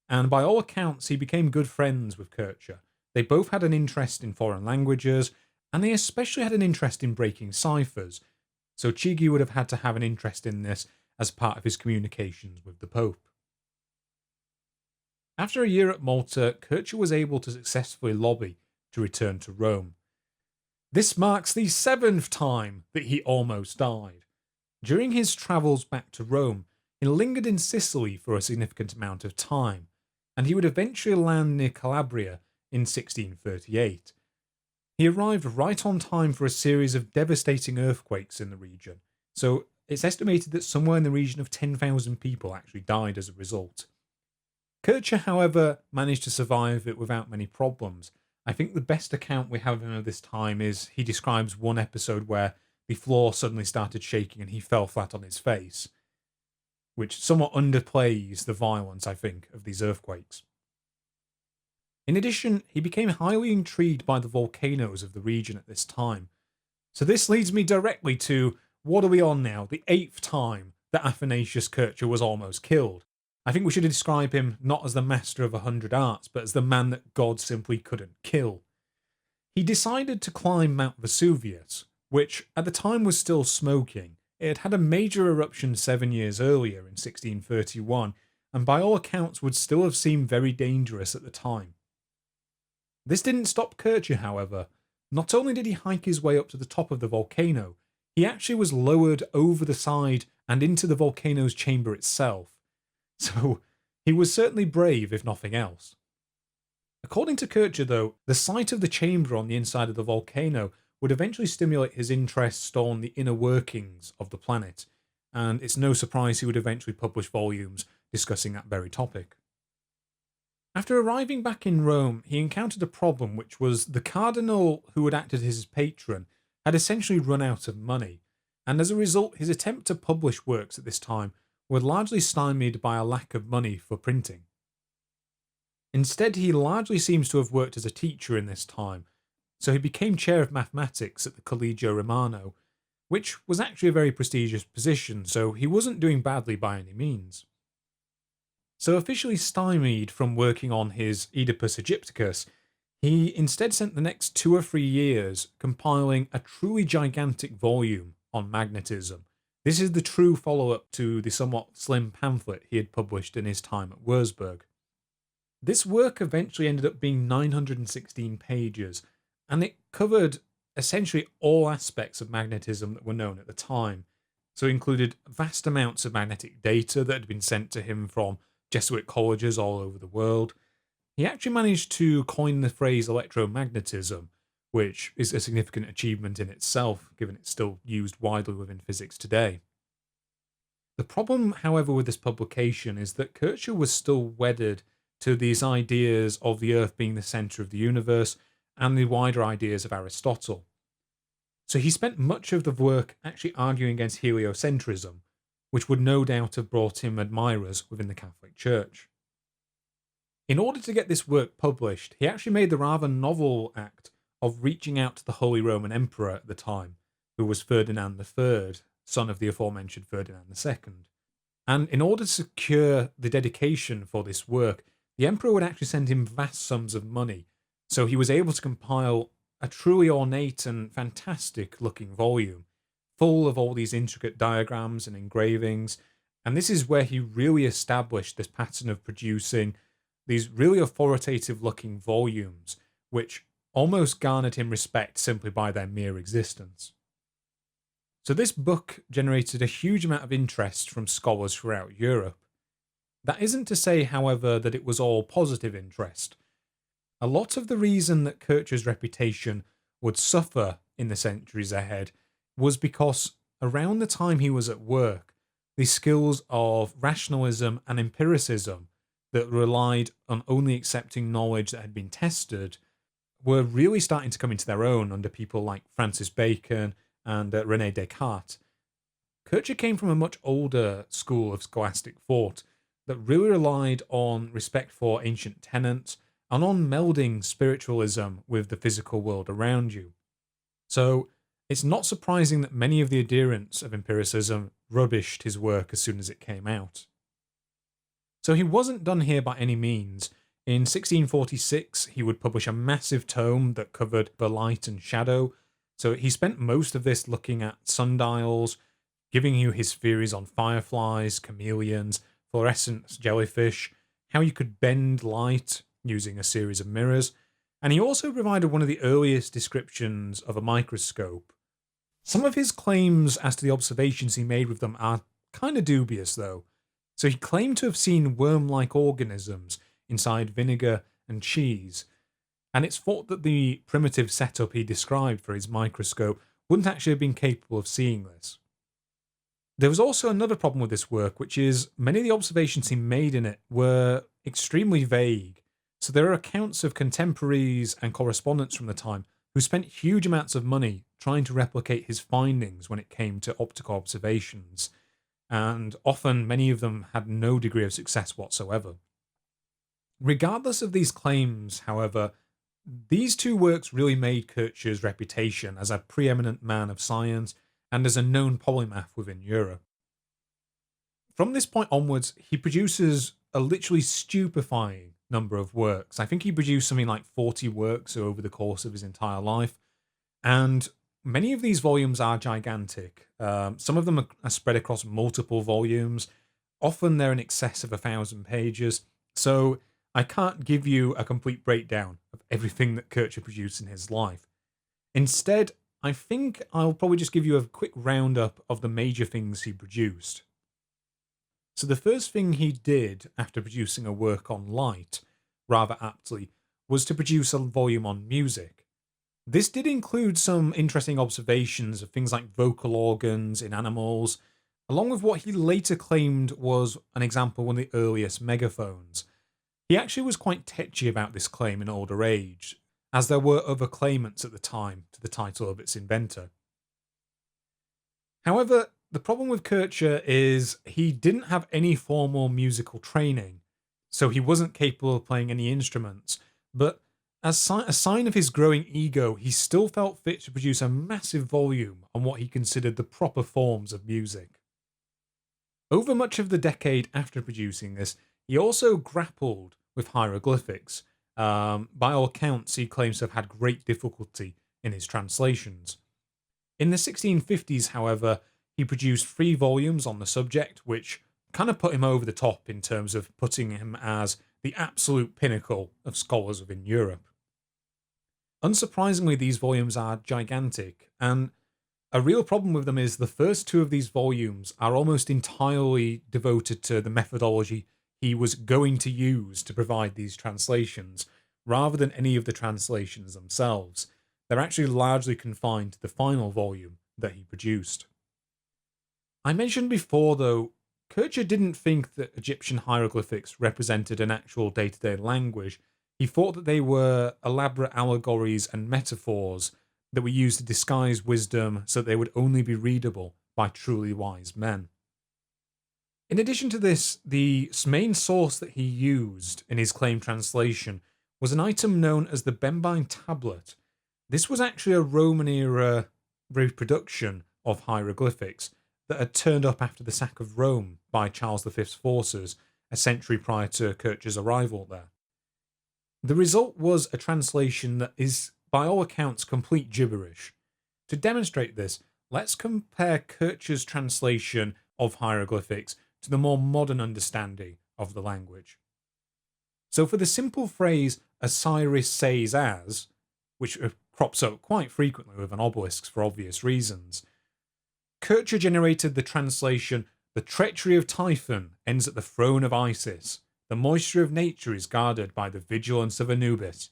and by all accounts, he became good friends with Kircher. They both had an interest in foreign languages, and they especially had an interest in breaking ciphers, so Chigi would have had to have an interest in this as part of his communications with the Pope. After a year at Malta, Kircher was able to successfully lobby to return to Rome. This marks the 7th time that he almost died. During his travels back to Rome, he lingered in Sicily for a significant amount of time, and he would eventually land near Calabria in 1638. He arrived right on time for a series of devastating earthquakes in the region, so it's estimated that somewhere in the region of 10,000 people actually died as a result. Kircher, however, managed to survive it without many problems. I think the best account we have of him at this time is he describes one episode where the floor suddenly started shaking and he fell flat on his face, which somewhat underplays the violence, I think, of these earthquakes. In addition, he became highly intrigued by the volcanoes of the region at this time. So this leads me directly to, what are we on now? The 8th time that Athanasius Kircher was almost killed. I think we should describe him not as the master of 100 arts, but as the man that God simply couldn't kill. He decided to climb Mount Vesuvius, which at the time was still smoking. It had had a major eruption 7 years earlier in 1631, and by all accounts would still have seemed very dangerous at the time. This didn't stop Kircher, however. Not only did he hike his way up to the top of the volcano, he actually was lowered over the side and into the volcano's chamber itself. So he was certainly brave, if nothing else. According to Kircher, though, the sight of the chamber on the inside of the volcano would eventually stimulate his interest on the inner workings of the planet, and it's no surprise he would eventually publish volumes discussing that very topic. After arriving back in Rome, he encountered a problem, which was the cardinal who had acted as his patron had essentially run out of money, and as a result his attempt to publish works at this time were largely stymied by a lack of money for printing. Instead, he largely seems to have worked as a teacher in this time, so he became chair of mathematics at the Collegio Romano, which was actually a very prestigious position, so he wasn't doing badly by any means. So officially stymied from working on his Oedipus Egypticus, he instead spent the next 2 or 3 years compiling a truly gigantic volume on magnetism. This is the true follow-up to the somewhat slim pamphlet he had published in his time at Würzburg. This work eventually ended up being 916 pages, and it covered essentially all aspects of magnetism that were known at the time. So it included vast amounts of magnetic data that had been sent to him from Jesuit colleges all over the world. He actually managed to coin the phrase electromagnetism, which is a significant achievement in itself, given it's still used widely within physics today. The problem, however, with this publication is that Kircher was still wedded to these ideas of the Earth being the centre of the universe and the wider ideas of Aristotle. So he spent much of the work actually arguing against heliocentrism, which would no doubt have brought him admirers within the Catholic Church. In order to get this work published, he actually made the rather novel act of reaching out to the Holy Roman Emperor at the time, who was Ferdinand III, son of the aforementioned Ferdinand II. And in order to secure the dedication for this work, the emperor would actually send him vast sums of money, so he was able to compile a truly ornate and fantastic looking volume, full of all these intricate diagrams and engravings. And this is where he really established this pattern of producing these really authoritative looking volumes, which almost garnered him respect simply by their mere existence. So this book generated a huge amount of interest from scholars throughout Europe. That isn't to say, however, that it was all positive interest. A lot of the reason that Kircher's reputation would suffer in the centuries ahead was because around the time he was at work, the skills of rationalism and empiricism that relied on only accepting knowledge that had been tested were really starting to come into their own under people like Francis Bacon and René Descartes. Kircher came from a much older school of scholastic thought that really relied on respect for ancient tenets and on melding spiritualism with the physical world around you. So it's not surprising that many of the adherents of empiricism rubbished his work as soon as it came out. So he wasn't done here by any means. In 1646, he would publish a massive tome that covered the light and shadow. So he spent most of this looking at sundials, giving you his theories on fireflies, chameleons, fluorescent jellyfish, how you could bend light using a series of mirrors, and he also provided one of the earliest descriptions of a microscope. Some of his claims as to the observations he made with them are kind of dubious, though. So he claimed to have seen worm-like organisms inside vinegar and cheese, and it's thought that the primitive setup he described for his microscope wouldn't actually have been capable of seeing this. There was also another problem with this work, which is many of the observations he made in it were extremely vague. So there are accounts of contemporaries and correspondents from the time who spent huge amounts of money trying to replicate his findings when it came to optical observations, and often many of them had no degree of success whatsoever. Regardless of these claims, however, these two works really made Kircher's reputation as a preeminent man of science and as a known polymath within Europe. From this point onwards, he produces a literally stupefying number of works. I think he produced something like 40 works over the course of his entire life, and many of these volumes are gigantic. Some of them are spread across multiple volumes. Often they're in excess of 1,000 pages, so I can't give you a complete breakdown of everything that Kircher produced in his life. Instead, I think I'll probably just give you a quick roundup of the major things he produced. So the first thing he did after producing a work on light, rather aptly, was to produce a volume on music. This did include some interesting observations of things like vocal organs in animals, along with what he later claimed was an example of one of the earliest megaphones. He actually was quite tetchy about this claim in older age, as there were other claimants at the time to the title of its inventor. However, the problem with Kircher is he didn't have any formal musical training, so he wasn't capable of playing any instruments, but as a sign of his growing ego, he still felt fit to produce a massive volume on what he considered the proper forms of music. Over much of the decade after producing this, he also grappled with hieroglyphics. By all accounts, he claims to have had great difficulty in his translations. In the 1650s, however, he produced 3 volumes on the subject, which kind of put him over the top in terms of putting him as the absolute pinnacle of scholars within Europe. Unsurprisingly, these volumes are gigantic, and a real problem with them is the first 2 of these volumes are almost entirely devoted to the methodology he was going to use to provide these translations, rather than any of the translations themselves. They're actually largely confined to the final volume that he produced. I mentioned before, though, Kircher didn't think that Egyptian hieroglyphics represented an actual day-to-day language. He thought that they were elaborate allegories and metaphors that were used to disguise wisdom so that they would only be readable by truly wise men. In addition to this, the main source that he used in his claimed translation was an item known as the Benbine Tablet. This was actually a Roman-era reproduction of hieroglyphics that had turned up after the sack of Rome by Charles V's forces a century prior to Kircher's arrival there. The result was a translation that is, by all accounts, complete gibberish. To demonstrate this, let's compare Kircher's translation of hieroglyphics to the more modern understanding of the language. So for the simple phrase, Osiris says as, which crops up quite frequently with an obelisk for obvious reasons, Kircher generated the translation, the treachery of Typhon ends at the throne of Isis. The moisture of nature is guarded by the vigilance of Anubis.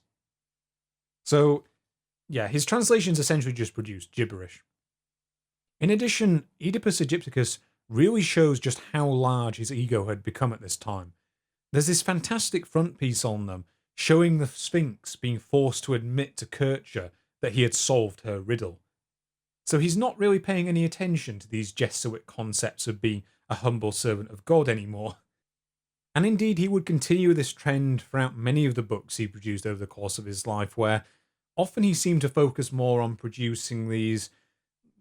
So, yeah, his translations essentially just produced gibberish. In addition, Oedipus Egypticus really shows just how large his ego had become at this time. There's this fantastic frontispiece on them, showing the Sphinx being forced to admit to Kircher that he had solved her riddle. So he's not really paying any attention to these Jesuit concepts of being a humble servant of God anymore. And indeed, he would continue this trend throughout many of the books he produced over the course of his life, where often he seemed to focus more on producing these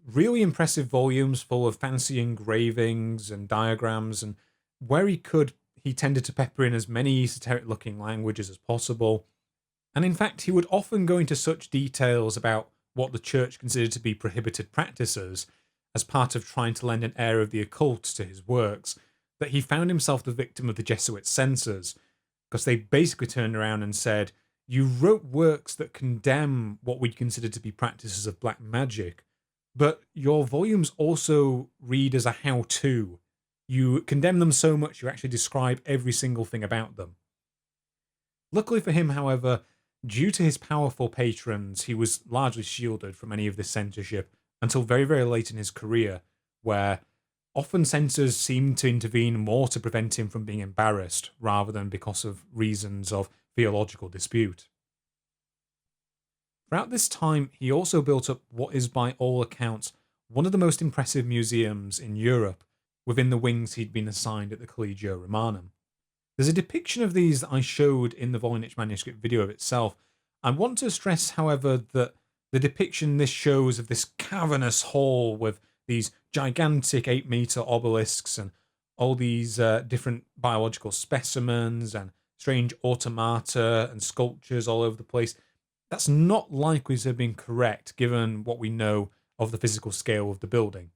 really impressive volumes full of fancy engravings and diagrams, and where he could, he tended to pepper in as many esoteric-looking languages as possible. And in fact, he would often go into such details about what the church considered to be prohibited practices as part of trying to lend an air of the occult to his works, that he found himself the victim of the Jesuit censors, because they basically turned around and said, you wrote works that condemn what we consider to be practices of black magic, but your volumes also read as a how-to. You condemn them so much you actually describe every single thing about them. Luckily for him, however, due to his powerful patrons, he was largely shielded from any of this censorship until very, very late in his career, where often censors seemed to intervene more to prevent him from being embarrassed rather than because of reasons of theological dispute. Throughout this time, he also built up what is by all accounts one of the most impressive museums in Europe within the wings he'd been assigned at the Collegio Romanum. There's a depiction of these that I showed in the Voynich Manuscript video of itself. I want to stress, however, that the depiction this shows of this cavernous hall with these gigantic 8-meter obelisks and all these different biological specimens and strange automata and sculptures all over the place, that's not likely to have been correct given what we know of the physical scale of the building.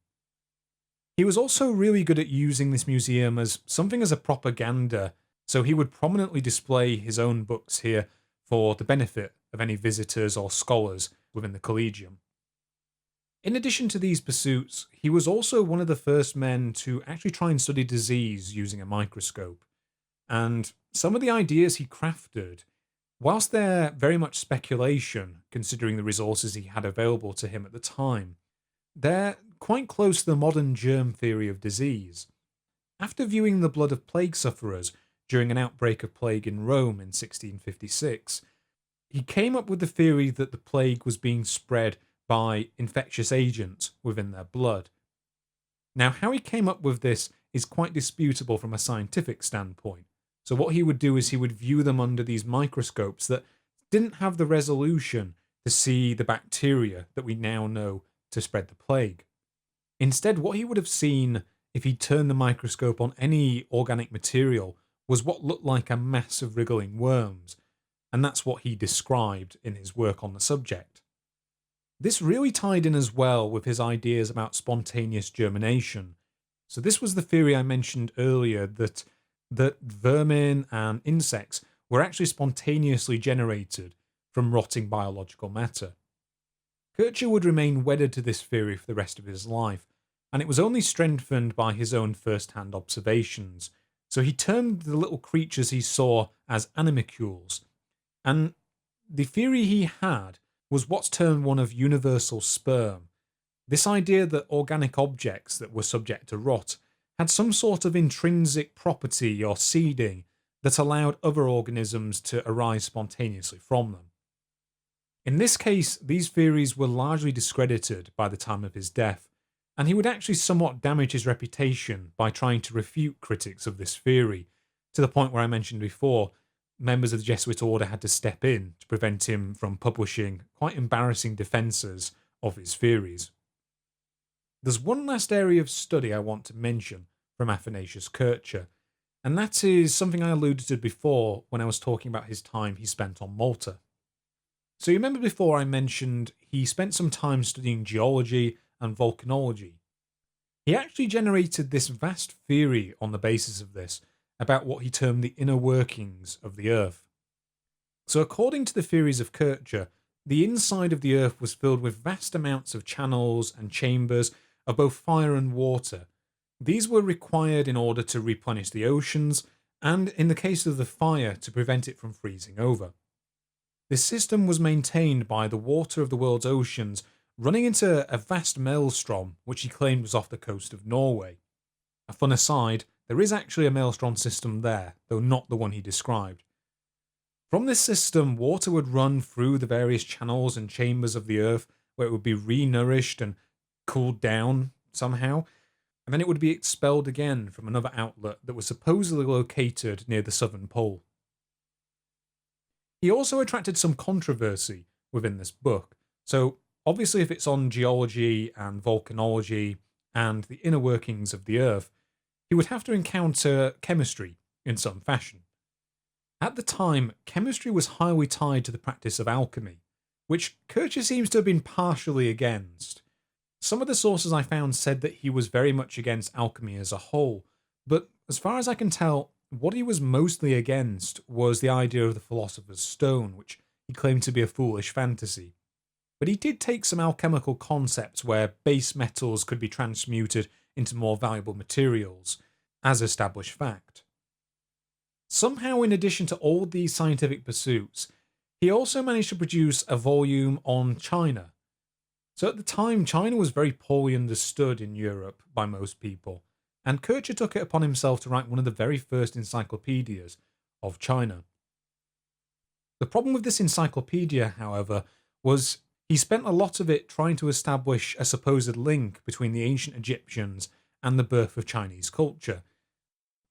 He was also really good at using this museum as something as a propaganda, so he would prominently display his own books here for the benefit of any visitors or scholars within the Collegium. In addition to these pursuits, he was also one of the first men to actually try and study disease using a microscope. And some of the ideas he crafted, whilst they're very much speculation, considering the resources he had available to him at the time, they're quite close to the modern germ theory of disease. After viewing the blood of plague sufferers during an outbreak of plague in Rome in 1656, he came up with the theory that the plague was being spread by infectious agents within their blood. Now, how he came up with this is quite disputable from a scientific standpoint. So what he would do is he would view them under these microscopes that didn't have the resolution to see the bacteria that we now know to spread the plague. Instead, what he would have seen if he turned the microscope on any organic material was what looked like a mass of wriggling worms, and that's what he described in his work on the subject. This really tied in as well with his ideas about spontaneous germination. So this was the theory I mentioned earlier, that vermin and insects were actually spontaneously generated from rotting biological matter. Kircher would remain wedded to this theory for the rest of his life, and it was only strengthened by his own first-hand observations. So he termed the little creatures he saw as animalcules, and the theory he had was what's termed one of universal sperm. This idea that organic objects that were subject to rot had some sort of intrinsic property or seeding that allowed other organisms to arise spontaneously from them. In this case, these theories were largely discredited by the time of his death, and he would actually somewhat damage his reputation by trying to refute critics of this theory, to the point where I mentioned before, members of the Jesuit order had to step in to prevent him from publishing quite embarrassing defences of his theories. There's one last area of study I want to mention from Athanasius Kircher, and that is something I alluded to before when I was talking about his time he spent on Malta. So you remember before I mentioned he spent some time studying geology and volcanology. He actually generated this vast theory on the basis of this about what he termed the inner workings of the Earth. So according to the theories of Kircher, the inside of the Earth was filled with vast amounts of channels and chambers of both fire and water. These were required in order to replenish the oceans, and in the case of the fire, to prevent it from freezing over. This system was maintained by the water of the world's oceans running into a vast maelstrom which he claimed was off the coast of Norway. A fun aside, there is actually a maelstrom system there, though not the one he described. From this system, water would run through the various channels and chambers of the Earth, where it would be renourished and cooled down somehow, and then it would be expelled again from another outlet that was supposedly located near the southern pole. He also attracted some controversy within this book, so obviously if it's on geology and volcanology and the inner workings of the Earth, he would have to encounter chemistry in some fashion. At the time, chemistry was highly tied to the practice of alchemy, which Kircher seems to have been partially against. Some of the sources I found said that he was very much against alchemy as a whole, but as far as I can tell, what he was mostly against was the idea of the philosopher's stone, which he claimed to be a foolish fantasy. But he did take some alchemical concepts where base metals could be transmuted into more valuable materials, as established fact. Somehow, in addition to all these scientific pursuits, he also managed to produce a volume on China. So at the time, China was very poorly understood in Europe by most people, and Kircher took it upon himself to write one of the very first encyclopedias of China. The problem with this encyclopedia, however, was he spent a lot of it trying to establish a supposed link between the ancient Egyptians and the birth of Chinese culture.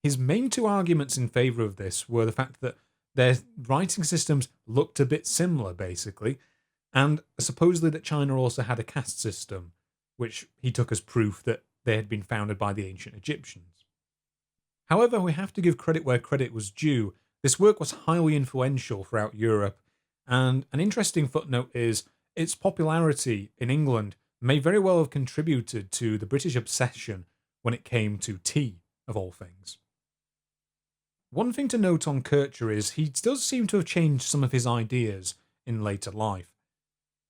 His main two arguments in favour of this were the fact that their writing systems looked a bit similar, basically, and supposedly that China also had a caste system, which he took as proof that they had been founded by the ancient Egyptians. However, we have to give credit where credit was due. This work was highly influential throughout Europe, and an interesting footnote is its popularity in England may very well have contributed to the British obsession when it came to tea, of all things. One thing to note on Kircher is he does seem to have changed some of his ideas in later life.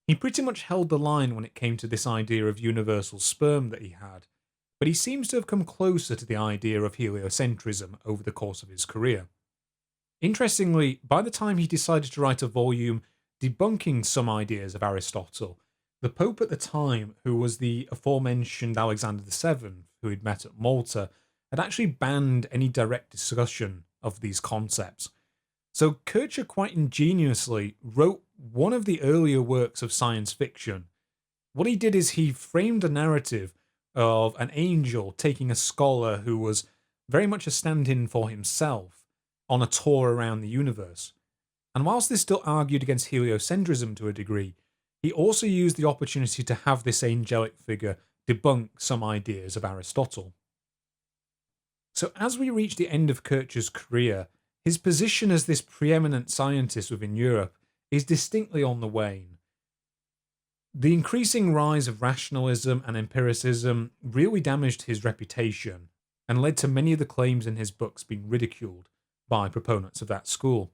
He pretty much held the line when it came to this idea of universal sperm that he had, but he seems to have come closer to the idea of heliocentrism over the course of his career. Interestingly, by the time he decided to write a volume debunking some ideas of Aristotle, the Pope at the time, who was the aforementioned Alexander VII, who he'd met at Malta, had actually banned any direct discussion of these concepts. So Kircher quite ingeniously wrote one of the earlier works of science fiction. What he did is he framed a narrative of an angel taking a scholar who was very much a stand-in for himself on a tour around the universe. And whilst this still argued against heliocentrism to a degree, he also used the opportunity to have this angelic figure debunk some ideas of Aristotle. So as we reach the end of Kircher's career, his position as this preeminent scientist within Europe is distinctly on the wane. The increasing rise of rationalism and empiricism really damaged his reputation and led to many of the claims in his books being ridiculed by proponents of that school.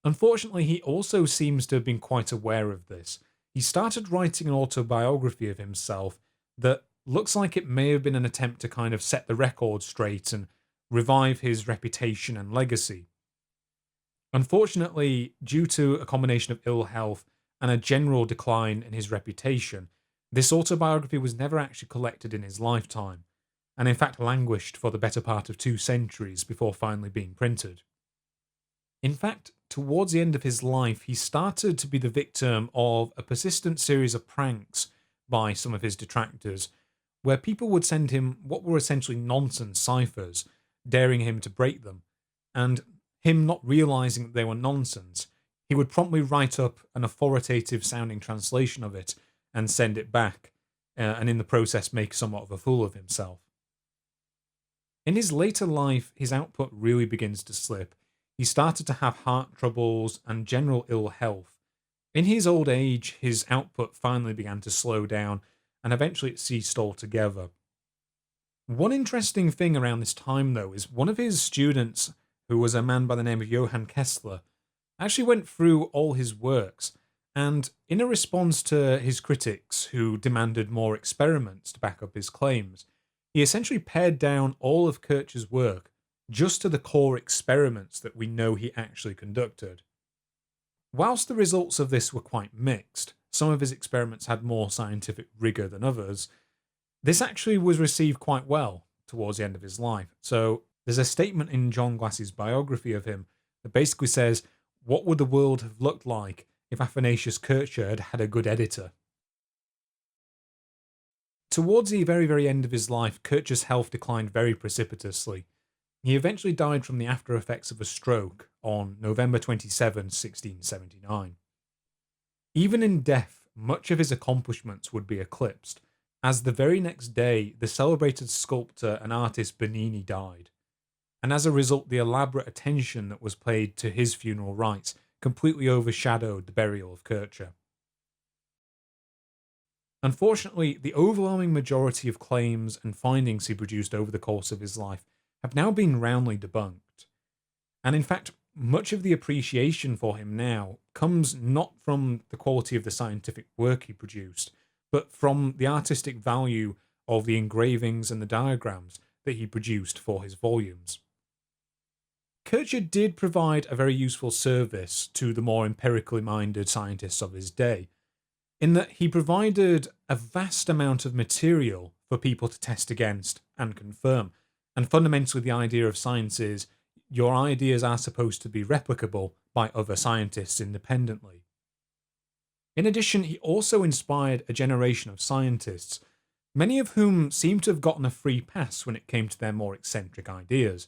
Unfortunately, he also seems to have been quite aware of this. He started writing an autobiography of himself that looks like it may have been an attempt to kind of set the record straight and revive his reputation and legacy. Unfortunately, due to a combination of ill health and a general decline in his reputation, this autobiography was never actually collected in his lifetime, and in fact languished for the better part of 2 centuries before finally being printed. In fact, towards the end of his life, he started to be the victim of a persistent series of pranks by some of his detractors, where people would send him what were essentially nonsense ciphers, daring him to break them, and him not realizing that they were nonsense, he would promptly write up an authoritative sounding translation of it and send it back, and in the process make somewhat of a fool of himself. In his later life, his output really begins to slip. He started to have heart troubles and general ill health. In his old age, his output finally began to slow down, and eventually it ceased altogether. One interesting thing around this time, though, is one of his students, who was a man by the name of Johann Kessler, actually went through all his works, and in a response to his critics who demanded more experiments to back up his claims, he essentially pared down all of Kircher's work just to the core experiments that we know he actually conducted. Whilst the results of this were quite mixed, some of his experiments had more scientific rigour than others, this actually was received quite well towards the end of his life. So there's a statement in John Glass's biography of him that basically says, "What would the world have looked like if Athanasius Kircher had had a good editor?" Towards the very, very end of his life, Kircher's health declined very precipitously. He eventually died from the after effects of a stroke on November 27, 1679. Even in death, much of his accomplishments would be eclipsed, as the very next day, the celebrated sculptor and artist Bernini died, and as a result, the elaborate attention that was paid to his funeral rites completely overshadowed the burial of Kircher. Unfortunately, the overwhelming majority of claims and findings he produced over the course of his life have now been roundly debunked. And in fact, much of the appreciation for him now comes not from the quality of the scientific work he produced, but from the artistic value of the engravings and the diagrams that he produced for his volumes. Kircher did provide a very useful service to the more empirically minded scientists of his day, in that he provided a vast amount of material for people to test against and confirm. And fundamentally, the idea of science is your ideas are supposed to be replicable by other scientists independently. In addition, he also inspired a generation of scientists, many of whom seem to have gotten a free pass when it came to their more eccentric ideas.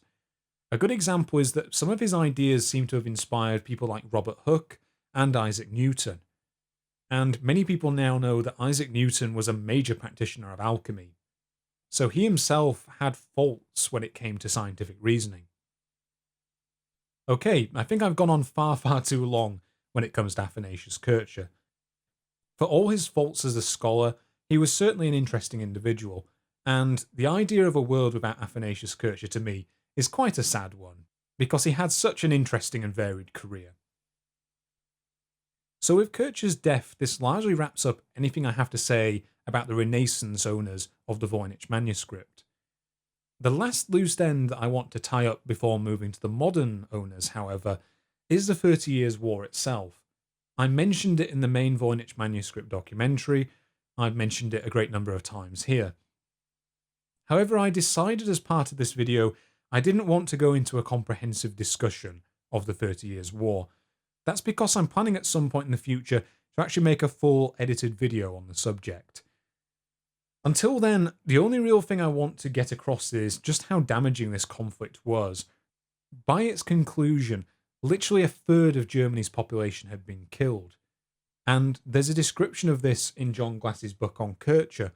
A good example is that some of his ideas seem to have inspired people like Robert Hooke and Isaac Newton. And many people now know that Isaac Newton was a major practitioner of alchemy. So he himself had faults when it came to scientific reasoning. Okay, I think I've gone on far, far too long when it comes to Athanasius Kircher. For all his faults as a scholar, he was certainly an interesting individual, and the idea of a world without Athanasius Kircher to me is quite a sad one, because he had such an interesting and varied career. So with Kircher's death, this largely wraps up anything I have to say about the Renaissance owners of the Voynich Manuscript. The last loose end that I want to tie up before moving to the modern owners, however, is the 30 Years' War itself. I mentioned it in the main Voynich Manuscript documentary. I've mentioned it a great number of times here. However, I decided as part of this video I didn't want to go into a comprehensive discussion of the 30 Years' War. That's because I'm planning at some point in the future to actually make a full edited video on the subject. Until then, the only real thing I want to get across is just how damaging this conflict was. By its conclusion, literally a third of Germany's population had been killed. And there's a description of this in John Glass's book on Kircher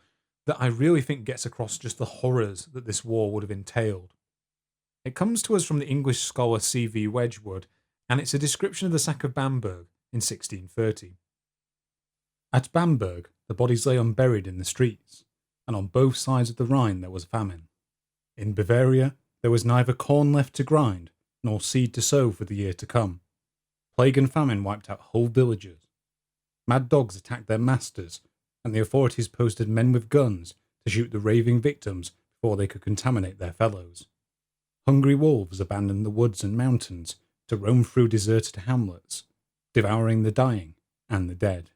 that I really think gets across just the horrors that this war would have entailed. It comes to us from the English scholar C.V. Wedgwood, and it's a description of the sack of Bamberg in 1630. At Bamberg, the bodies lay unburied in the streets, and on both sides of the Rhine there was famine. In Bavaria, there was neither corn left to grind, nor seed to sow for the year to come. Plague and famine wiped out whole villages. Mad dogs attacked their masters, and the authorities posted men with guns to shoot the raving victims before they could contaminate their fellows. Hungry wolves abandoned the woods and mountains to roam through deserted hamlets, devouring the dying and the dead.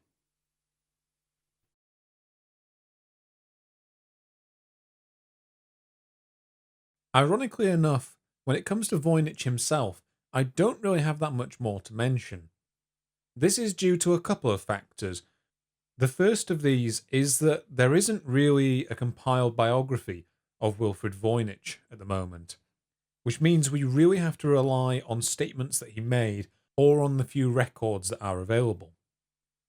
Ironically enough, when it comes to Voynich himself, I don't really have that much more to mention. This is due to a couple of factors. The first of these is that there isn't really a compiled biography of Wilfrid Voynich at the moment. which means we really have to rely on statements that he made or on the few records that are available.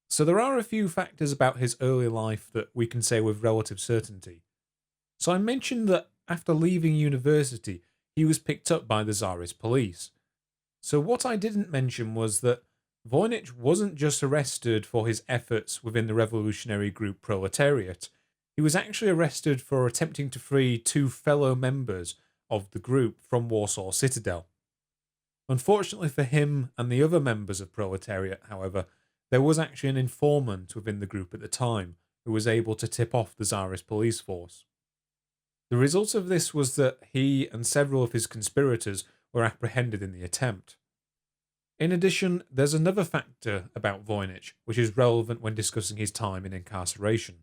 So there are a few factors about his early life that we can say with relative certainty. So I mentioned that after leaving university, he was picked up by the Tsarist police. So what I didn't mention was that Voynich wasn't just arrested for his efforts within the revolutionary group Proletariat. He was actually arrested for attempting to free two fellow members of the group from Warsaw Citadel. Unfortunately for him and the other members of Proletariat, however, there was actually an informant within the group at the time who was able to tip off the Tsarist police force. The result of this was that he and several of his conspirators were apprehended in the attempt. In addition, there's another factor about Voynich which is relevant when discussing his time in incarceration.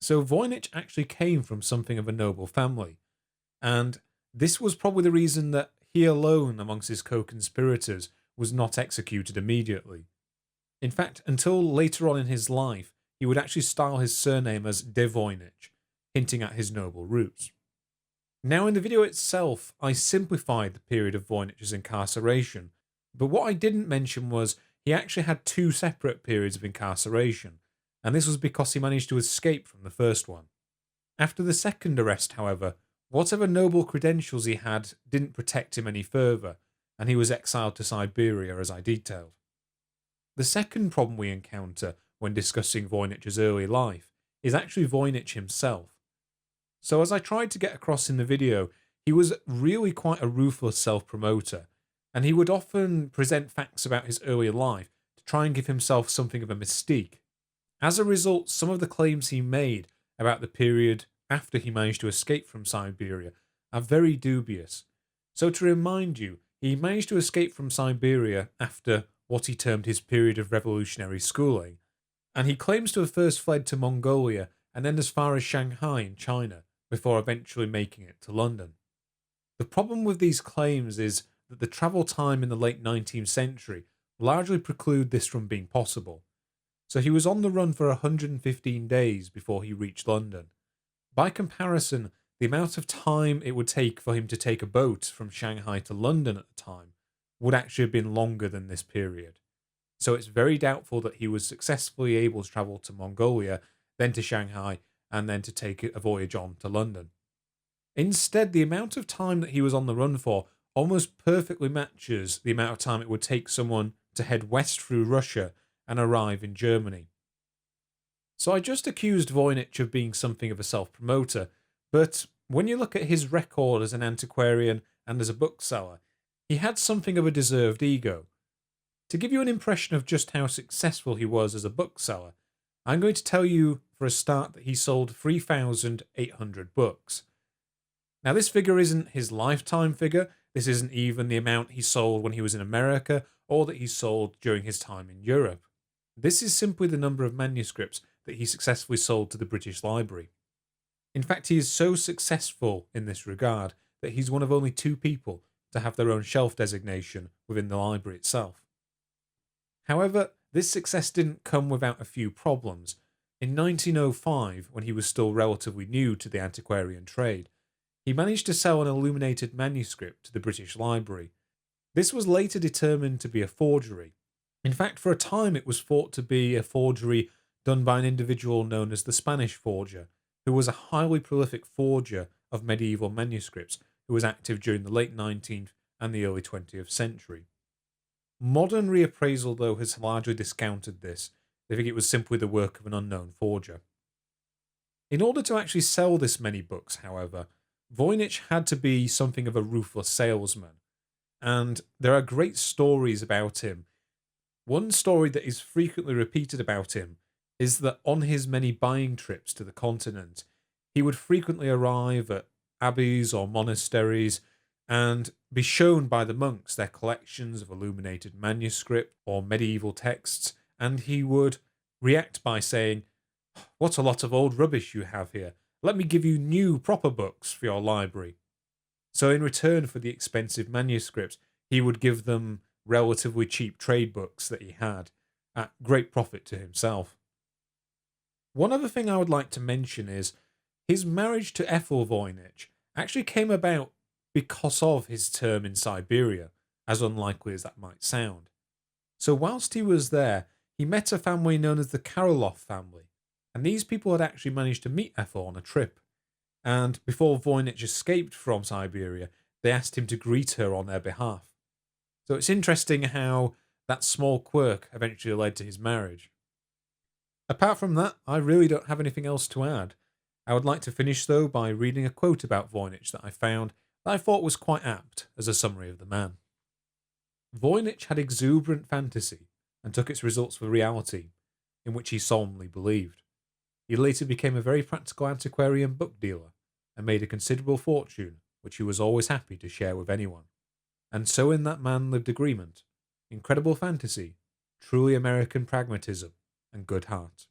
So Voynich actually came from something of a noble family, and this was probably the reason that he alone amongst his co-conspirators was not executed immediately. In fact, until later on in his life, he would actually style his surname as de Voynich, hinting at his noble roots. Now in the video itself, I simplified the period of Voynich's incarceration, but what I didn't mention was he actually had two separate periods of incarceration, and this was because he managed to escape from the first one. After the second arrest, however, whatever noble credentials he had didn't protect him any further, and he was exiled to Siberia as I detailed. The second problem we encounter when discussing Voynich's early life is actually Voynich himself. So as I tried to get across in the video, he was really quite a ruthless self-promoter, and he would often present facts about his early life to try and give himself something of a mystique. As a result, some of the claims he made about the period after he managed to escape from Siberia are very dubious. So to remind you, he managed to escape from Siberia after what he termed his period of revolutionary schooling, and he claims to have first fled to Mongolia and then as far as Shanghai in China, before eventually making it to London. The problem with these claims is that the travel time in the late 19th century largely preclude this from being possible. So he was on the run for 115 days before he reached London. By comparison, the amount of time it would take for him to take a boat from Shanghai to London at the time would actually have been longer than this period. So it's very doubtful that he was successfully able to travel to Mongolia, then to Shanghai, and then to take a voyage on to London. Instead, the amount of time that he was on the run for almost perfectly matches the amount of time it would take someone to head west through Russia and arrive in Germany. So I just accused Voynich of being something of a self-promoter, but when you look at his record as an antiquarian and as a bookseller, he had something of a deserved ego. To give you an impression of just how successful he was as a bookseller, I'm going to tell you for a start that he sold 3,800 books. Now this figure isn't his lifetime figure, this isn't even the amount he sold when he was in America or that he sold during his time in Europe. This is simply the number of manuscripts that he successfully sold to the British Library. In fact, he is so successful in this regard that he's one of only two people to have their own shelf designation within the library itself. However, this success didn't come without a few problems. In 1905, when he was still relatively new to the antiquarian trade, he managed to sell an illuminated manuscript to the British Library. This was later determined to be a forgery. In fact, for a time it was thought to be a forgery done by an individual known as the Spanish forger, who was a highly prolific forger of medieval manuscripts who was active during the late 19th and the early 20th century. Modern reappraisal, though, has largely discounted this. They think it was simply the work of an unknown forger. In order to actually sell this many books, however, Voynich had to be something of a ruthless salesman, and there are great stories about him. One story that is frequently repeated about him is that on his many buying trips to the continent, he would frequently arrive at abbeys or monasteries and be shown by the monks their collections of illuminated manuscript or medieval texts, and he would react by saying, "What a lot of old rubbish you have here. Let me give you new proper books for your library." So in return for the expensive manuscripts, he would give them relatively cheap trade books that he had, at great profit to himself. One other thing I would like to mention is his marriage to Ethel Voynich actually came about because of his term in Siberia, as unlikely as that might sound. So whilst he was there, he met a family known as the Karolov family, and these people had actually managed to meet Ethel on a trip. And before Voynich escaped from Siberia, they asked him to greet her on their behalf. So it's interesting how that small quirk eventually led to his marriage. Apart from that, I really don't have anything else to add. I would like to finish though by reading a quote about Voynich that I found that I thought was quite apt as a summary of the man. Voynich had exuberant fantasy and took its results for reality, in which he solemnly believed. He later became a very practical antiquarian book dealer and made a considerable fortune, which he was always happy to share with anyone. And so in that man lived agreement, incredible fantasy, truly American pragmatism, and good heart.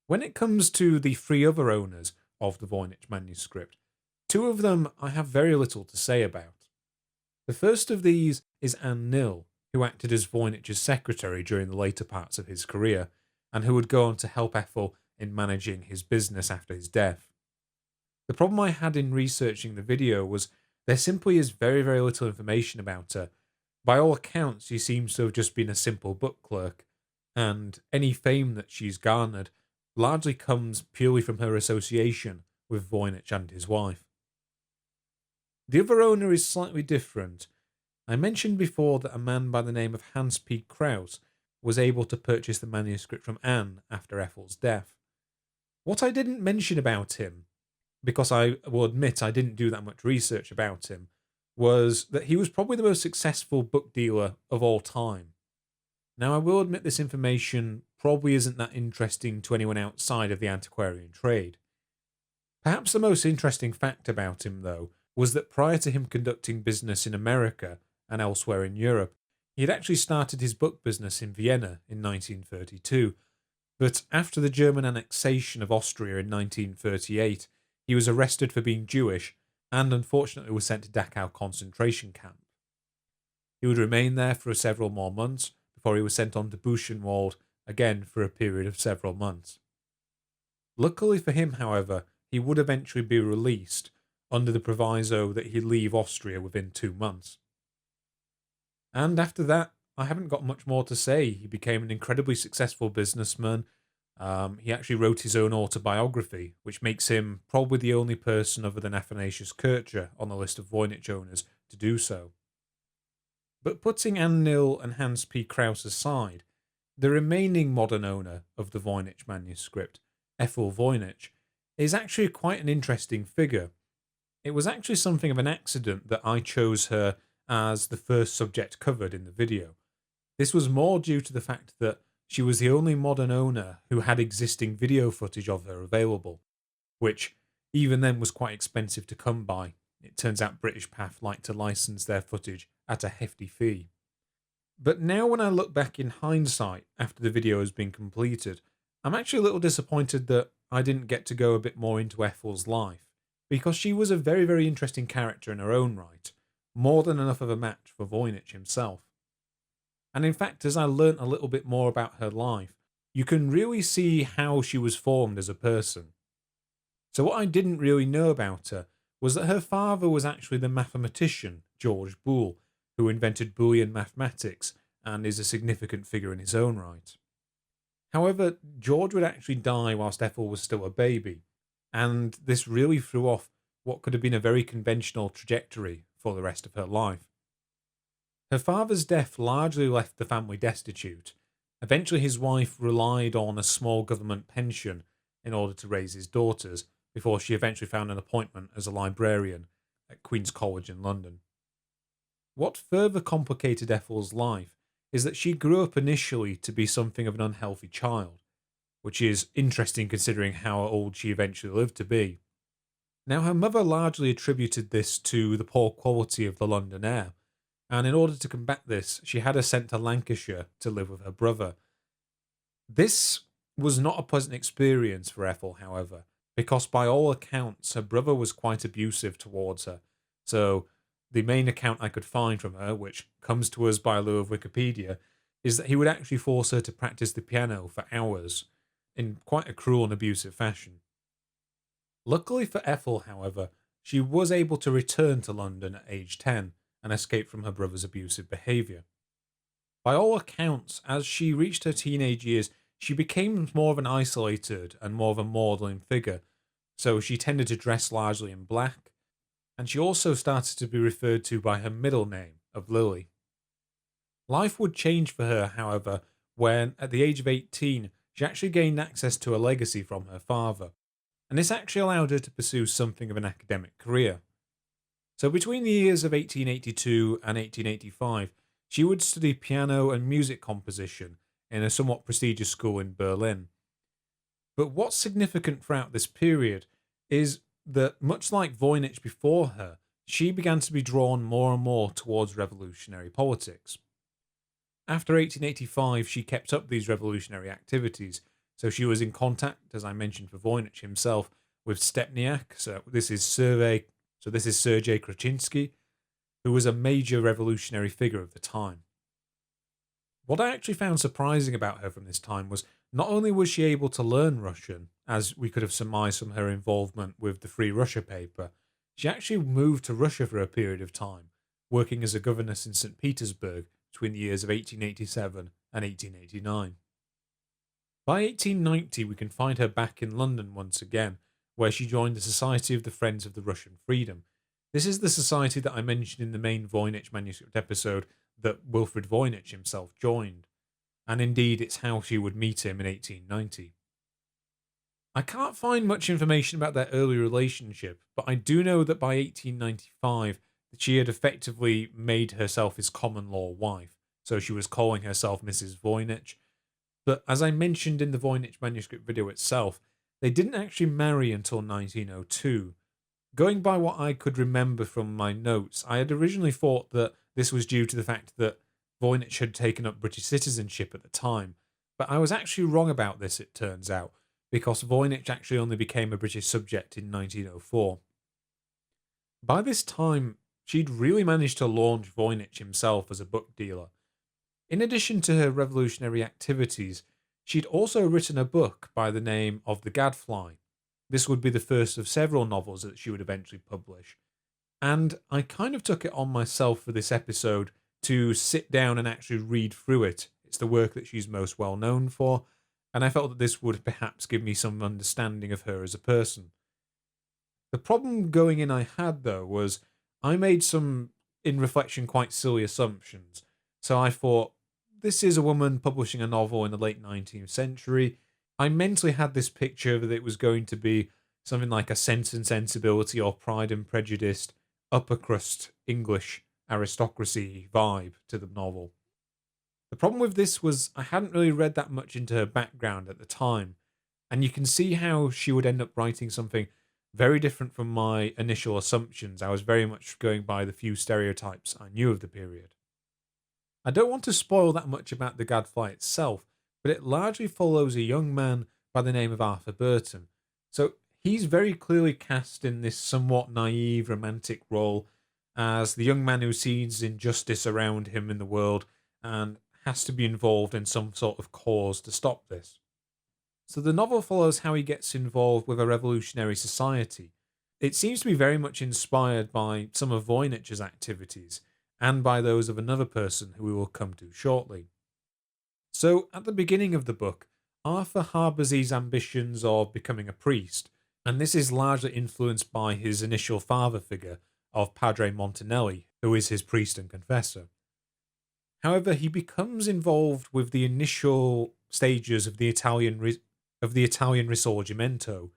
When it comes to the three other owners of the Voynich manuscript, two of them I have very little to say about. The first of these is Anne Nill, who acted as Voynich's secretary during the later parts of his career, and who would go on to help Ethel in managing his business after his death. The problem I had in researching the video was there simply is very, very little information about her. By all accounts, she seems to have just been a simple book clerk, and any fame that she's garnered largely comes purely from her association with Voynich and his wife. The other owner is slightly different. I mentioned before that a man by the name of Hans P. Krauss was able to purchase the manuscript from Anne after Ethel's death. What I didn't mention about him, because I will admit I didn't do that much research about him, was that he was probably the most successful book dealer of all time. Now, I will admit this information probably isn't that interesting to anyone outside of the antiquarian trade. Perhaps the most interesting fact about him, though, was that prior to him conducting business in America and elsewhere in Europe, he had actually started his book business in Vienna in 1932, but after the German annexation of Austria in 1938, he was arrested for being Jewish and unfortunately was sent to Dachau concentration camp. He would remain there for several more months before he was sent on to Buchenwald again for a period of several months. Luckily for him, however, he would eventually be released under the proviso that he'd leave Austria within 2 months. And after that, I haven't got much more to say. He became an incredibly successful businessman. He actually wrote his own autobiography, which makes him probably the only person other than Athanasius Kircher on the list of Voynich owners to do so. But putting Anne Nill and Hans P. Krauss aside, the remaining modern owner of the Voynich manuscript, Ethel Voynich, is actually quite an interesting figure. It was actually something of an accident that I chose her as the first subject covered in the video. This was more due to the fact that she was the only modern owner who had existing video footage of her available, which even then was quite expensive to come by. It turns out British Path like to license their footage at a hefty fee. But now when I look back in hindsight after the video has been completed, I'm actually a little disappointed that I didn't get to go a bit more into Ethel's life, because she was a very, very interesting character in her own right, more than enough of a match for Voynich himself. And in fact, as I learnt a little bit more about her life, you can really see how she was formed as a person. So what I didn't really know about her was that her father was actually the mathematician George Boole, who invented Boolean mathematics and is a significant figure in his own right. However, George would actually die whilst Ethel was still a baby, and this really threw off what could have been a very conventional trajectory for the rest of her life. Her father's death largely left the family destitute. Eventually his wife relied on a small government pension in order to raise his daughters, before she eventually found an appointment as a librarian at Queen's College in London. What further complicated Ethel's life is that she grew up initially to be something of an unhealthy child, which is interesting considering how old she eventually lived to be. Now, her mother largely attributed this to the poor quality of the London air, and in order to combat this, she had her sent to Lancashire to live with her brother. This was not a pleasant experience for Ethel, however, because by all accounts, her brother was quite abusive towards her. So, the main account I could find from her, which comes to us by lieu of Wikipedia, is that he would actually force her to practice the piano for hours, in quite a cruel and abusive fashion. Luckily for Ethel, however, she was able to return to London at age 10 and escape from her brother's abusive behaviour. By all accounts, as she reached her teenage years, she became more of an isolated and more of a maudlin figure, so she tended to dress largely in black, and she also started to be referred to by her middle name of Lily. Life would change for her, however, when, at the age of 18, she actually gained access to a legacy from her father, and this actually allowed her to pursue something of an academic career. So between the years of 1882 and 1885, she would study piano and music composition in a somewhat prestigious school in Berlin. But what's significant throughout this period is that, much like Voynich before her, she began to be drawn more and more towards revolutionary politics. After 1885, she kept up these revolutionary activities, so she was in contact, as I mentioned for Voynich himself, with Stepniak, so this is Sergei Krasinski, who was a major revolutionary figure of the time. What I actually found surprising about her from this time was not only was she able to learn Russian, as we could have surmised from her involvement with the Free Russia paper, she actually moved to Russia for a period of time, working as a governess in St. Petersburg between the years of 1887 and 1889. By 1890, we can find her back in London once again, where she joined the Society of the Friends of the Russian Freedom. This is the society that I mentioned in the main Voynich Manuscript episode that Wilfrid Voynich himself joined, and indeed it's how she would meet him in 1890. I can't find much information about their early relationship, but I do know that by 1895 that she had effectively made herself his common law wife, so she was calling herself Mrs. Voynich. But as I mentioned in the Voynich Manuscript video itself, they didn't actually marry until 1902. Going by what I could remember from my notes, I had originally thought that this was due to the fact that Voynich had taken up British citizenship at the time, but I was actually wrong about this, it turns out, because Voynich actually only became a British subject in 1904. By this time, she'd really managed to launch Voynich himself as a book dealer. In addition to her revolutionary activities, she'd also written a book by the name of The Gadfly. This would be the first of several novels that she would eventually publish. And I kind of took it on myself for this episode to sit down and actually read through it. It's the work that she's most well known for, and I felt that this would perhaps give me some understanding of her as a person. The problem going in I had, though, was I made some, in reflection, quite silly assumptions. So I thought, this is a woman publishing a novel in the late 19th century. I mentally had this picture that it was going to be something like a Sense and Sensibility or Pride and Prejudice, upper crust English aristocracy vibe to the novel. The problem with this was I hadn't really read that much into her background at the time, and you can see how she would end up writing something very different from my initial assumptions. I was very much going by the few stereotypes I knew of the period. I don't want to spoil that much about The Gadfly itself, but it largely follows a young man by the name of Arthur Burton. So he's very clearly cast in this somewhat naive romantic role as the young man who sees injustice around him in the world and has to be involved in some sort of cause to stop this. So the novel follows how he gets involved with a revolutionary society. It seems to be very much inspired by some of Voynich's activities and by those of another person who we will come to shortly. So, at the beginning of the book, Arthur harbours these ambitions of becoming a priest, and this is largely influenced by his initial father figure of Padre Montanelli, who is his priest and confessor. However, he becomes involved with the initial stages of the Italian Risorgimento.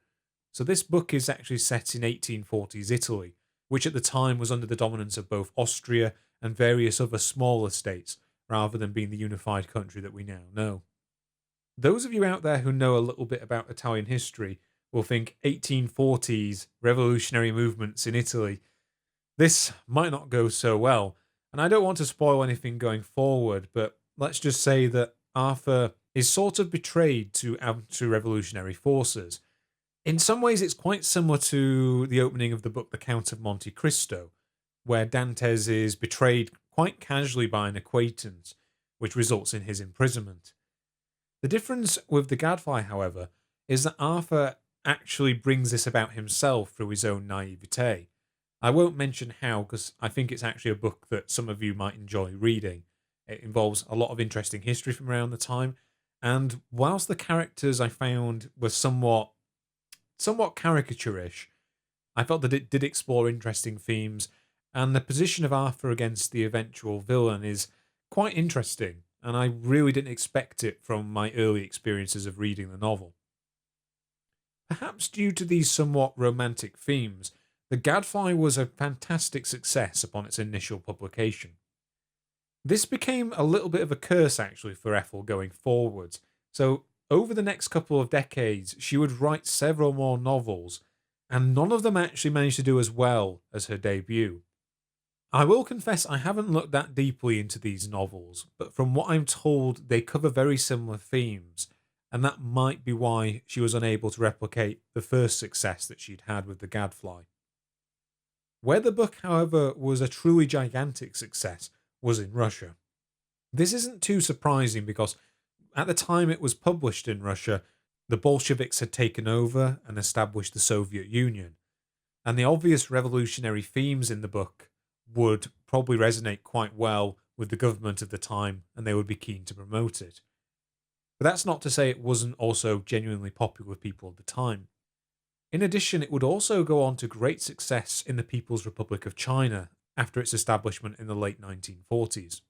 So this book is actually set in 1840s Italy, which at the time was under the dominance of both Austria and various other smaller states, rather than being the unified country that we now know. Those of you out there who know a little bit about Italian history will think 1840s revolutionary movements in Italy. This might not go so well, and I don't want to spoil anything going forward, but let's just say that Arthur is sort of betrayed to anti-revolutionary forces. In some ways, it's quite similar to the opening of the book The Count of Monte Cristo, where Dantes is betrayed quite casually by an acquaintance, which results in his imprisonment. The difference with The Gadfly, however, is that Arthur actually brings this about himself through his own naivete. I won't mention how because I think it's actually a book that some of you might enjoy reading. It involves a lot of interesting history from around the time, and whilst the characters I found were somewhat caricaturish, I felt that it did explore interesting themes, and the position of Arthur against the eventual villain is quite interesting, and I really didn't expect it from my early experiences of reading the novel. Perhaps due to these somewhat romantic themes, The Gadfly was a fantastic success upon its initial publication. This became a little bit of a curse actually for Ethel going forwards, so over the next couple of decades she would write several more novels, and none of them actually managed to do as well as her debut. I will confess I haven't looked that deeply into these novels, but from what I'm told they cover very similar themes, and that might be why she was unable to replicate the first success that she'd had with The Gadfly. Where the book, however, was a truly gigantic success was in Russia. This isn't too surprising because at the time it was published in Russia, the Bolsheviks had taken over and established the Soviet Union, and the obvious revolutionary themes in the book would probably resonate quite well with the government of the time, and they would be keen to promote it. But that's not to say it wasn't also genuinely popular with people at the time. In addition, it would also go on to great success in the People's Republic of China after its establishment in the late 1940s.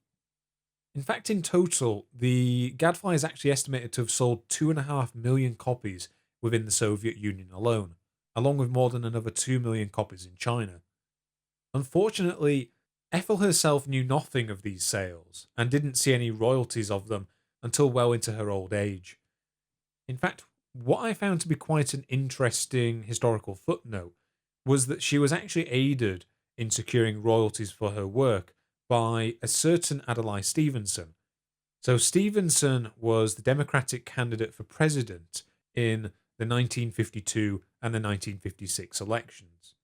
In fact, in total, the Gadfly is actually estimated to have sold 2.5 million copies within the Soviet Union alone, along with more than another 2 million copies in China. Unfortunately, Ethel herself knew nothing of these sales and didn't see any royalties of them until well into her old age. In fact, what I found to be quite an interesting historical footnote was that she was actually aided in securing royalties for her work by a certain Adlai Stevenson. So Stevenson was the Democratic candidate for president in the 1952 and the 1956 elections.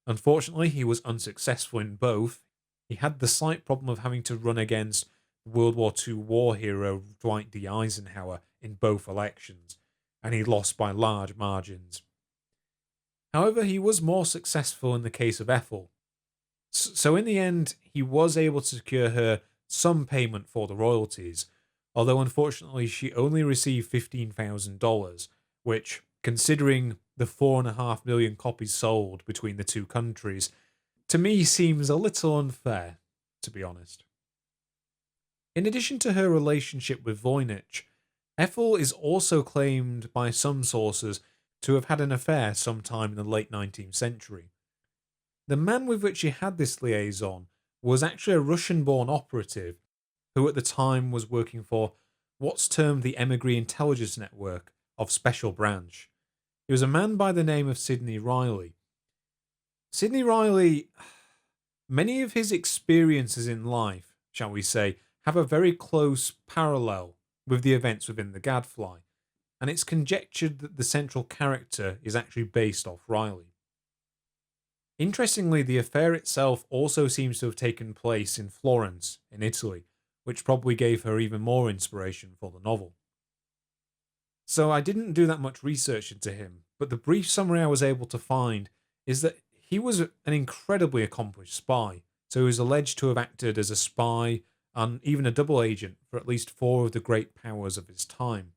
Unfortunately, he was unsuccessful in both. He had the slight problem of having to run against World War II war hero Dwight D. Eisenhower in both elections, and he lost by large margins. However, he was more successful in the case of Ethel. So in the end, he was able to secure her some payment for the royalties, although unfortunately she only received $15,000, which, considering the 4.5 million copies sold between the two countries, to me seems a little unfair, to be honest. In addition to her relationship with Voynich, Ethel is also claimed by some sources to have had an affair sometime in the late 19th century. The man with which she had this liaison was actually a Russian-born operative who at the time was working for what's termed the Imagery Intelligence Network of Special Branch. He was a man by the name of Sidney Riley. Sidney Riley, many of his experiences in life, shall we say, have a very close parallel with the events within the Gadfly, and it's conjectured that the central character is actually based off Riley. Interestingly, the affair itself also seems to have taken place in Florence, in Italy, which probably gave her even more inspiration for the novel. So I didn't do that much research into him, but the brief summary I was able to find is that he was an incredibly accomplished spy, so he was alleged to have acted as a spy and even a double agent for at least 4 of the great powers of his time.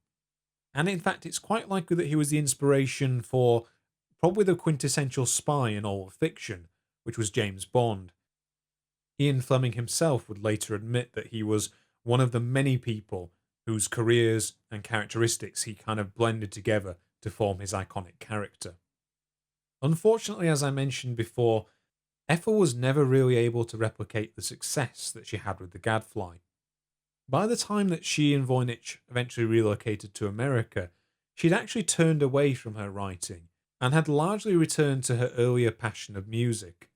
And in fact, it's quite likely that he was the inspiration for probably the quintessential spy in all of fiction, which was James Bond. Ian Fleming himself would later admit that he was one of the many people whose careers and characteristics he kind of blended together to form his iconic character. Unfortunately, as I mentioned before, Ethel was never really able to replicate the success that she had with the Gadfly. By the time that she and Voynich eventually relocated to America, she'd actually turned away from her writing and had largely returned to her earlier passion of music.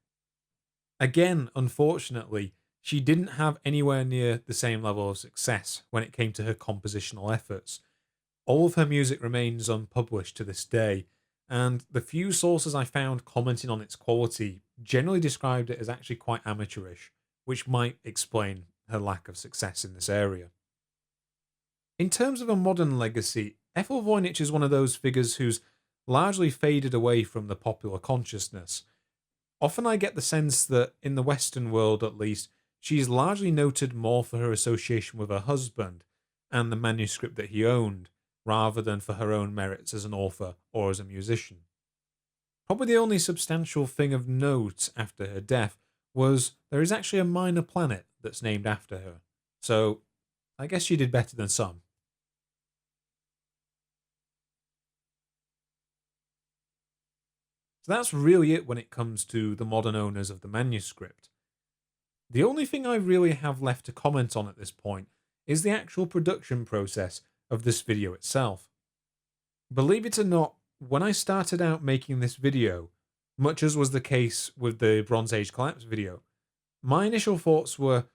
Again, unfortunately, she didn't have anywhere near the same level of success when it came to her compositional efforts. All of her music remains unpublished to this day, and the few sources I found commenting on its quality generally described it as actually quite amateurish, which might explain her lack of success in this area. In terms of a modern legacy, Ethel Voynich is one of those figures who's largely faded away from the popular consciousness. Often I get the sense that in the Western world at least, she is largely noted more for her association with her husband and the manuscript that he owned, rather than for her own merits as an author or as a musician. Probably the only substantial thing of note after her death was there is actually a minor planet that's named after her. So I guess she did better than some. So that's really it when it comes to the modern owners of the manuscript. The only thing I really have left to comment on at this point is the actual production process of this video itself. Believe it or not, when I started out making this video, much as was the case with the Bronze Age collapse video, my initial thoughts were,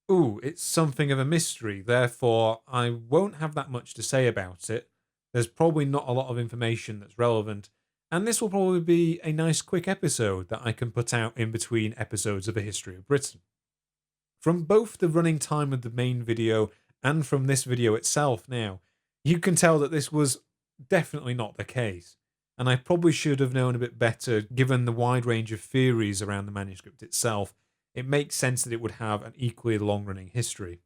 ooh, it's something of a mystery, therefore I won't have that much to say about it. There's probably not a lot of information that's relevant, and this will probably be a nice quick episode that I can put out in between episodes of A History of Britain. From both the running time of the main video and from this video itself now, you can tell that this was definitely not the case, and I probably should have known a bit better given the wide range of theories around the manuscript itself. It makes sense that it would have an equally long-running history.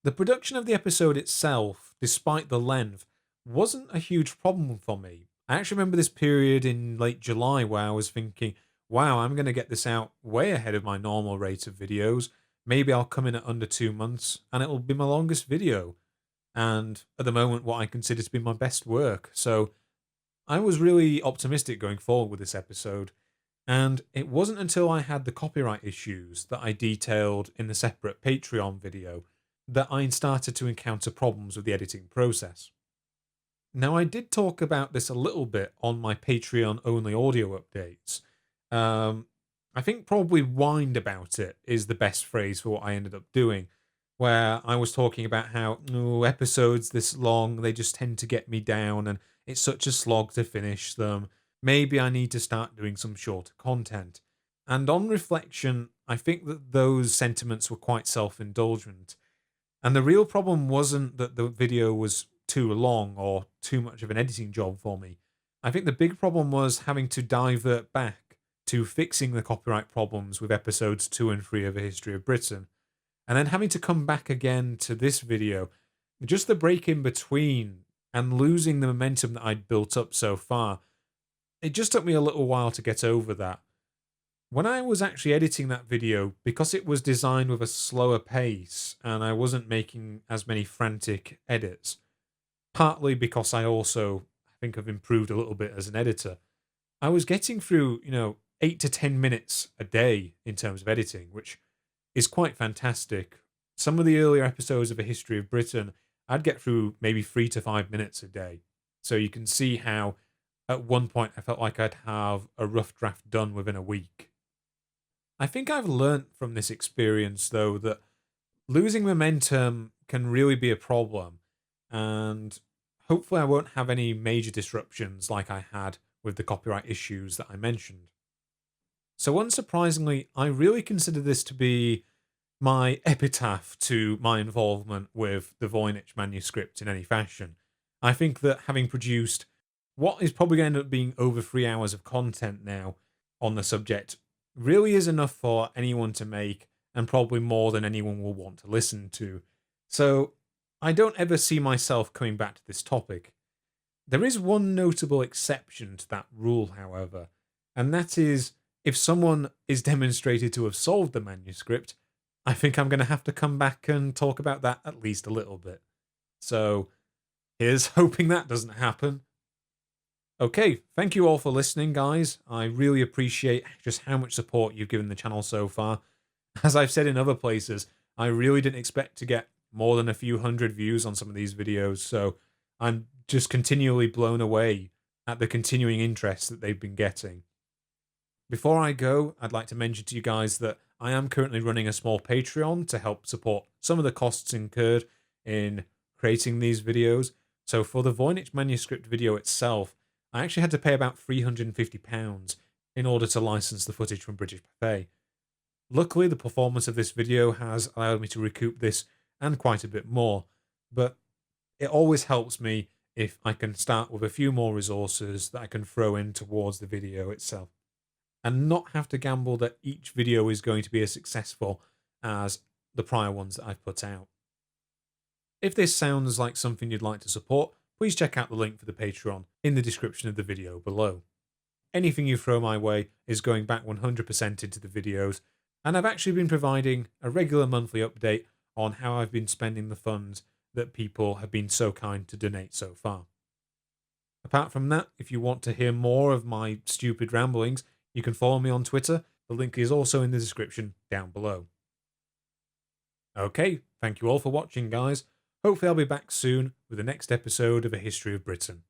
The production of the episode itself, despite the length, wasn't a huge problem for me. I actually remember this period in late July where I was thinking, wow, I'm going to get this out way ahead of my normal rate of videos. Maybe I'll come in at under 2 months and it'll be my longest video. And at the moment, what I consider to be my best work. So I was really optimistic going forward with this episode. And it wasn't until I had the copyright issues that I detailed in the separate Patreon video that I started to encounter problems with the editing process. Now, I did talk about this a little bit on my Patreon-only audio updates. I think probably whined about it is the best phrase for what I ended up doing, where I was talking about how episodes this long, they just tend to get me down, and it's such a slog to finish them. Maybe I need to start doing some shorter content. And on reflection, I think that those sentiments were quite self-indulgent. And the real problem wasn't that the video was too long or too much of an editing job for me. I think the big problem was having to divert back to fixing the copyright problems with episodes 2 and 3 of A History of Britain, and then having to come back again to this video. Just the break in between and losing the momentum that I'd built up so far. It just took me a little while to get over that. When I was actually editing that video, because it was designed with a slower pace and I wasn't making as many frantic edits, partly because I also think I've improved a little bit as an editor, I was getting through, 8 to 10 minutes a day in terms of editing, which is quite fantastic. Some of the earlier episodes of A History of Britain, I'd get through maybe 3 to 5 minutes a day. So you can see how at one point I felt like I'd have a rough draft done within a week. I think I've learnt from this experience, though, that losing momentum can really be a problem, and hopefully I won't have any major disruptions like I had with the copyright issues that I mentioned. So unsurprisingly, I really consider this to be my epitaph to my involvement with the Voynich manuscript in any fashion. I think that having produced what is probably going to end up being over 3 hours of content now on the subject really is enough for anyone to make, and probably more than anyone will want to listen to. So I don't ever see myself coming back to this topic. There is one notable exception to that rule, however, and that is if someone is demonstrated to have solved the manuscript, I think I'm going to have to come back and talk about that at least a little bit. So here's hoping that doesn't happen. Okay, thank you all for listening, guys. I really appreciate just how much support you've given the channel so far. As I've said in other places, I really didn't expect to get more than a few hundred views on some of these videos, so I'm just continually blown away at the continuing interest that they've been getting. Before I go, I'd like to mention to you guys that I am currently running a small Patreon to help support some of the costs incurred in creating these videos. So for the Voynich manuscript video itself, I actually had to pay about £350 in order to license the footage from British Buffet. Luckily, the performance of this video has allowed me to recoup this and quite a bit more, but it always helps me if I can start with a few more resources that I can throw in towards the video itself. and not have to gamble that each video is going to be as successful as the prior ones that I've put out. If this sounds like something you'd like to support, please check out the link for the Patreon in the description of the video below. Anything you throw my way is going back 100% into the videos, and I've actually been providing a regular monthly update on how I've been spending the funds that people have been so kind to donate so far. Apart from that, if you want to hear more of my stupid ramblings, you can follow me on Twitter. The link is also in the description down below. Okay, thank you all for watching, guys. Hopefully I'll be back soon with the next episode of A History of Britain.